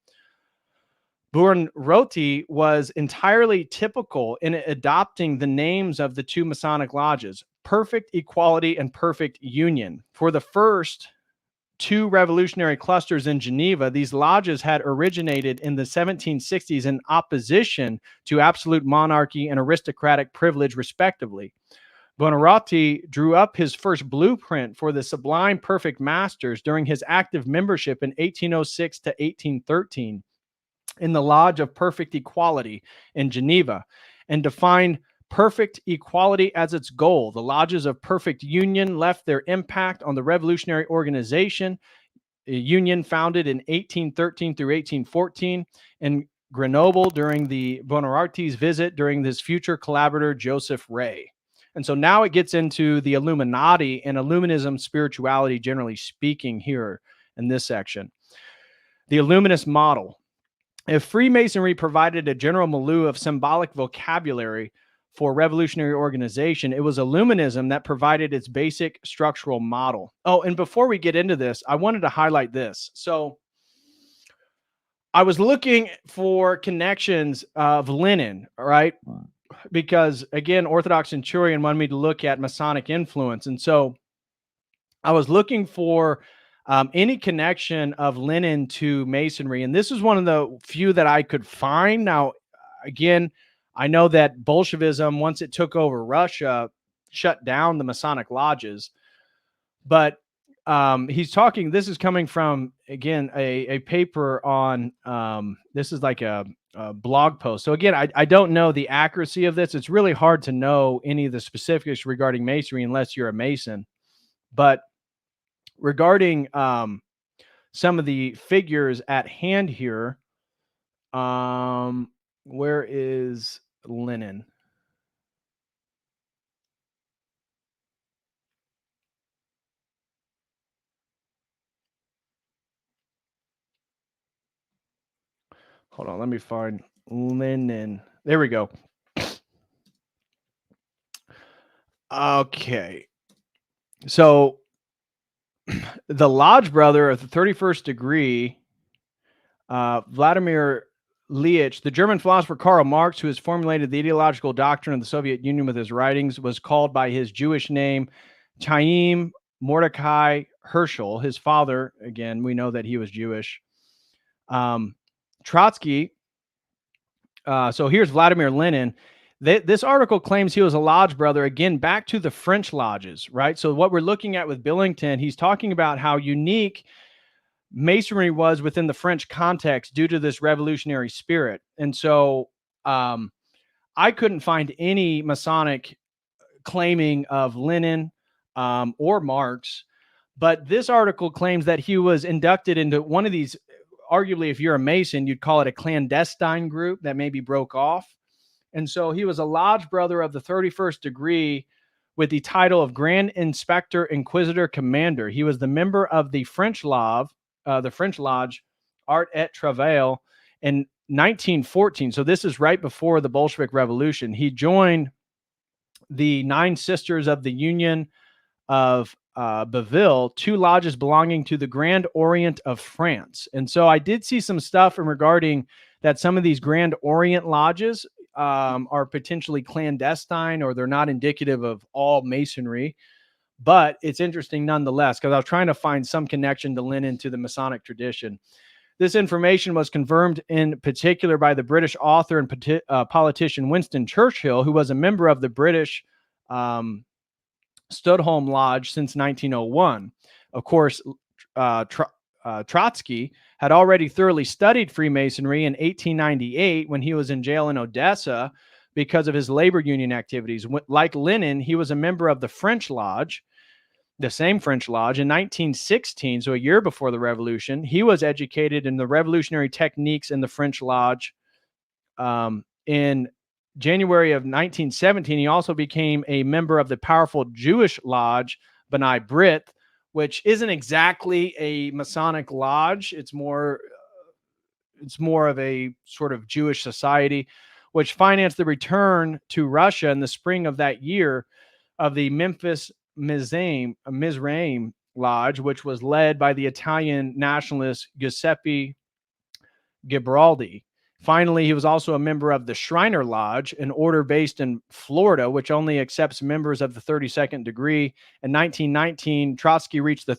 Buonarroti was entirely typical in adopting the names of the two Masonic lodges, Perfect Equality and Perfect Union. For the first two revolutionary clusters in Geneva, these lodges had originated in the 1760s in opposition to absolute monarchy and aristocratic privilege, respectively. Buonarroti drew up his first blueprint for the Sublime Perfect Masters during his active membership in 1806 to 1813 in the Lodge of Perfect Equality in Geneva, and defined perfect equality as its goal. The lodges of Perfect Union left their impact on the revolutionary organization, a union founded in 1813 through 1814 in Grenoble during the Buonarroti's visit during his future collaborator, Joseph Ray. And so now it gets into the Illuminati and Illuminism spirituality, generally speaking, here in this section. The Illuminist model. If Freemasonry provided a general milieu of symbolic vocabulary for revolutionary organization, it was Illuminism that provided its basic structural model. Oh, and before we get into this, I wanted to highlight this. So I was looking for connections of Lenin, all right? Because again, Orthodox Centurion wanted me to look at Masonic influence. And so I was looking for any connection of Lenin to Masonry. And this is one of the few that I could find. Now, again, I know that Bolshevism, once it took over Russia, shut down the Masonic lodges. But he's talking, this is coming from, again, a paper on, this is like a blog post. So again, I don't know the accuracy of this. It's really hard to know any of the specifics regarding Masonry unless you're a Mason. But regarding some of the figures at hand here, where is Lenin? Hold on, let me find Lenin. There we go. Okay. So the Lodge brother of the 31st degree, Vladimir Ilyich, the German philosopher Karl Marx, who has formulated the ideological doctrine of the Soviet Union with his writings, was called by his Jewish name Chaim Mordecai Herschel. His father, again, we know that he was Jewish. Trotsky. So here's Vladimir Lenin. This article claims he was a lodge brother, again, back to the French lodges, right? So what we're looking at with Billington, he's talking about how unique Masonry was within the French context due to this revolutionary spirit. And so I couldn't find any Masonic claiming of Lenin or Marx, but this article claims that he was inducted into one of these, arguably, if you're a Mason, you'd call it a clandestine group that maybe broke off. And so he was a lodge brother of the 31st degree with the title of Grand Inspector Inquisitor Commander. He was the member of the French Lodge, Art et Travail, in 1914. So this is right before the Bolshevik Revolution. He joined the Nine Sisters of the Union of Belleville, two lodges belonging to the Grand Orient of France. And so I did see some stuff regarding that some of these Grand Orient lodges are potentially clandestine, or they're not indicative of all Masonry. But it's interesting nonetheless, because I was trying to find some connection to Lenin to the Masonic tradition. This information was confirmed in particular by the British author and politician Winston Churchill, who was a member of the British Studholme Lodge since 1901. Of course, Trotsky had already thoroughly studied Freemasonry in 1898 when he was in jail in Odessa because of his labor union activities. Like Lenin, he was a member of the French Lodge, the same French Lodge, in 1916, so a year before the Revolution. He was educated in the revolutionary techniques in the French Lodge. In January of 1917, he also became a member of the powerful Jewish Lodge, B'nai B'rith, which isn't exactly a Masonic lodge. It's more of a sort of Jewish society, which financed the return to Russia in the spring of that year of the Memphis Mizraim Lodge, which was led by the Italian nationalist Giuseppe Garibaldi. Finally, he was also a member of the Shriner Lodge, an order based in Florida, which only accepts members of the 32nd degree. In 1919, Trotsky reached the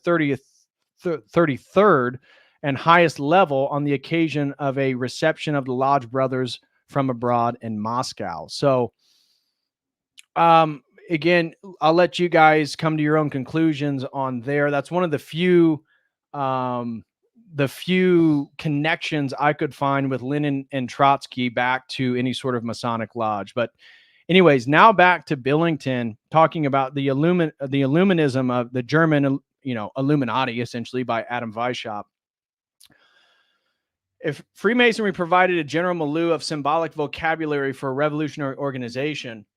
33rd and highest level on the occasion of a reception of the Lodge brothers from abroad in Moscow. So, again, I'll let you guys come to your own conclusions on there. That's one of the few connections I could find with Lenin and Trotsky back to any sort of Masonic lodge. But anyways, now back to Billington, talking about the Illuminism of the German, Illuminati, essentially, by Adam Weishaupt. If Freemasonry provided a general milieu of symbolic vocabulary for a revolutionary organization,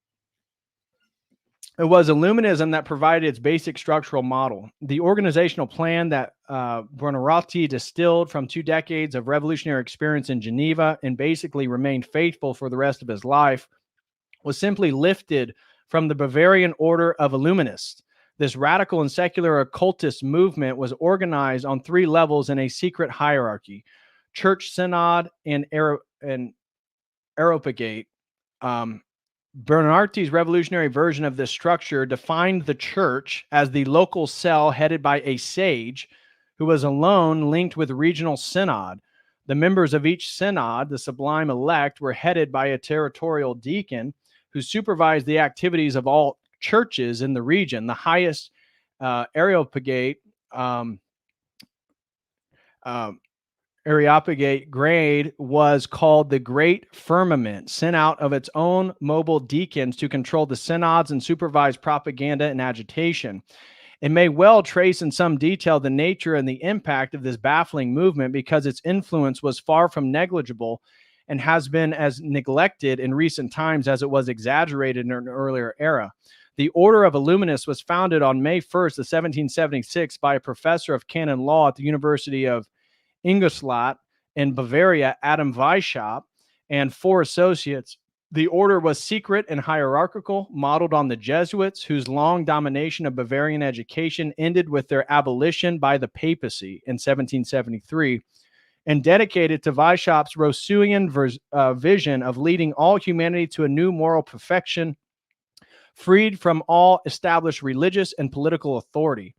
it was Illuminism that provided its basic structural model. The organizational plan that Buonarroti distilled from 2 decades of revolutionary experience in Geneva and basically remained faithful for the rest of his life was simply lifted from the Bavarian Order of Illuminists. This radical and secular occultist movement was organized on 3 levels in a secret hierarchy: Church Synod and Areopagate. Buonarroti's revolutionary version of this structure defined the church as the local cell headed by a sage who was alone linked with regional synod. The members of each synod, the sublime elect, were headed by a territorial deacon who supervised the activities of all churches in the region. The highest Areopagite grade was called the Great Firmament, sent out of its own mobile deacons to control the synods and supervise propaganda and agitation. It may well trace in some detail the nature and the impact of this baffling movement because its influence was far from negligible and has been as neglected in recent times as it was exaggerated in an earlier era. The Order of Illuminists was founded on May 1st, 1776 by a professor of canon law at the University of Ingolstadt in Bavaria, Adam Weishaupt, and 4 associates. The order was secret and hierarchical, modeled on the Jesuits, whose long domination of Bavarian education ended with their abolition by the papacy in 1773, and dedicated to Weishaupt's Rousseauian vision of leading all humanity to a new moral perfection, freed from all established religious and political authority.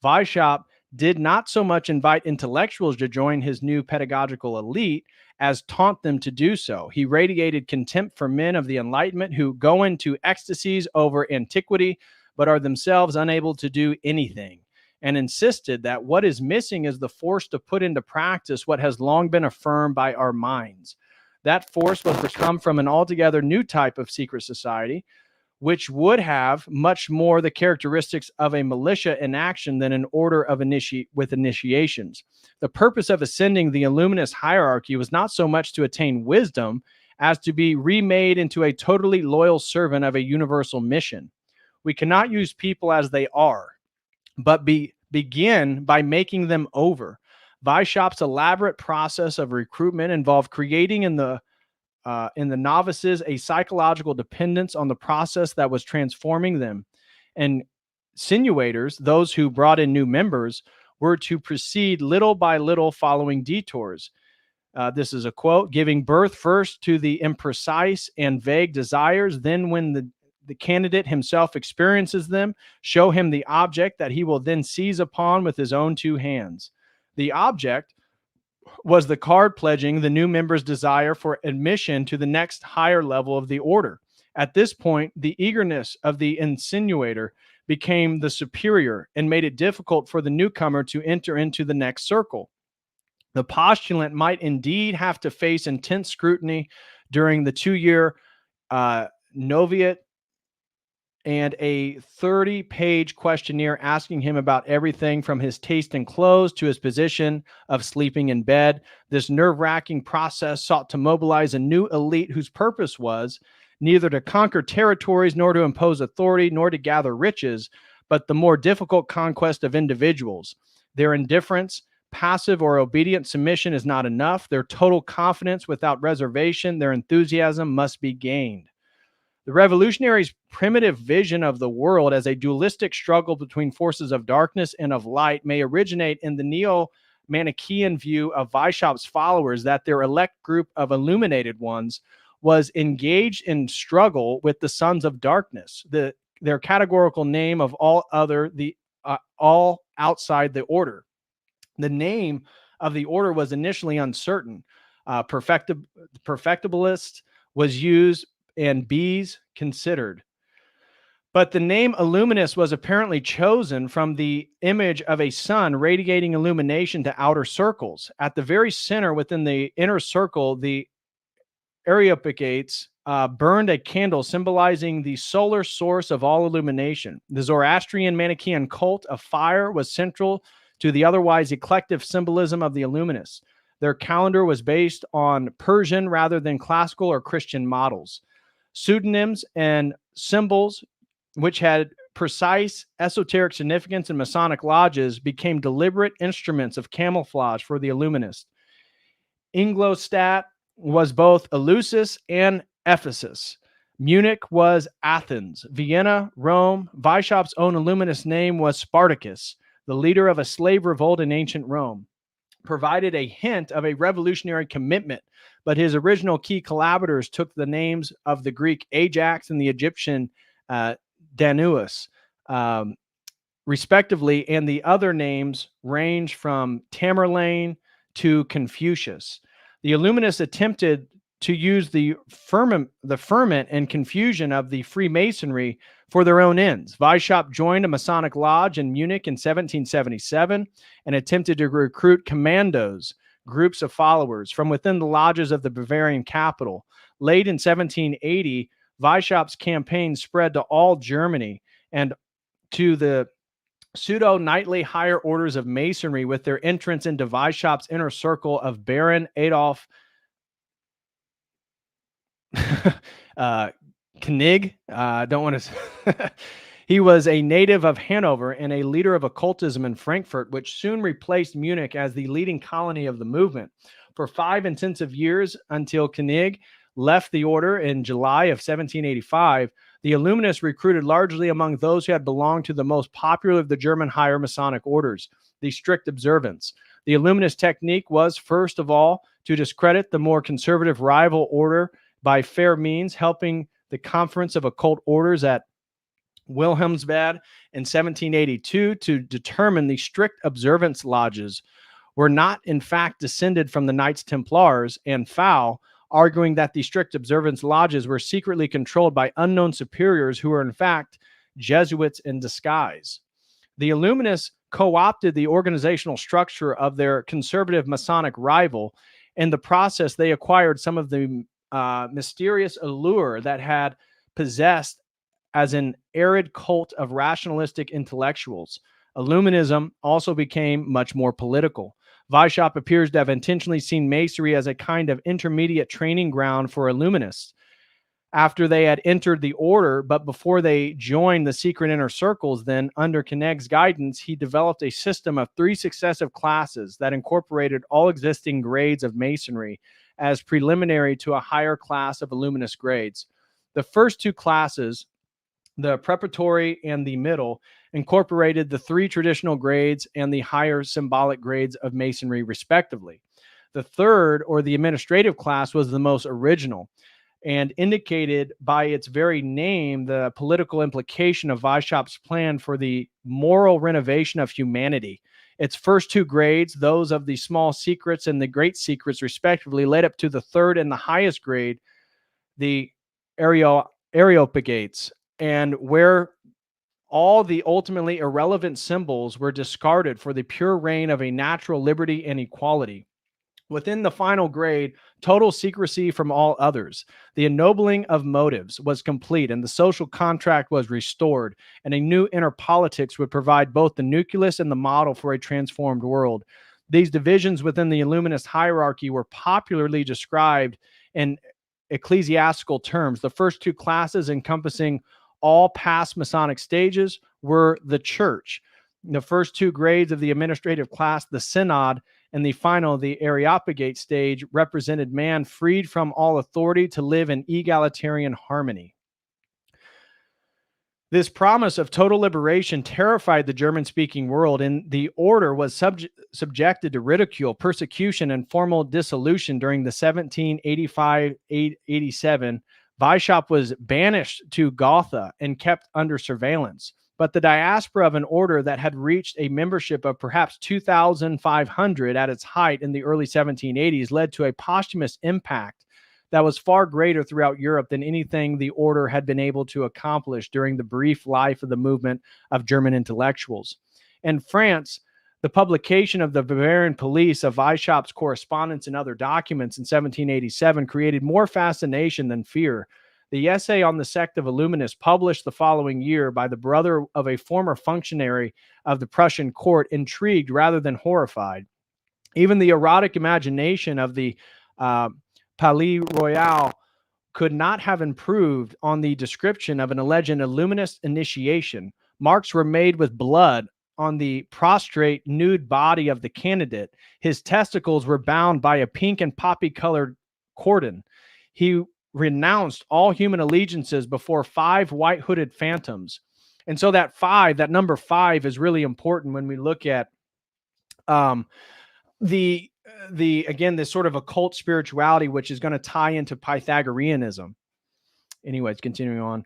Weishaupt did not so much invite intellectuals to join his new pedagogical elite as taunt them to do so. He radiated contempt for men of the Enlightenment who go into ecstasies over antiquity, but are themselves unable to do anything, and insisted that what is missing is the force to put into practice what has long been affirmed by our minds. That force was to come from an altogether new type of secret society, which would have much more the characteristics of a militia in action than an order of initiations. The purpose of ascending the Illuminist hierarchy was not so much to attain wisdom as to be remade into a totally loyal servant of a universal mission. We cannot use people as they are, but begin by making them over. Weishaupt's elaborate process of recruitment involved creating in the novices a psychological dependence on the process that was transforming them. And sinuators, those who brought in new members, were to proceed little by little following detours. This is a quote, giving birth first to the imprecise and vague desires, then when the candidate himself experiences them, show him the object that he will then seize upon with his own 2 hands. The object was the card pledging the new member's desire for admission to the next higher level of the order. At this point, the eagerness of the insinuator became the superior and made it difficult for the newcomer to enter into the next circle. The postulant might indeed have to face intense scrutiny during the 2-year novitiate and a 30-page questionnaire asking him about everything from his taste in clothes to his position of sleeping in bed. This nerve-wracking process sought to mobilize a new elite whose purpose was neither to conquer territories nor to impose authority nor to gather riches, but the more difficult conquest of individuals. Their indifference, passive or obedient submission is not enough. Their total confidence without reservation, their enthusiasm must be gained. The revolutionaries' primitive vision of the world as a dualistic struggle between forces of darkness and of light may originate in the neo-Manichaean view of Weishaupt's followers that their elect group of illuminated ones was engaged in struggle with the sons of darkness, their categorical name of all outside the order. The name of the order was initially uncertain. Perfectibilist was used and bees considered. But the name Illuminist was apparently chosen from the image of a sun radiating illumination to outer circles. At the very center within the inner circle, the Areopagites burned a candle symbolizing the solar source of all illumination. The Zoroastrian Manichaean cult of fire was central to the otherwise eclectic symbolism of the Illuminists. Their calendar was based on Persian rather than classical or Christian models. Pseudonyms and symbols, which had precise esoteric significance in Masonic lodges, became deliberate instruments of camouflage for the Illuminists. Ingolstadt was both Eleusis and Ephesus. Munich was Athens. Vienna, Rome. Weishaupt's own Illuminist name was Spartacus, the leader of a slave revolt in ancient Rome, provided a hint of a revolutionary commitment, but his original key collaborators took the names of the Greek Ajax and the Egyptian Danuus. respectively, and the other names range from Tamerlane to Confucius. The Illuminists attempted to use the ferment and confusion of the Freemasonry for their own ends. Weishaupt joined a Masonic lodge in Munich in 1777 and attempted to recruit commandos, groups of followers, from within the lodges of the Bavarian capital. Late in 1780, Weishaupt's campaign spread to all Germany and to the pseudo-knightly higher orders of Masonry with their entrance into Weishaupt's inner circle of Baron Adolf Koenig. Don't want to. He was a native of Hanover and a leader of occultism in Frankfurt, which soon replaced Munich as the leading colony of the movement. For 5 intensive years until Koenig left the order in July of 1785, the Illuminists recruited largely among those who had belonged to the most popular of the German higher Masonic orders, the strict observance. The Illuminist technique was, first of all, to discredit the more conservative rival order by fair means, helping the Conference of Occult Orders at Wilhelmsbad in 1782 to determine the strict observance lodges were not in fact descended from the Knights Templars, and Fowl, arguing that the strict observance lodges were secretly controlled by unknown superiors who were in fact Jesuits in disguise. The Illuminists co-opted the organizational structure of their conservative Masonic rival. In the process, they acquired some of the mysterious allure that had possessed as an arid cult of rationalistic intellectuals. Illuminism also became much more political. Weishaupt appears to have intentionally seen Masonry as a kind of intermediate training ground for Illuminists. After they had entered the order, but before they joined the secret inner circles, then under Koenig's guidance, he developed a system of 3 successive classes that incorporated all existing grades of Masonry as preliminary to a higher class of Illuminist grades. The first 2 classes, the preparatory and the middle, incorporated the 3 traditional grades and the higher symbolic grades of Masonry, respectively. The third, or the administrative class, was the most original and indicated by its very name the political implication of Weishaupt's plan for the moral renovation of humanity. Its first 2 grades, those of the small secrets and the great secrets, respectively, led up to the third and the highest grade, the Areopagites, and where all the ultimately irrelevant symbols were discarded for the pure reign of a natural liberty and equality. Within the final grade, total secrecy from all others. The ennobling of motives was complete, and the social contract was restored, and a new inner politics would provide both the nucleus and the model for a transformed world. These divisions within the Illuminist hierarchy were popularly described in ecclesiastical terms. The first 2 classes, encompassing all past Masonic stages, were the church. The first 2 grades of the administrative class, the synod, and the final, the Areopagite stage, represented man freed from all authority to live in egalitarian harmony. This promise of total liberation terrified the German-speaking world, and the order was subjected to ridicule, persecution, and formal dissolution during the 1785-87. Weishaupt was banished to Gotha and kept under surveillance. But the diaspora of an order that had reached a membership of perhaps 2,500 at its height in the early 1780s led to a posthumous impact that was far greater throughout Europe than anything the order had been able to accomplish during the brief life of the movement of German intellectuals. In France, the publication of the Bavarian police of Weishaupt's correspondence and other documents in 1787 created more fascination than fear. The essay on the sect of Illuminists, published the following year by the brother of a former functionary of the Prussian court, intrigued rather than horrified. Even the erotic imagination of the Palais Royal could not have improved on the description of an alleged Illuminist initiation. Marks were made with blood on the prostrate nude body of the candidate. His testicles were bound by a pink and poppy-colored cordon. He renounced all human allegiances before 5 white-hooded phantoms. And so that number 5 is really important when we look at again, this sort of occult spirituality, which is going to tie into Pythagoreanism. Anyways, continuing on.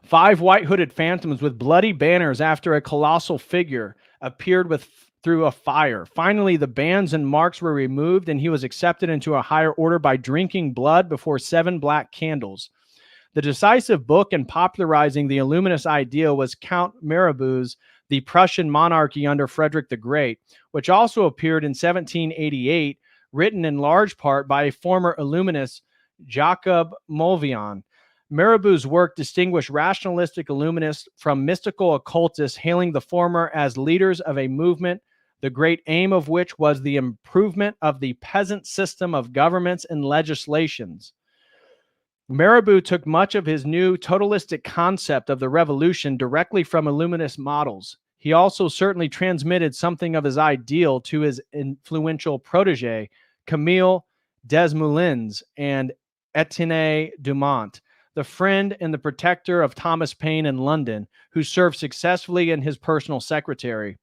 5 white-hooded phantoms with bloody banners after a colossal figure appeared through a fire. Finally, the bands and marks were removed, and he was accepted into a higher order by drinking blood before 7 black candles. The decisive book in popularizing the Illuminist idea was Count Mirabeau's The Prussian Monarchy under Frederick the Great, which also appeared in 1788, written in large part by a former Illuminist, Jacob Mulvion. Mirabeau's work distinguished rationalistic Illuminists from mystical occultists, hailing the former as leaders of a movement, the great aim of which was the improvement of the peasant system of governments and legislations. Mirabeau took much of his new totalistic concept of the revolution directly from Illuminist models. He also certainly transmitted something of his ideal to his influential protege, Camille Desmoulins and Etienne Dumont, the friend and the protector of Thomas Paine in London, who served successfully in his personal secretary.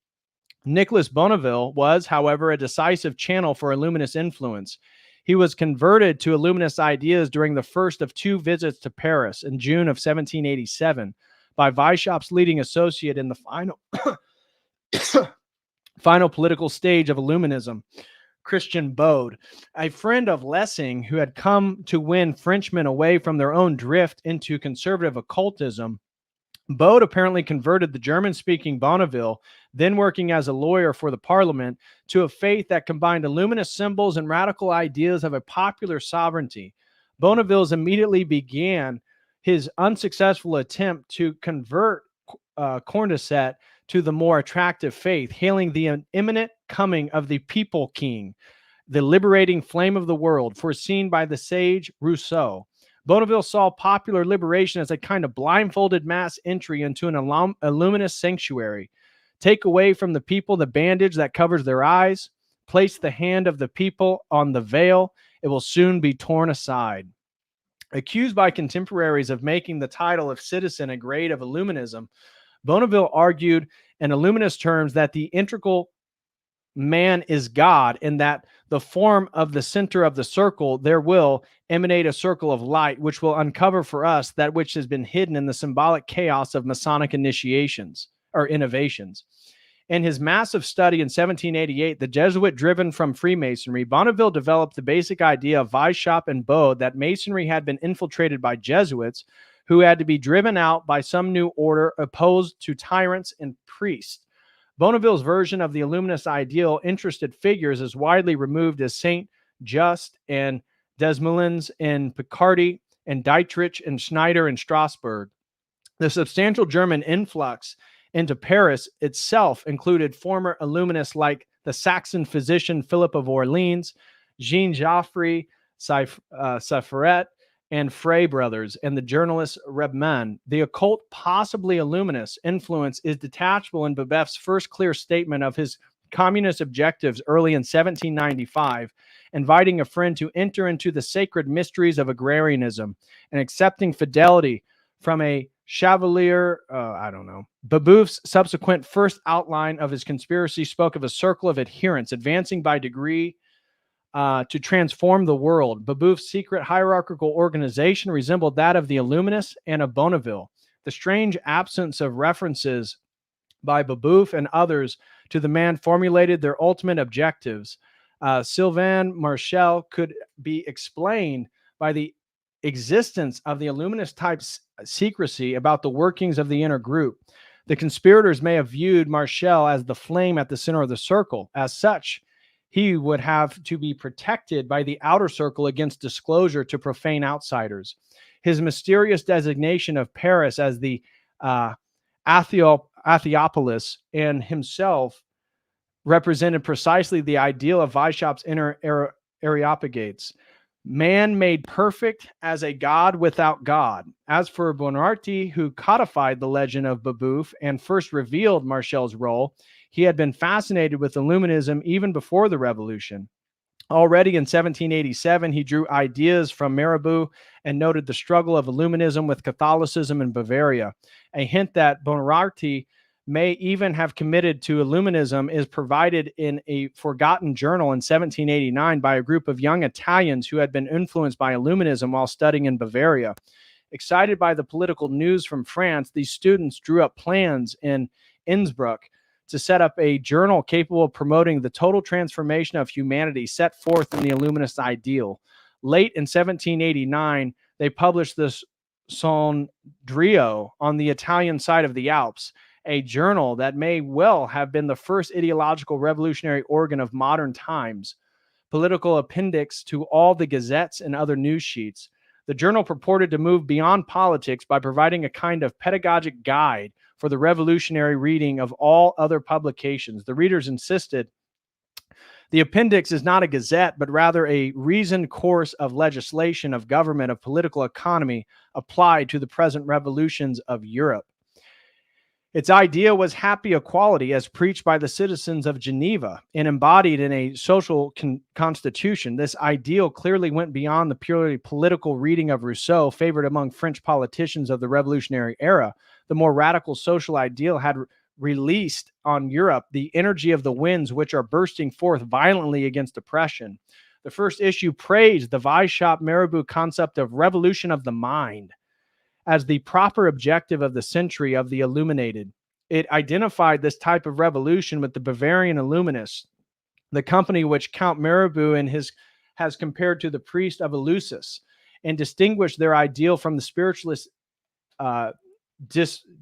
Nicolas Bonneville was, however, a decisive channel for Illuminist influence. He was converted to Illuminist ideas during the first of 2 visits to Paris in June of 1787 by Weishaupt's leading associate in the final political stage of Illuminism, Christian Bode, a friend of Lessing who had come to win Frenchmen away from their own drift into conservative occultism. Bode apparently converted the German-speaking Bonneville, then working as a lawyer for the Parliament, to a faith that combined Illuminist symbols and radical ideas of a popular sovereignty. Bonneville immediately began his unsuccessful attempt to convert Condorcet to the more attractive faith, hailing the imminent coming of the People King, the liberating flame of the world, foreseen by the sage Rousseau. Bonneville saw popular liberation as a kind of blindfolded mass entry into an Illuminist sanctuary. Take away from the people the bandage that covers their eyes, place the hand of the people on the veil, it will soon be torn aside. Accused by contemporaries of making the title of citizen a grade of Illuminism, Bonneville argued in Illuminist terms that the integral man is God, and that the form of the center of the circle there will emanate a circle of light, which will uncover for us that which has been hidden in the symbolic chaos of Masonic initiations or innovations. In his massive study in 1788, the Jesuit driven from Freemasonry, Bonneville developed the basic idea of Weishaupt and Bode that Masonry had been infiltrated by Jesuits who had to be driven out by some new order opposed to tyrants and priests. Bonneville's version of the Illuminist ideal interested figures as widely removed as Saint Just and Desmoulins in Picardy and Dietrich and Schneider in Strasbourg. The substantial German influx into Paris itself included former Illuminists like the Saxon physician Philip of Orleans, Jean-Geoffroy Saffaret, and Frey brothers, and the journalist Rebmann. The occult, possibly Illuminist influence is detachable in Babeff's first clear statement of his communist objectives early in 1795, inviting a friend to enter into the sacred mysteries of agrarianism and accepting fidelity from a chevalier, Babeuf's subsequent first outline of his conspiracy spoke of a circle of adherents advancing by degree to transform the world. Babeuf's secret hierarchical organization resembled that of the Illuminists and of Bonneville. The strange absence of references by Babeuf and others to the man formulated their ultimate objectives. Sylvain Marchal could be explained by the existence of the Illuminist type secrecy about the workings of the inner group. The conspirators may have viewed Marchal as the flame at the center of the circle. As such, he would have to be protected by the outer circle against disclosure to profane outsiders. His mysterious designation of Paris as the Atheopolis and himself represented precisely the ideal of Weishaupt's inner Areopagites. Man made perfect as a god without God. As for Bonarty, who codified the legend of Babeuf and first revealed Marchal's role, he had been fascinated with Illuminism even before the revolution. Already in 1787, he drew ideas from Mirabeau and noted the struggle of Illuminism with Catholicism in Bavaria. A hint that Bonarty may even have committed to Illuminism is provided in a forgotten journal in 1789 by a group of young Italians who had been influenced by Illuminism while studying in Bavaria. Excited by the political news from France, these students drew up plans in Innsbruck to set up a journal capable of promoting the total transformation of humanity set forth in the Illuminist ideal. Late in 1789, they published this Sondrio on the Italian side of the Alps, a journal that may well have been the first ideological revolutionary organ of modern times, political appendix to all the gazettes and other news sheets. The journal purported to move beyond politics by providing a kind of pedagogic guide for the revolutionary reading of all other publications. The readers insisted the appendix is not a gazette, but rather a reasoned course of legislation, of government, of political economy applied to the present revolutions of Europe. Its idea was happy equality as preached by the citizens of Geneva and embodied in a social constitution. This ideal clearly went beyond the purely political reading of Rousseau, favored among French politicians of the revolutionary era. The more radical social ideal had released on Europe the energy of the winds which are bursting forth violently against oppression. The first issue praised the Weishaupt Mirabeau concept of revolution of the mind as the proper objective of the century of the illuminated. It identified this type of revolution with the Bavarian Illuminists, the company which Count Mirabeau has compared to the priest of Eleusis, and distinguished their ideal from the spiritualist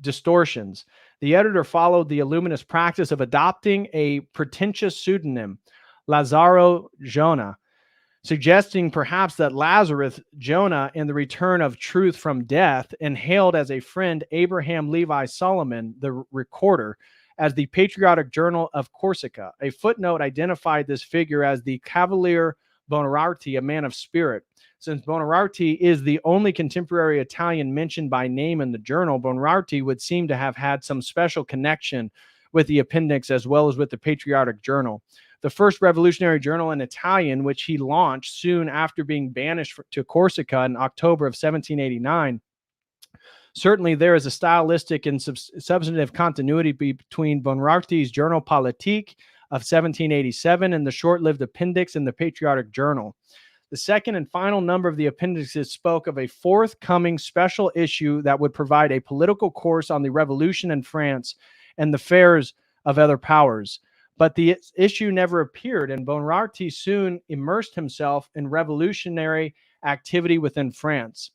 distortions. The editor followed the Illuminist practice of adopting a pretentious pseudonym, Lazzaro Jonah, suggesting perhaps that Lazarus, Jonah, in the return of truth from death, and hailed as a friend Abraham Levi Solomon, the recorder, as the Patriotic Journal of Corsica. A footnote identified this figure as the Cavalier Buonarroti, a man of spirit. Since Buonarroti is the only contemporary Italian mentioned by name in the journal, Buonarroti would seem to have had some special connection with the appendix as well as with the Patriotic Journal. The first revolutionary journal in Italian, which he launched soon after being banished to Corsica in October of 1789. Certainly there is a stylistic and substantive continuity between Buonarroti's Journal Politique of 1787 and the short-lived appendix in the Patriotic Journal. The second and final number of the appendixes spoke of a forthcoming special issue that would provide a political course on the revolution in France and the affairs of other powers. But the issue never appeared, and Buonarroti soon immersed himself in revolutionary activity within France.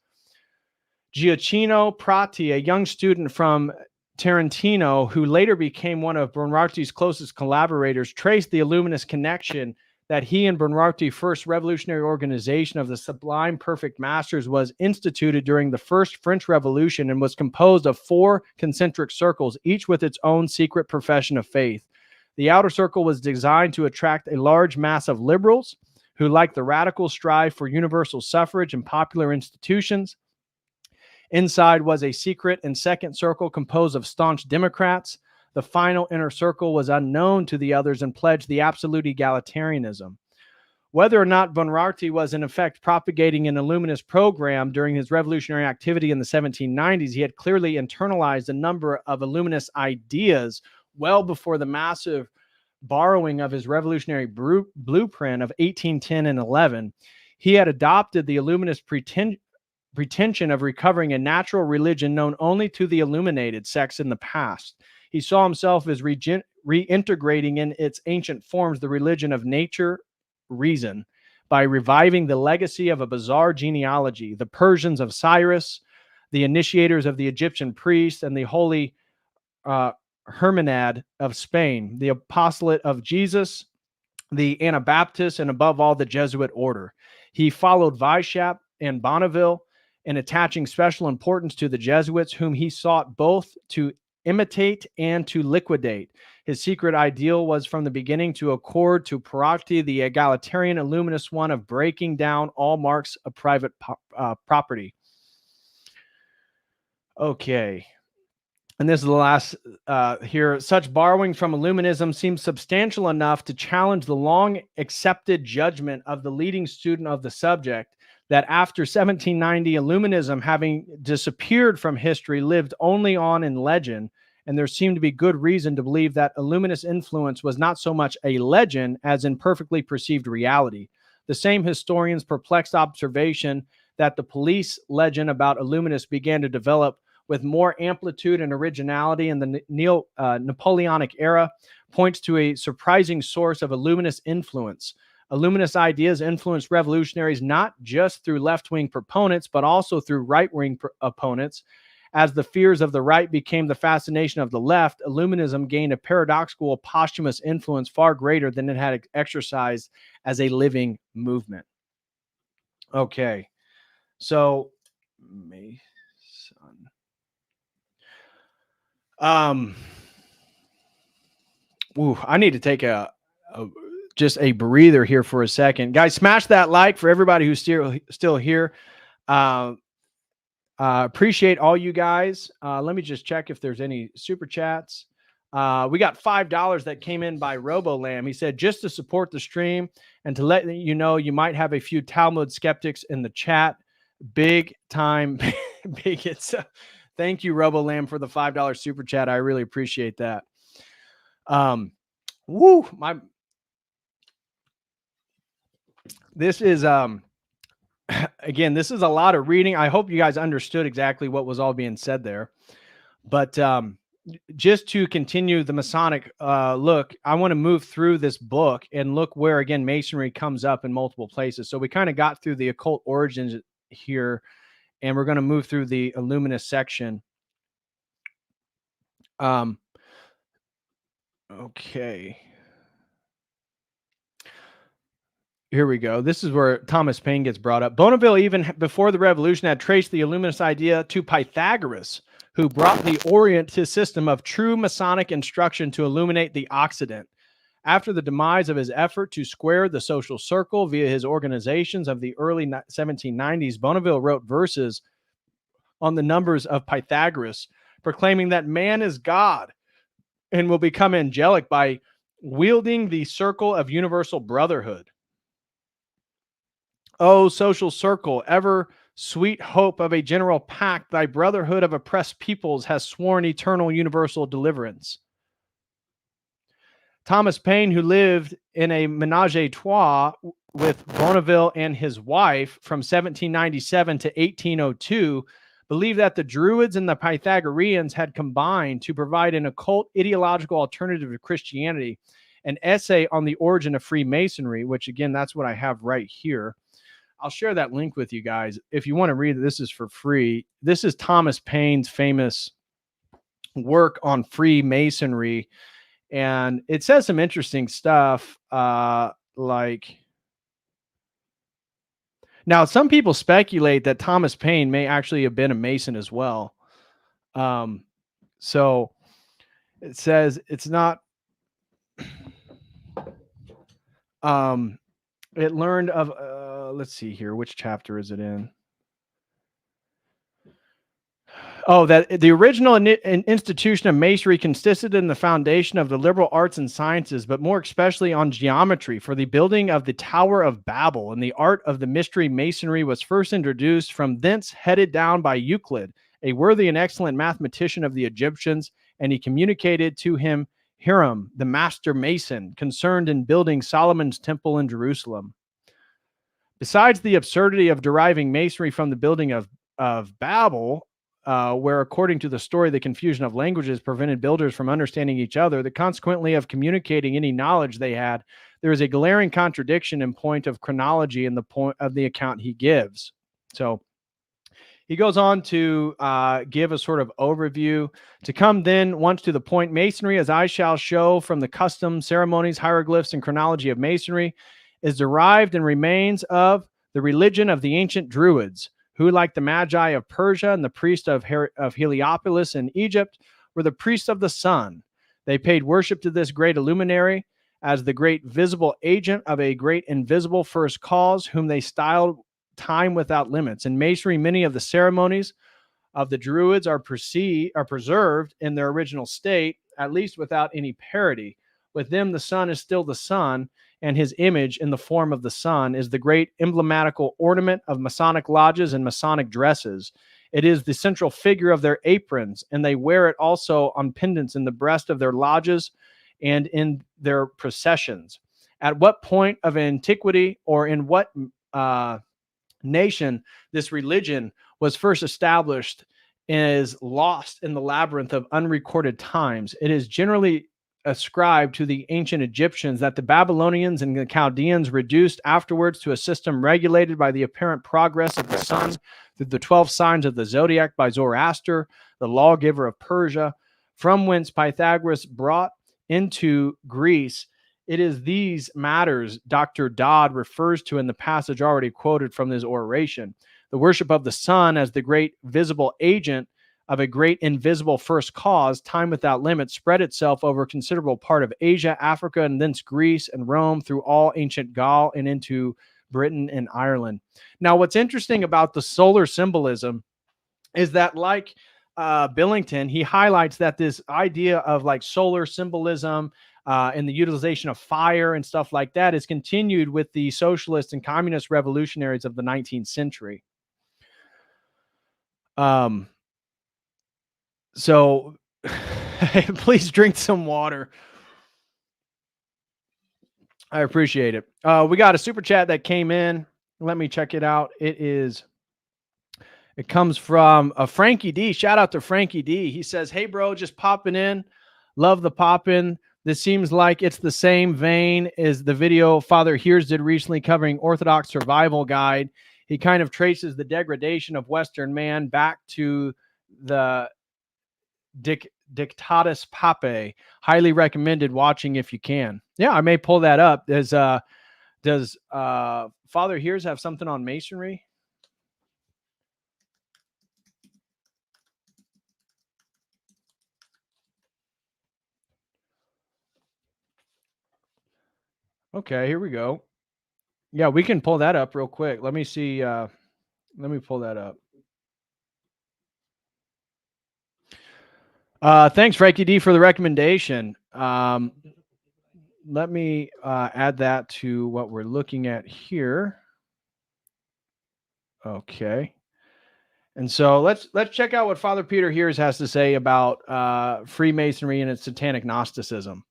Gioacchino Prati, a young student from Tarantino, who later became one of Buonarroti's closest collaborators, traced the Illuminist connection that he and Buonarroti's first revolutionary organization of the Sublime Perfect Masters was instituted during the first French Revolution and was composed of 4 concentric circles, each with its own secret profession of faith. The outer circle was designed to attract a large mass of liberals who, like the radicals, strive for universal suffrage and popular institutions. Inside was a secret and second circle composed of staunch Democrats. The final inner circle was unknown to the others and pledged the absolute egalitarianism. Whether or not Buonarroti was in effect propagating an Illuminist program during his revolutionary activity in the 1790s, he had clearly internalized a number of Illuminist ideas well before the massive borrowing of his revolutionary blueprint of 1810 and 11. He had adopted the Illuminist pretension of recovering a natural religion known only to the illuminated sects in the past. He saw himself as reintegrating in its ancient forms the religion of nature, reason, by reviving the legacy of a bizarre genealogy, the Persians of Cyrus, the initiators of the Egyptian priests, and the holy Hermenad of Spain, the apostolate of Jesus, the Anabaptists, and above all, the Jesuit order. He followed Weishaupt and Bonneville in attaching special importance to the Jesuits, whom he sought both to imitate and to liquidate. His secret ideal was from the beginning to accord to Perotti the egalitarian Illuminist one of breaking down all marks of private property. Okay. And this is the last here. Such borrowing from Illuminism seems substantial enough to challenge the long accepted judgment of the leading student of the subject that after 1790, Illuminism, having disappeared from history, lived only on in legend, and there seemed to be good reason to believe that Illuminist influence was not so much a legend as in perfectly perceived reality. The same historian's perplexed observation that the police legend about Illuminists began to develop with more amplitude and originality in the Napoleonic era points to a surprising source of Illuminist influence. Illuminist ideas influenced revolutionaries not just through left-wing proponents, but also through right-wing opponents. As the fears of the right became the fascination of the left, Illuminism gained a paradoxical posthumous influence far greater than it had exercised as a living movement. Okay, so Mason. I need to take just a breather here for a second. Guys, smash that like for everybody who's still here. Appreciate all you guys. Let me just check if there's any super chats. We got $5 that came in by RoboLam. He said, just to support the stream and to let you know, you might have a few Talmud skeptics in the chat. Big time bigots. Thank you, RoboLam, for the $5 super chat. I really appreciate that. This is again, this is a lot of reading. I hope you guys understood exactly what was all being said there. But just to continue the Masonic look, I want to move through this book and look where, again, Masonry comes up in multiple places. So we kind of got through the occult origins here, and we're going to move through the Illuminist section. Okay. Here we go. This is where Thomas Paine gets brought up. Bonneville, even before the revolution, had traced the Illuminist idea to Pythagoras, who brought the Orient to a system of true Masonic instruction to illuminate the Occident. After the demise of his effort to square the social circle via his organizations of the early 1790s, Bonneville wrote verses on the numbers of Pythagoras, proclaiming that man is God and will become angelic by wielding the circle of universal brotherhood. O social circle, ever sweet hope of a general pact, thy brotherhood of oppressed peoples has sworn eternal universal deliverance. Thomas Paine, who lived in a menage a trois with Bonneville and his wife from 1797 to 1802, believed that the Druids and the Pythagoreans had combined to provide an occult ideological alternative to Christianity. An essay on the origin of Freemasonry, which again, that's what I have right here. I'll share that link with you guys. If you want to read it, this is for free. This is Thomas Paine's famous work on Freemasonry. And it says some interesting stuff. Like, now some people speculate that Thomas Paine may actually have been a Mason as well. So it says it's not, it learned of, let's see here. Which chapter is it in? Oh, that the original institution of Masonry consisted in the foundation of the liberal arts and sciences, but more especially on geometry for the building of the Tower of Babel, and the art of the mystery Masonry was first introduced from thence, headed down by Euclid, a worthy and excellent mathematician of the Egyptians, and he communicated to him Hiram, the master mason, concerned in building Solomon's temple in Jerusalem. Besides the absurdity of deriving Masonry from the building of Babel, where, according to the story, the confusion of languages prevented builders from understanding each other, the consequently of communicating any knowledge they had, there is a glaring contradiction in point of chronology in the point of the account he gives. So he goes on to give a sort of overview. To come then once to the point, Masonry, as I shall show from the customs, ceremonies, hieroglyphs, and chronology of Masonry, is derived and remains of the religion of the ancient Druids, who, like the Magi of Persia and the priest of Heliopolis in Egypt, were the priests of the sun. They paid worship to this great illuminary as the great visible agent of a great invisible first cause, whom they styled time without limits. In Masonry, many of the ceremonies of the Druids are preserved in their original state, at least without any parody. With them, the sun is still the sun, and his image in the form of the sun is the great emblematical ornament of Masonic lodges and Masonic dresses. It is the central figure of their aprons, and they wear it also on pendants in the breast of their lodges and in their processions. At what point of antiquity or in what nation, this religion was first established, is lost in the labyrinth of unrecorded times. It is generally ascribed to the ancient Egyptians that the Babylonians and the Chaldeans reduced afterwards to a system regulated by the apparent progress of the sun through the 12 signs of the zodiac by Zoroaster, the lawgiver of Persia, from whence Pythagoras brought into Greece. It is these matters Dr. Dodd refers to in the passage already quoted from his oration. The worship of the sun as the great visible agent of a great invisible first cause, time without limit, spread itself over a considerable part of Asia, Africa, and thence Greece and Rome through all ancient Gaul and into Britain and Ireland. Now, what's interesting about the solar symbolism is that, like Billington, he highlights that this idea of like solar symbolism and the utilization of fire and stuff like that is continued with the socialist and communist revolutionaries of the 19th century. So please drink some water. I appreciate it. We got a super chat that came in. Let me check it out. It comes from Frankie D. Shout out to Frankie D. He says, "Hey bro, just popping in. Love the pop in. This seems like it's the same vein as the video Father Hears did recently covering Orthodox survival guide. He kind of traces the degradation of Western man back to the Dictatus Papae. Highly recommended watching if you can." Yeah, I may pull that up. Does Father Hears have something on Masonry? Okay, here we go. Yeah, we can pull that up real quick. Let me see. Let me pull that up. Thanks, Frankie D, for the recommendation. Let me add that to what we're looking at here. Okay. And so let's check out what Father Peter Hears has to say about Freemasonry and its satanic Gnosticism.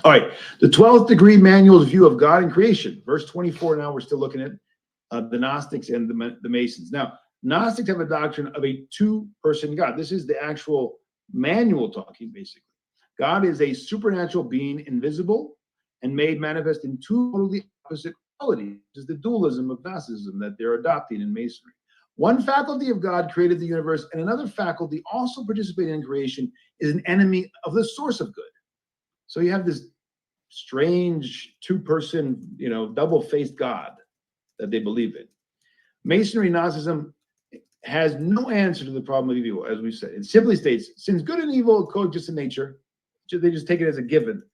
All right, the 12th degree manual's view of God and creation, verse 24. Now we're still looking at the Gnostics and the Masons. Now, Gnostics have a doctrine of a two-person God. This is the actual manual talking, basically. God is a supernatural being, invisible, and made manifest in two totally opposite qualities. This is the dualism of Gnosticism that they're adopting in Masonry. One faculty of God created the universe, and another faculty, also participating in creation, is an enemy of the source of good. So you have this strange two-person, double-faced God that they believe in. Masonry Gnosticism has no answer to the problem of evil, as we said. It simply states, since good and evil coexist in nature, they just take it as a given.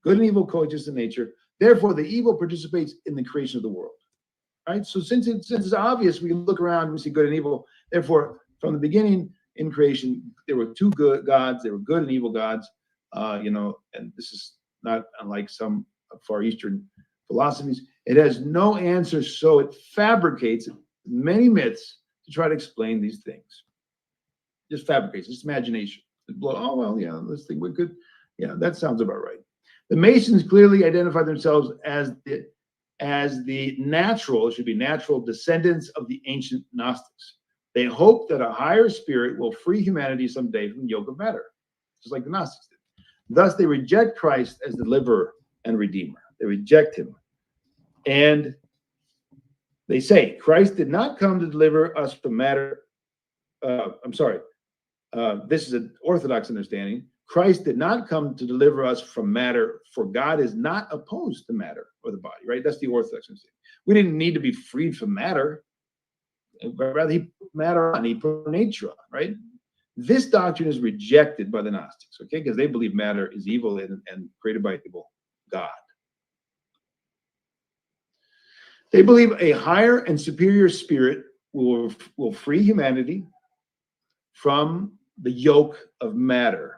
Good and evil coexist in nature. Therefore, the evil participates in the creation of the world. Right? So since it's obvious, we look around and we see good and evil. Therefore, from the beginning in creation, there were two good gods. There were good and evil gods. And this is not unlike some Far Eastern philosophies. It has no answer, so it fabricates many myths to try to explain these things. Just fabricates, just imagination. Oh, well, yeah, let's think we could. Yeah, that sounds about right. The Masons clearly identify themselves as the natural, it should be natural descendants of the ancient Gnostics. They hope that a higher spirit will free humanity someday from the yoke of matter, just like the Gnostics did. Thus, they reject Christ as deliverer and redeemer. They reject him. And they say, Christ did not come to deliver us from matter. This is an Orthodox understanding. Christ did not come to deliver us from matter, for God is not opposed to matter or the body, right? That's the Orthodox understanding. We didn't need to be freed from matter, but rather he put matter on, he put nature on, right? This doctrine is rejected by the Gnostics, okay? Because they believe matter is evil and created by evil God. They believe a higher and superior spirit will free humanity from the yoke of matter.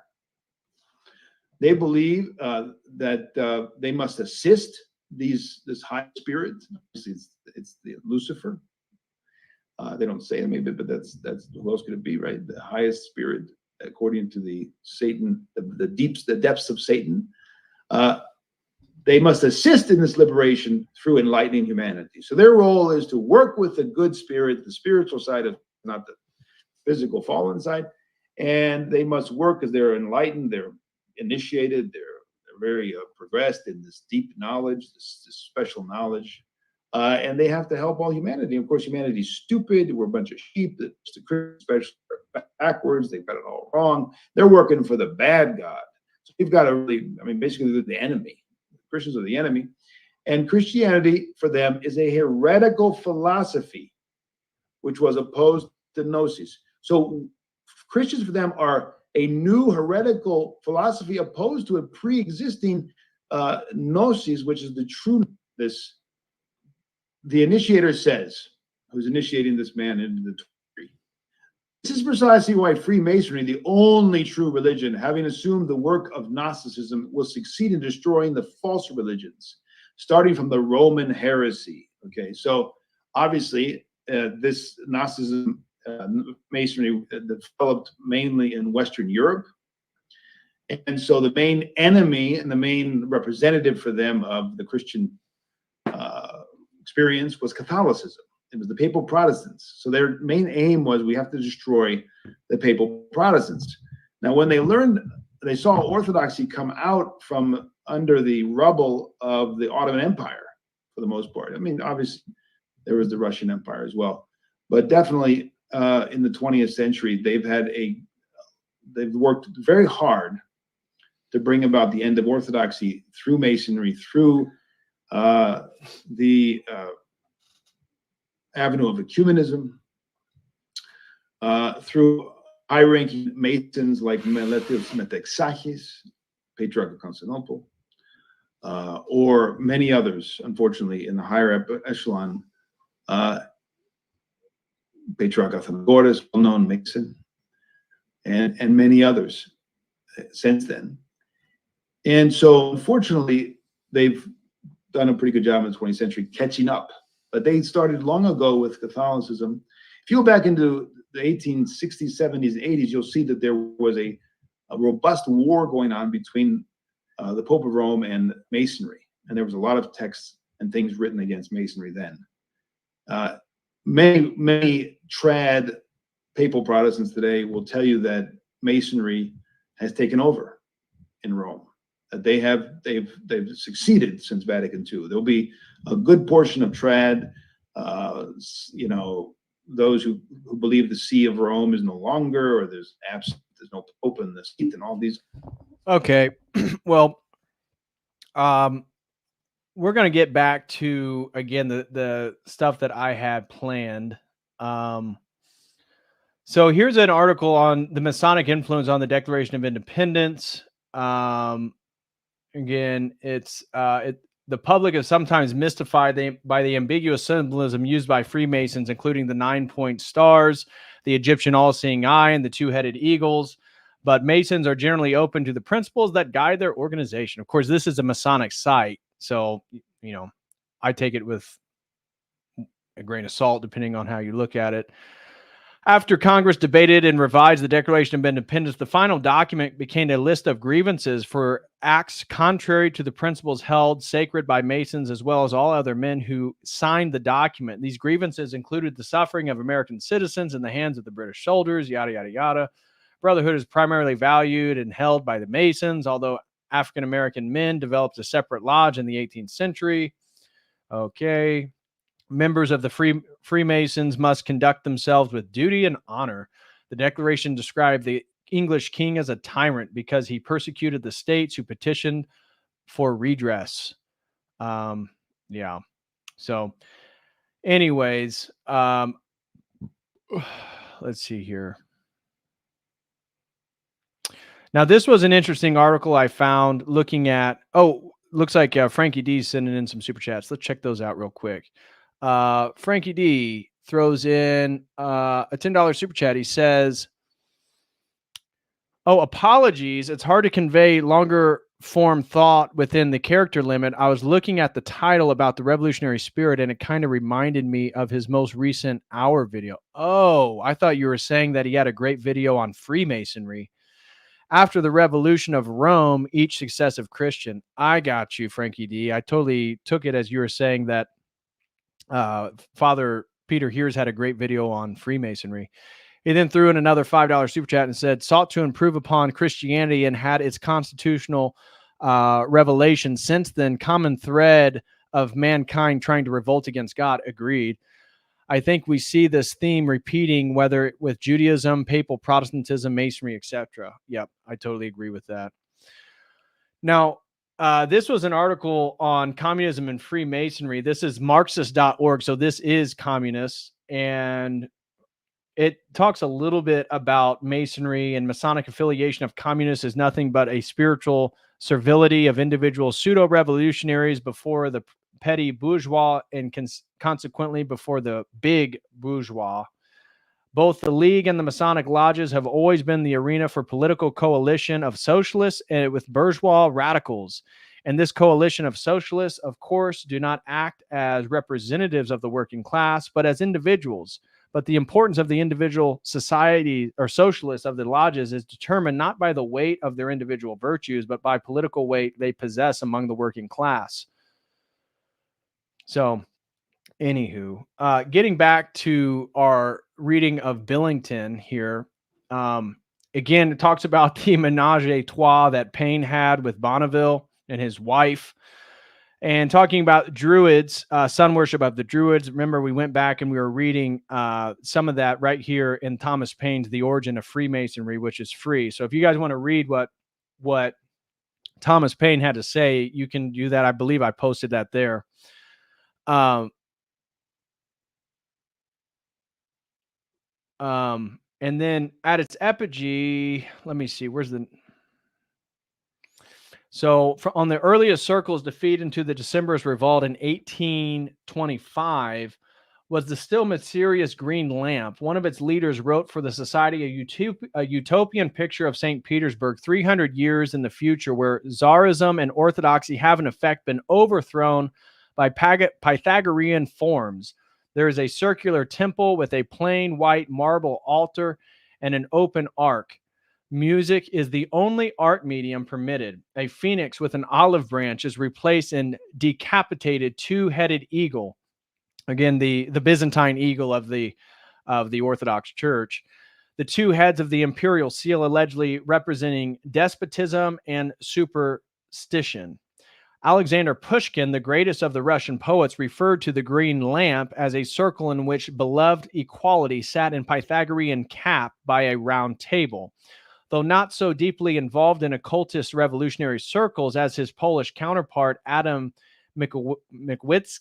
They believe that they must assist this high spirit. It's the Lucifer. They don't say it, maybe, but that's who else could it be, right? The highest spirit, according to the Satan, the depths of Satan. They must assist in this liberation through enlightening humanity. So their role is to work with the good spirit, the spiritual side of, not the physical fallen side, and they must work because they're enlightened, they're initiated, they're very progressed in this deep knowledge, this special knowledge, and they have to help all humanity. Of course, humanity's stupid. We're a bunch of sheep. The Christians especially are backwards. They've got it all wrong. They're working for the bad God. So you've got to really, I mean, basically they're the enemy. Christians are the enemy. And Christianity for them is a heretical philosophy, which was opposed to Gnosis. So Christians for them are a new heretical philosophy opposed to a pre-existing Gnosis, which is the true, the initiator says, who's initiating this man into the tree. This is precisely why Freemasonry, the only true religion, having assumed the work of Gnosticism, will succeed in destroying the false religions, starting from the Roman heresy. Okay, so obviously this Gnosticism, Masonry, developed mainly in Western Europe. And so the main enemy and the main representative for them of the Christian experience was Catholicism. It was the papal Protestants. So their main aim was, we have to destroy the papal Protestants. Now, when they saw Orthodoxy come out from under the rubble of the Ottoman Empire, for the most part. I mean, obviously, there was the Russian Empire as well. But definitely in the 20th century, they've worked very hard to bring about the end of Orthodoxy through Masonry, through the avenue of ecumenism, through high-ranking Masons like Meletios Metexachis, Patriarch of Constantinople, or many others, unfortunately, in the higher echelon, Patriarch of Pythagoras, well-known Mason, and many others since then. And so, unfortunately, they've done a pretty good job in the 20th century catching up. But they started long ago with Catholicism. If you go back into the 1860s, 70s, and 80s, you'll see that there was a robust war going on between the Pope of Rome and Masonry. And there was a lot of texts and things written against Masonry then. Many trad papal Protestants today will tell you that Masonry has taken over in Rome. They've succeeded since Vatican II. There'll be a good portion of trad, those who believe the See of Rome is no longer, or there's no Pope in the seat, and all these. Okay, well, we're going to get back to again the stuff that I had planned. So here's an article on the Masonic influence on the Declaration of Independence. Again, the public is sometimes mystified by the ambiguous symbolism used by Freemasons, including the 9-point stars, the Egyptian all-seeing eye, and the two-headed eagles. But Masons are generally open to the principles that guide their organization. Of course, this is a Masonic site, so I take it with a grain of salt, depending on how you look at it. After Congress debated and revised the Declaration of Independence, the final document became a list of grievances for acts contrary to the principles held sacred by Masons, as well as all other men who signed the document. These grievances included the suffering of American citizens in the hands of the British soldiers, yada, yada, yada. Brotherhood is primarily valued and held by the Masons, although African-American men developed a separate lodge in the 18th century. Okay. Members of the Freemasons must conduct themselves with duty and honor. The Declaration described the English king as a tyrant because he persecuted the states who petitioned for redress. Yeah. So anyways, let's see here. Now, this was an interesting article I found looking at, looks like Frankie D sending in some super chats. Let's check those out real quick. Frankie D throws in a $10 super chat. He says, apologies. It's hard to convey longer form thought within the character limit, I was looking at the title about the revolutionary spirit, and it kind of reminded me of his most recent hour video. Oh, I thought you were saying that he had a great video on Freemasonry. After the revolution of Rome, each successive Christian. I got you, Frankie D. I totally took it as you were saying that Father Peter Hears had a great video on Freemasonry. He then threw in another $5 super chat and said, sought to improve upon Christianity and had its constitutional revelation. Since then, common thread of mankind trying to revolt against God. Agreed. I think we see this theme repeating, whether with Judaism, papal Protestantism, Masonry, etc. Yep, I totally agree with that. Now, this was an article on communism and Freemasonry. This is Marxist.org, so this is communist, and it talks a little bit about Masonry and Masonic affiliation of communists is nothing but a spiritual servility of individual pseudo-revolutionaries before the petty bourgeois and consequently before the big bourgeois. Both the League and the Masonic lodges have always been the arena for political coalition of socialists and with bourgeois radicals. And this coalition of socialists, of course, do not act as representatives of the working class, but as individuals. But the importance of the individual society or socialists of the lodges is determined not by the weight of their individual virtues, but by political weight they possess among the working class. So, anywho, getting back to our reading of Billington here, again, it talks about the menage a trois that Paine had with Bonneville and his wife, and talking about Druids, sun worship of the Druids. Remember, we went back and we were reading some of that right here in Thomas Paine's The Origin of Freemasonry, which is free. So if you guys want to read what Thomas Paine had to say, you can do that. I believe I posted that there. And then at its epigee, let me see, where's the... So on the earliest circles defeat into the Decemberist revolt in 1825 was the still mysterious green lamp. One of its leaders wrote for the society a utopian picture of St. Petersburg 300 years in the future, where Tsarism and Orthodoxy have in effect been overthrown by Pythagorean forms. There is a circular temple with a plain white marble altar and an open ark. Music is the only art medium permitted. A phoenix with an olive branch is replaced in decapitated two-headed eagle. Again, the Byzantine eagle of the Orthodox Church. The two heads of the imperial seal allegedly representing despotism and superstition. Alexander Pushkin, the greatest of the Russian poets, referred to the green lamp as a circle in which beloved equality sat in Pythagorean cap by a round table. Though not so deeply involved in occultist revolutionary circles as his Polish counterpart Adam Mickiewicz,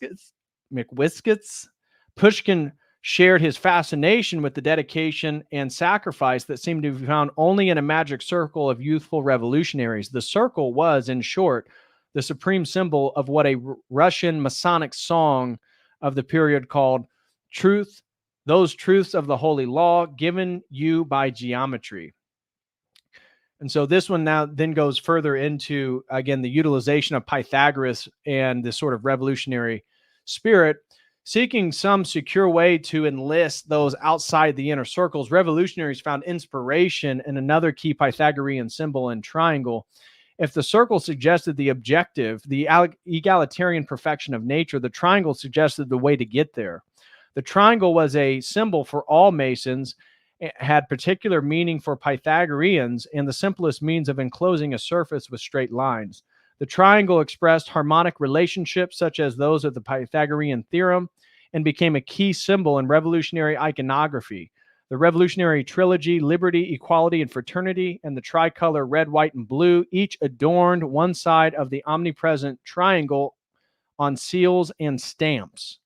Pushkin shared his fascination with the dedication and sacrifice that seemed to be found only in a magic circle of youthful revolutionaries. The circle was, in short, the supreme symbol of what a Russian Masonic song of the period called truth, those truths of the holy law given you by geometry. And so this one now then goes further into, again, the utilization of Pythagoras and this sort of revolutionary spirit. Seeking some secure way to enlist those outside the inner circles, revolutionaries found inspiration in another key Pythagorean symbol and triangle. If the circle suggested the objective, the egalitarian perfection of nature, the triangle suggested the way to get there. The triangle was a symbol for all Masons, had particular meaning for Pythagoreans, and the simplest means of enclosing a surface with straight lines. The triangle expressed harmonic relationships such as those of the Pythagorean theorem and became a key symbol in revolutionary iconography. The revolutionary trilogy, liberty, equality, and fraternity, and the tricolor red, white, and blue, each adorned one side of the omnipresent triangle on seals and stamps.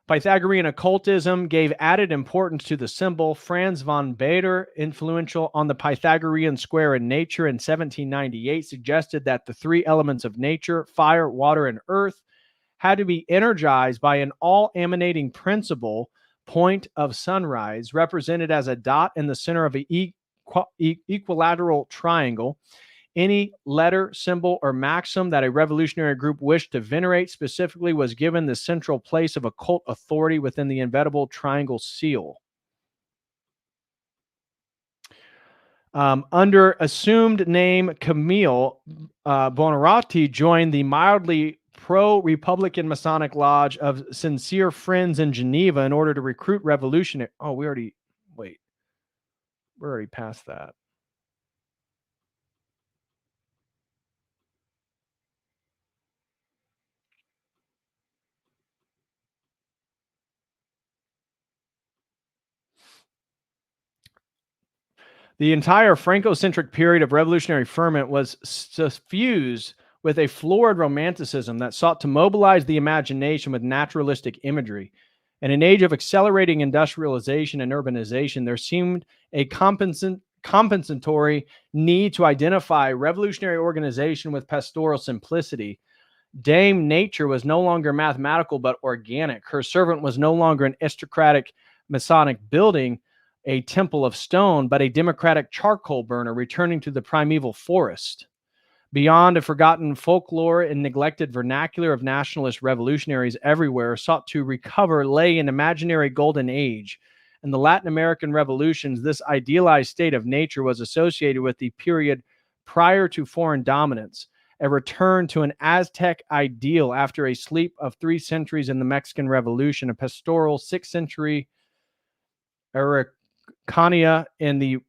Pythagorean occultism gave added importance to the symbol. Franz von Baader, influential on the Pythagorean square in nature in 1798, suggested that the three elements of nature, fire, water, and earth, had to be energized by an all-emanating principle, point of sunrise, represented as a dot in the center of an equilateral triangle. Any letter, symbol, or maxim that a revolutionary group wished to venerate specifically was given the central place of occult authority within the inevitable triangle seal. Under assumed name Camille, Buonarroti joined the mildly pro-Republican Masonic Lodge of Sincere Friends in Geneva in order to recruit revolutionary. Oh, we're already past that. The entire Franco-centric period of revolutionary ferment was suffused with a florid romanticism that sought to mobilize the imagination with naturalistic imagery. In an age of accelerating industrialization and urbanization, there seemed a compensatory need to identify revolutionary organization with pastoral simplicity. Dame Nature was no longer mathematical but organic. Her servant was no longer an aristocratic Masonic building, a temple of stone, but a democratic charcoal burner returning to the primeval forest. Beyond a forgotten folklore and neglected vernacular of nationalist revolutionaries everywhere sought to recover lay an imaginary golden age. In the Latin American revolutions, this idealized state of nature was associated with the period prior to foreign dominance, a return to an Aztec ideal after a sleep of 3 centuries in the Mexican Revolution, a pastoral 6th century Araucania in the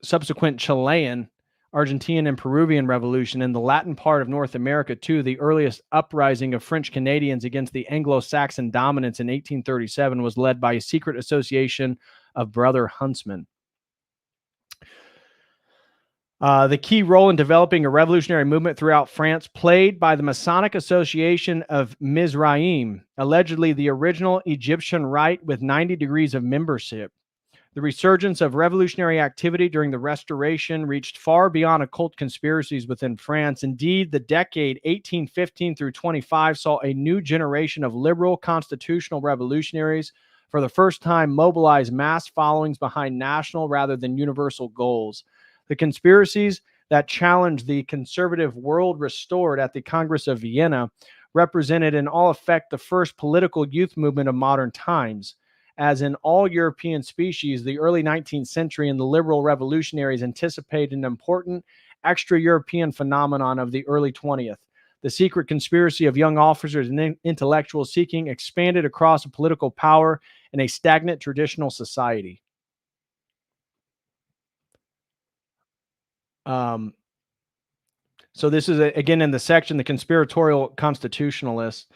subsequent Chilean, Argentine, and Peruvian Revolution. In the Latin part of North America, too, the earliest uprising of French Canadians against the Anglo-Saxon dominance in 1837 was led by a secret association of brother huntsmen. The key role in developing a revolutionary movement throughout France played by the Masonic Association of Mizraim, allegedly the original Egyptian rite with 90 degrees of membership. The resurgence of revolutionary activity during the Restoration reached far beyond occult conspiracies within France. Indeed, the decade 1815 through 25 saw a new generation of liberal constitutional revolutionaries for the first time mobilize mass followings behind national rather than universal goals. The conspiracies that challenged the conservative world restored at the Congress of Vienna represented in all effect the first political youth movement of modern times. As in all European species, the early 19th century and the liberal revolutionaries anticipated an important extra-European phenomenon of the early 20th. The secret conspiracy of young officers and intellectuals seeking expanded across political power in a stagnant traditional society. So this is, again, in the section, the conspiratorial constitutionalists.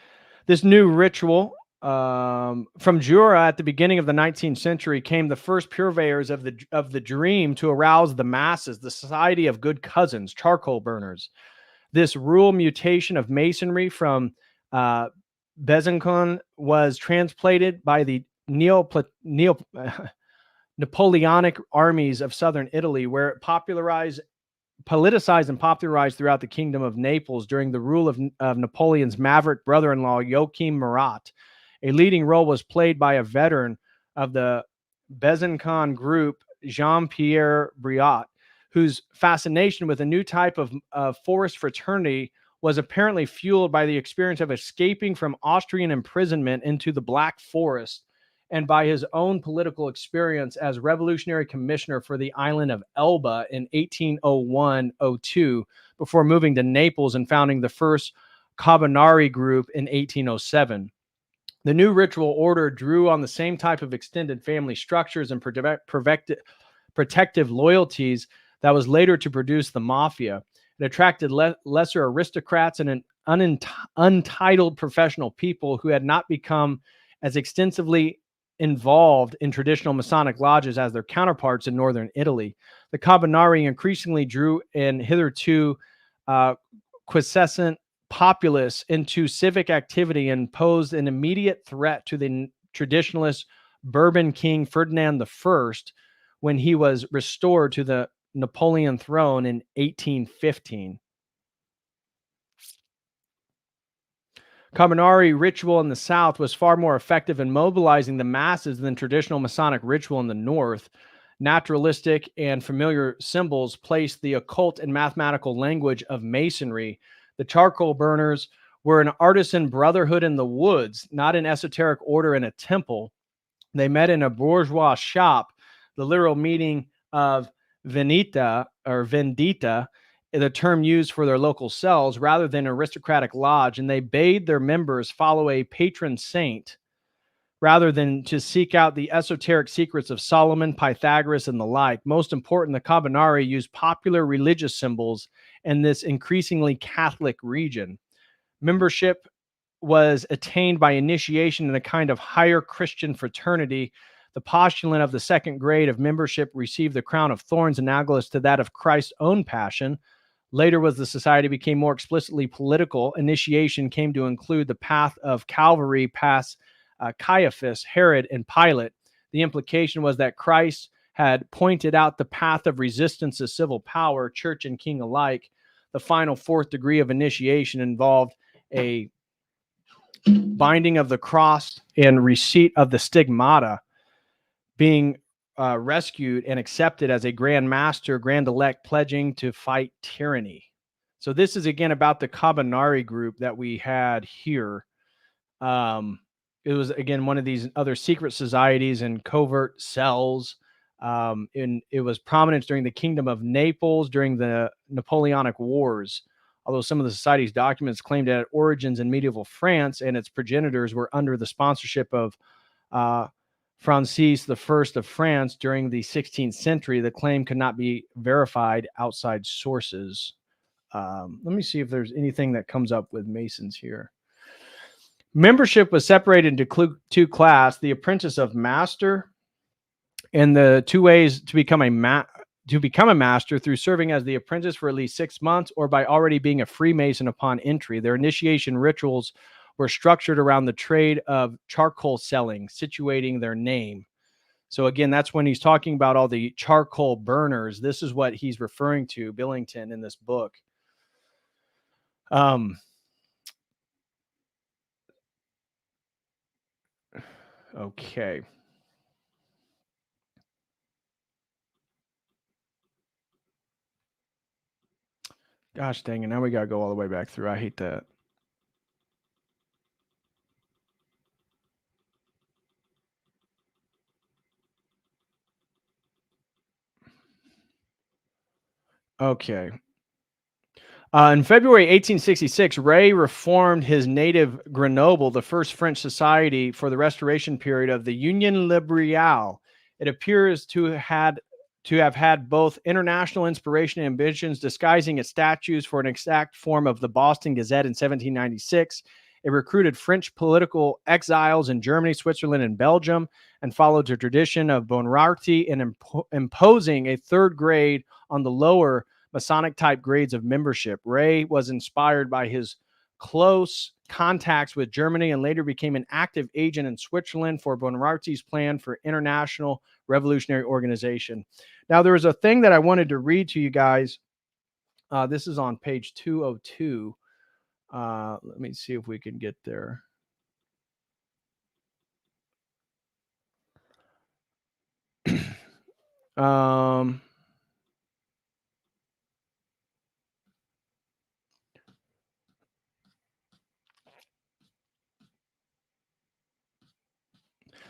This new ritual from Jura at the beginning of the 19th century came the first purveyors of the dream to arouse the masses, the Society of Good Cousins, charcoal burners. This rule mutation of Masonry from Besançon was transplanted by the Napoleonic armies of southern Italy, where it politicized and popularized throughout the kingdom of Naples during the rule of Napoleon's maverick brother-in-law, Joachim Murat. A leading role was played by a veteran of the Besançon group, Jean-Pierre Briot, whose fascination with a new type of forest fraternity was apparently fueled by the experience of escaping from Austrian imprisonment into the Black Forest and by his own political experience as revolutionary commissioner for the island of Elba in 1801-02, before moving to Naples and founding the first Carbonari group in 1807. The new ritual order drew on the same type of extended family structures and protective loyalties that was later to produce the mafia. It attracted lesser aristocrats and an untitled professional people who had not become as extensively involved in traditional Masonic lodges as their counterparts in northern Italy. The Carbonari increasingly drew in hitherto quiescent populace into civic activity and posed an immediate threat to the traditionalist Bourbon King Ferdinand I when he was restored to the Napoleon throne in 1815. Carbonari ritual in the South was far more effective in mobilizing the masses than traditional Masonic ritual in the North. naturalistic and familiar symbols placed the occult and mathematical language of Masonry. The charcoal burners were an artisan brotherhood in the woods, not an esoteric order in a temple. They met in a bourgeois shop, the literal meaning of vendita, the term used for their local cells, rather than aristocratic lodge, and they bade their members follow a patron saint rather than to seek out the esoteric secrets of Solomon, Pythagoras, and the like. Most important, the Cabinari used popular religious symbols in this increasingly Catholic region. Membership was attained by initiation in a kind of higher Christian fraternity. The postulant of the second grade of membership received the crown of thorns analogous to that of Christ's own passion. Later, as the society became more explicitly political, initiation came to include the path of Calvary past Caiaphas, Herod, and Pilate. The implication was that Christ had pointed out the path of resistance to civil power, church and king alike. The final fourth degree of initiation involved a binding of the cross and receipt of the stigmata, being rescued and accepted as a grand master, grand elect, pledging to fight tyranny. So this is again about the Cabinari group that we had here. It was again one of these other secret societies and covert cells. And it was prominent during the Kingdom of Naples during the Napoleonic Wars. Although some of the society's documents claimed it had origins in medieval France and its progenitors were under the sponsorship of Francis I of France during the 16th century, the claim could not be verified outside sources. Let me see if there's anything that comes up with Masons here. Membership was separated into two classes: the apprentice of master, and the two ways to become a master through serving as the apprentice for at least 6 months or by already being a Freemason upon entry. Their initiation rituals were structured around the trade of charcoal selling, situating their name. So again, that's when he's talking about all the charcoal burners. This is what he's referring to, Billington, in this book. Okay. Gosh dang it. Now we got to go all the way back through. I hate that. Okay. In February 1866, Ray reformed his native Grenoble, the first French society for the Restoration period of the Union Liberale. It appears to have had both international inspiration and ambitions, disguising its statues for an exact form of the Boston Gazette in 1796. It recruited French political exiles in Germany, Switzerland, and Belgium, and followed the tradition of Bonaparte in imposing a third grade on the lower Masonic type grades of membership. Ray was inspired by his close contacts with Germany and later became an active agent in Switzerland for Bonaparte's plan for international revolutionary organization. Now, there was a thing that I wanted to read to you guys. This is on page 202. Let me see if we can get there.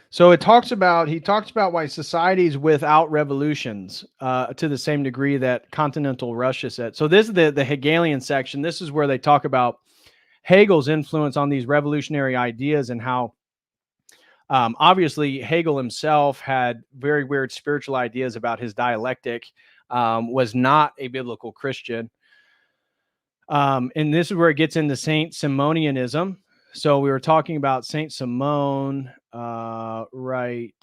So he talks about why societies without revolutions to the same degree that continental Russia said. So this is the Hegelian section. This is where they talk about Hegel's influence on these revolutionary ideas and how obviously Hegel himself had very weird spiritual ideas about his dialectic, was not a biblical Christian. And this is where it gets into Saint Simonianism. So we were talking about Saint Simon, right?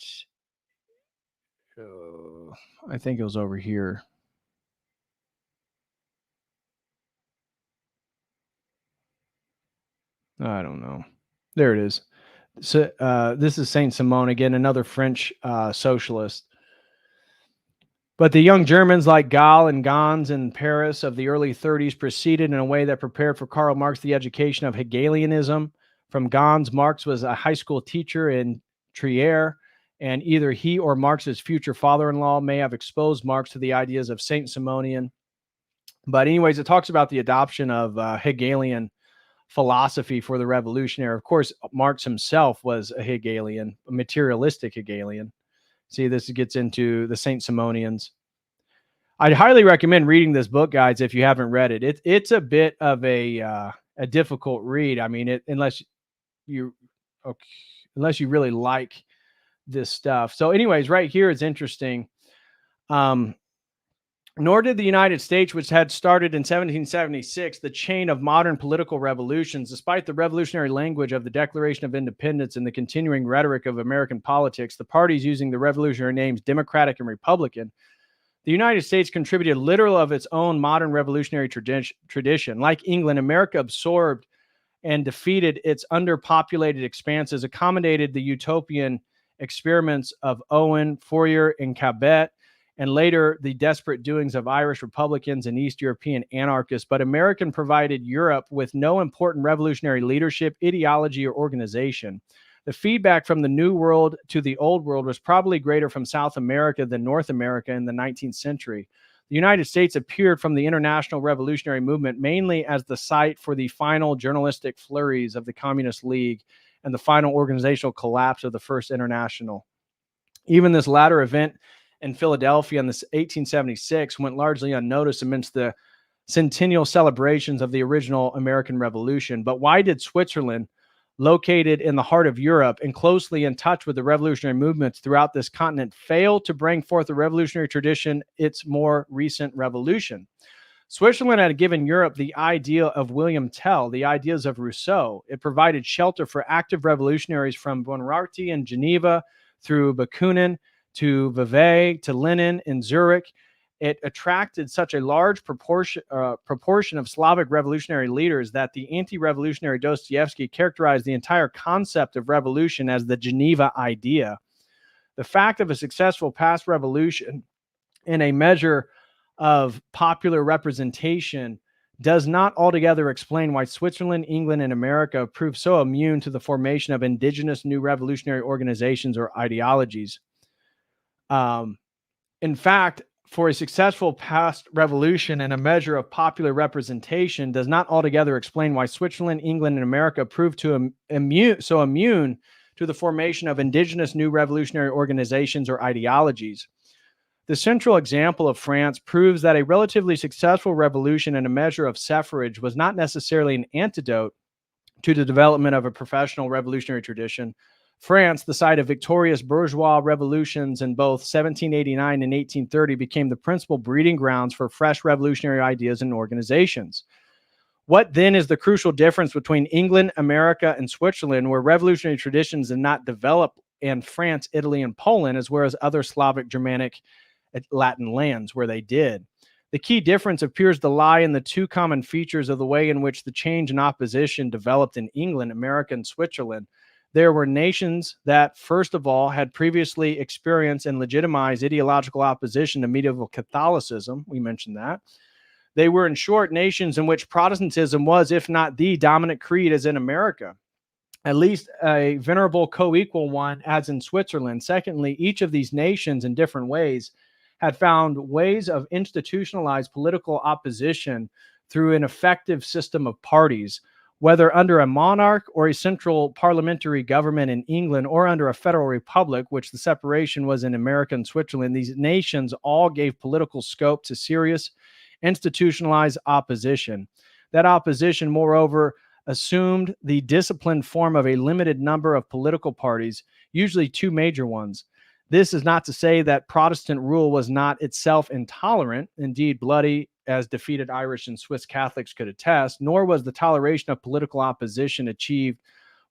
I think it was over here. I don't know. There it is. So this is Saint Simon again, another French socialist. But the young Germans like Gall and Gans in Paris of the early 30s proceeded in a way that prepared for Karl Marx the education of Hegelianism. From Gans, Marx was a high school teacher in Trier and either he or Marx's future father-in-law may have exposed Marx to the ideas of Saint Simonian. But anyways, it talks about the adoption of Hegelian philosophy for the revolutionary. Of course, Marx himself was a Hegelian, a materialistic Hegelian. See, this gets into the Saint Simonians. I'd highly recommend reading this book, guys, if you haven't read it. It's a bit of a difficult read. I mean, unless you really like this stuff. So anyways, right here is interesting. Nor did the United States, which had started in 1776, the chain of modern political revolutions, despite the revolutionary language of the Declaration of Independence and the continuing rhetoric of American politics, the parties using the revolutionary names Democratic and Republican, the United States contributed little of its own modern revolutionary tradition. Like England, America absorbed and defeated its underpopulated expanses, accommodated the utopian experiments of Owen, Fourier, and Cabet, and later the desperate doings of Irish Republicans and East European anarchists. But American provided Europe with no important revolutionary leadership, ideology, or organization. The feedback from the New World to the Old World was probably greater from South America than North America in the 19th century. The United States appeared from the international revolutionary movement mainly as the site for the final journalistic flurries of the Communist League and the final organizational collapse of the First International. Even this latter event in Philadelphia in 1876 went largely unnoticed amidst the centennial celebrations of the original American Revolution. But why did Switzerland, located in the heart of Europe and closely in touch with the revolutionary movements throughout this continent, fail to bring forth a revolutionary tradition, its more recent revolution? Switzerland had given Europe the idea of William Tell, the ideas of Rousseau. It provided shelter for active revolutionaries from Buonarroti in Geneva through Bakunin to Vevey to Lenin in Zurich. It attracted such a large proportion of Slavic revolutionary leaders that the anti-revolutionary Dostoevsky characterized the entire concept of revolution as the Geneva idea. The fact of a successful past revolution in a measure of popular representation does not altogether explain why Switzerland, England, and America proved so immune to the formation of indigenous new revolutionary organizations or ideologies. In fact, for a successful past revolution and a measure of popular representation does not altogether explain why Switzerland, England, and America proved so immune to the formation of indigenous new revolutionary organizations or ideologies. The central example of France proves that a relatively successful revolution and a measure of suffrage was not necessarily an antidote to the development of a professional revolutionary tradition. France, the site of victorious bourgeois revolutions in both 1789 and 1830, became the principal breeding grounds for fresh revolutionary ideas and organizations. What then is the crucial difference between England, America, and Switzerland, where revolutionary traditions did not develop, and France, Italy, and Poland, as well as other Slavic, Germanic, Latin lands where they did? The key difference appears to lie in the two common features of the way in which the change in opposition developed in England, America, and Switzerland. There were nations that, first of all, had previously experienced and legitimized ideological opposition to medieval Catholicism. We mentioned that. They were, in short, nations in which Protestantism was, if not the dominant creed as in America, at least a venerable co-equal one as in Switzerland. Secondly, each of these nations in different ways had found ways of institutionalized political opposition through an effective system of parties, whether under a monarch or a central parliamentary government in England or under a federal republic, which the separation was in America and Switzerland. These nations all gave political scope to serious institutionalized opposition. That opposition, moreover, assumed the disciplined form of a limited number of political parties, usually two major ones. This is not to say that Protestant rule was not itself intolerant, indeed bloody, as defeated Irish and Swiss Catholics could attest, nor was the toleration of political opposition achieved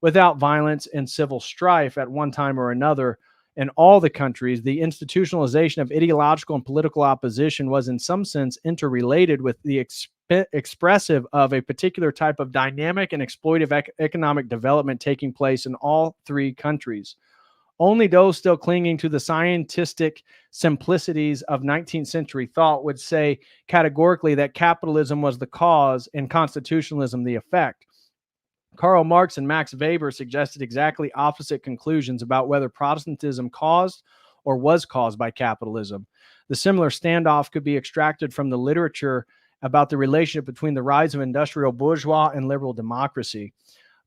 without violence and civil strife at one time or another. In all the countries, the institutionalization of ideological and political opposition was in some sense interrelated with the expressive of a particular type of dynamic and exploitive economic development taking place in all three countries. Only those still clinging to the scientific simplicities of 19th century thought would say categorically that capitalism was the cause and constitutionalism the effect. Karl Marx and Max Weber suggested exactly opposite conclusions about whether Protestantism caused or was caused by capitalism. The similar standoff could be extracted from the literature about the relationship between the rise of industrial bourgeois and liberal democracy,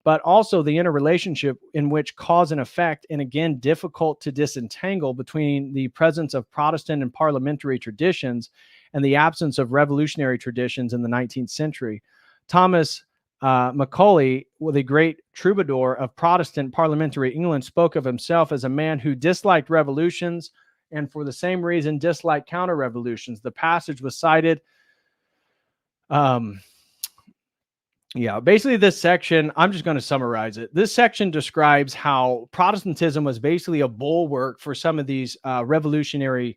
but also the interrelationship in which cause and effect, and again, difficult to disentangle between the presence of Protestant and parliamentary traditions and the absence of revolutionary traditions in the 19th century. Thomas Macaulay, the great troubadour of Protestant parliamentary England, spoke of himself as a man who disliked revolutions and for the same reason disliked counter-revolutions. The passage was cited. Basically this section, I'm just going to summarize it. This section describes how Protestantism was basically a bulwark for some of these revolutionary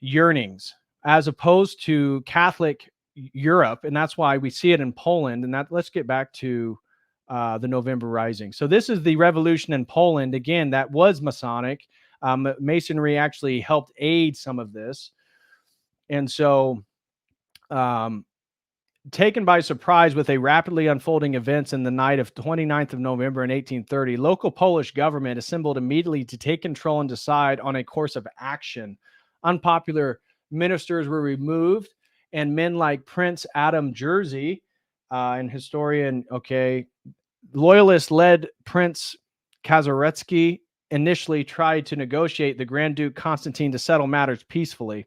yearnings, as opposed to Catholic Europe, and that's why we see it in Poland. And that, let's get back to the November Rising. So this is the revolution in Poland. Again, that was Masonic. Masonry actually helped aid some of this. And so taken by surprise with a rapidly unfolding events in the night of 29th of November in 1830, local Polish government assembled immediately to take control and decide on a course of action. Unpopular ministers were removed, and men like Prince Adam Jerzy, and historian, loyalist-led Prince Kazaretsky initially tried to negotiate the Grand Duke Constantine to settle matters peacefully.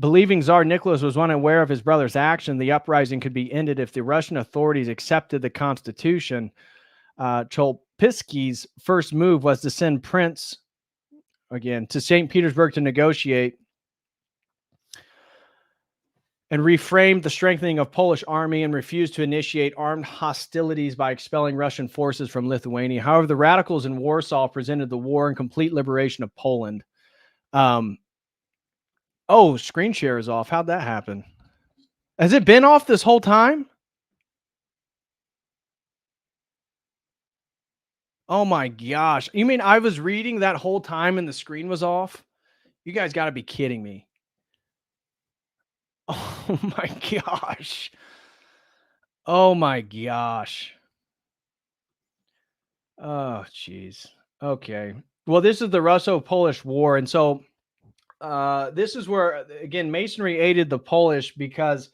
Believing Tsar Nicholas was unaware of his brother's action, the uprising could be ended if the Russian authorities accepted the constitution. Cholpisky's first move was to send Prince, again, to St. Petersburg to negotiate and reframed the strengthening of Polish army and refused to initiate armed hostilities by expelling Russian forces from Lithuania. However, the radicals in Warsaw presented the war and complete liberation of Poland. Oh, screen share is off. How'd that happen? Has it been off this whole time? Oh my gosh. You mean I was reading that whole time and the screen was off? You guys got to be kidding me. Oh my gosh. Oh my gosh. Oh, geez. Okay. Well, this is the Russo-Polish War. And so this is where, again, Masonry aided the Polish because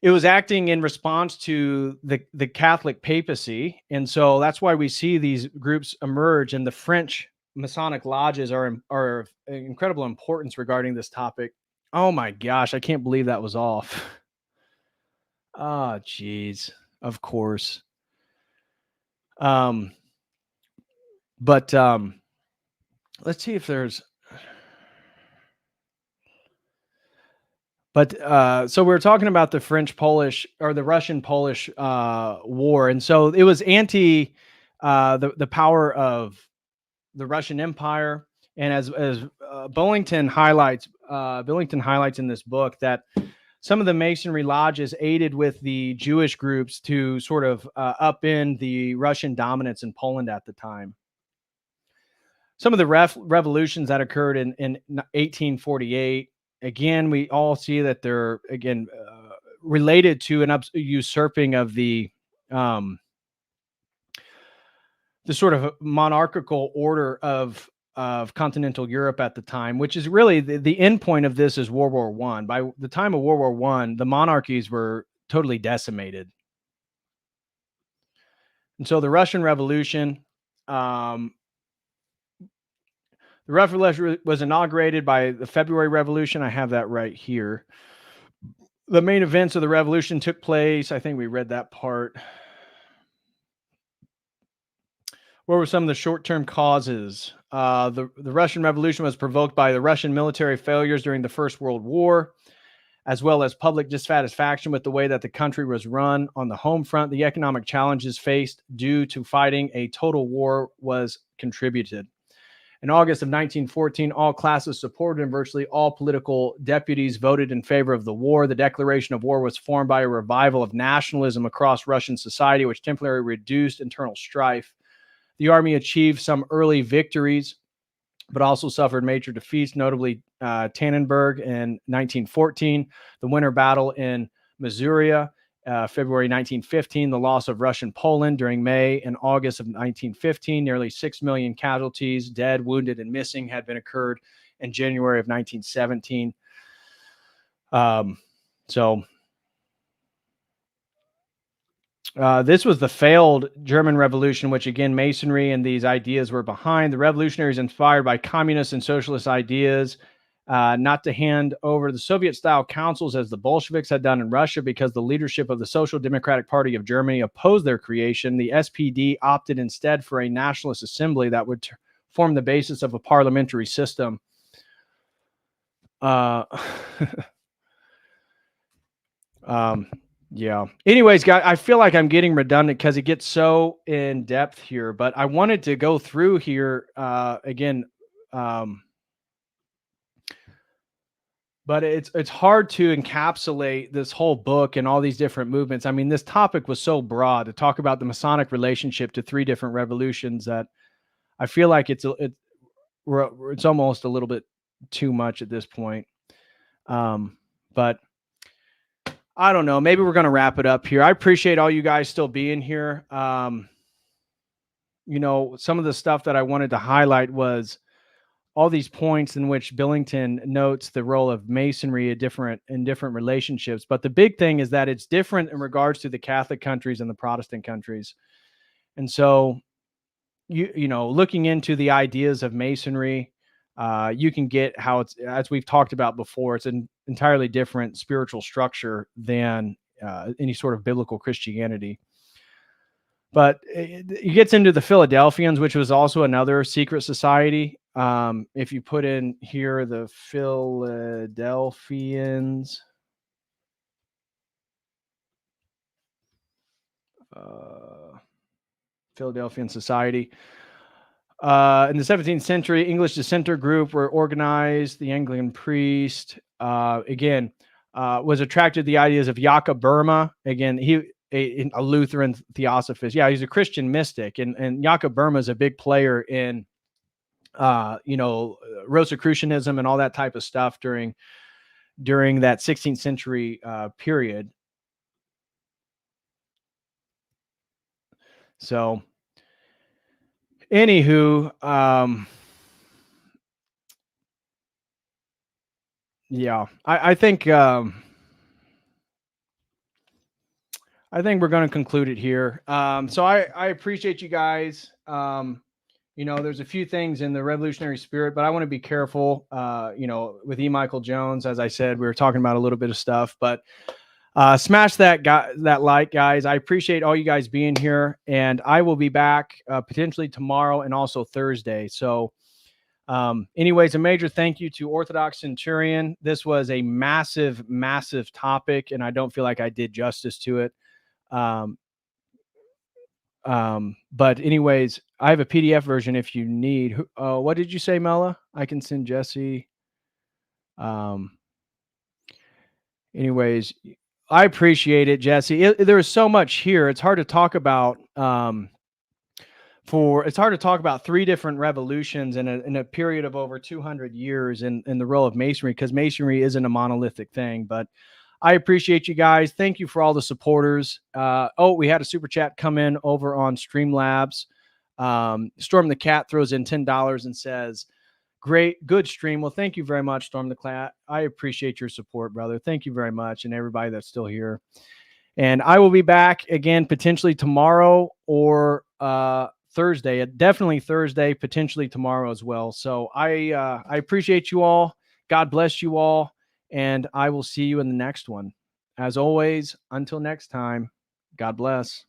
it was acting in response to the Catholic papacy. And so that's why we see these groups emerge, and the French Masonic lodges are of incredible importance regarding this topic. Oh my gosh, I can't believe that was off. Oh, geez. Of course. Let's see if there's... so we're talking about the French-Polish or the Russian-Polish war. And so it was anti the power of the Russian Empire. And as Billington highlights in this book, that some of the Masonry lodges aided with the Jewish groups to sort of upend the Russian dominance in Poland at the time. Some of the revolutions that occurred in 1848, again, we all see that they're, again, related to an usurping of the sort of monarchical order of continental Europe at the time, which is really the end point of this is World War I. By the time of World War I, the monarchies were totally decimated. And so the Russian Revolution, the Revolution was inaugurated by the February Revolution. I have that right here. The main events of the revolution took place. I think we read that part. What were some of the short-term causes? The Russian Revolution was provoked by the Russian military failures during the First World War, as well as public dissatisfaction with the way that the country was run. On the home front, the economic challenges faced due to fighting a total war was contributed. In August of 1914, all classes supported and virtually all political deputies voted in favor of the war. The declaration of war was formed by a revival of nationalism across Russian society, which temporarily reduced internal strife. The army achieved some early victories, but also suffered major defeats, notably Tannenberg in 1914, the winter battle in Missouri, February 1915, the loss of Russian Poland during May and August of 1915, nearly 6 million casualties, dead, wounded, and missing had been occurred in January of 1917. This was the failed German Revolution, which again, Masonry and these ideas were behind. The revolutionaries inspired by communist and socialist ideas, not to hand over the Soviet-style councils as the Bolsheviks had done in Russia, because the leadership of the Social Democratic Party of Germany opposed their creation. The SPD opted instead for a nationalist assembly that would form the basis of a parliamentary system. Yeah. Anyways, guys, I feel like I'm getting redundant because it gets so in depth here, but I wanted to go through here again. But it's hard to encapsulate this whole book and all these different movements. I mean, this topic was so broad to talk about the Masonic relationship to 3 different revolutions that I feel like it's almost a little bit too much at this point. But I don't know. Maybe we're going to wrap it up here. I appreciate all you guys still being here. You know, some of the stuff that I wanted to highlight was all these points in which Billington notes the role of Masonry in different relationships. But the big thing is that it's different in regards to the Catholic countries and the Protestant countries. And so, you know, looking into the ideas of Masonry, you can get how it's, as we've talked about before, it's an entirely different spiritual structure than any sort of biblical Christianity. But it gets into the Philadelphians, which was also another secret society. If you put in here the Philadelphians, Philadelphian Society. In the 17th century, English dissenter group were organized. The Anglican priest, again, was attracted to the ideas of Jakob Burma. Again, a Lutheran theosophist. Yeah, he's a Christian mystic. And Jakob Burma is a big player in, you know, Rosicrucianism and all that type of stuff during that 16th century period. So, anywho, yeah, I think we're going to conclude it here. So I appreciate you guys. You know, there's a few things in the revolutionary spirit, but I want to be careful. You know, with E. Michael Jones, as I said, we were talking about a little bit of stuff, but smash that like, guys. I appreciate all you guys being here, and I will be back potentially tomorrow and also Thursday. So anyways, a major thank you to Orthodox Centurion. This was a massive, massive topic, and I don't feel like I did justice to it. But anyways, I have a PDF version if you need. What did you say, Mela? I can send Jesse. Anyways, I appreciate it, Jesse. There is so much here. It's hard to talk about. It's hard to talk about 3 different revolutions in a period of over 200 years in the role of Masonry, because Masonry isn't a monolithic thing. But I appreciate you guys. Thank you for all the supporters. We had a super chat come in over on Streamlabs. Storm the Cat throws in $10 and says, "Great, good stream." Well, thank you very much, Storm the Cat. I appreciate your support, brother. Thank you very much, and everybody that's still here. And I will be back again potentially tomorrow or Thursday. Definitely Thursday, potentially tomorrow as well. So I appreciate you all. God bless you all. And I will see you in the next one. As always, until next time, God bless.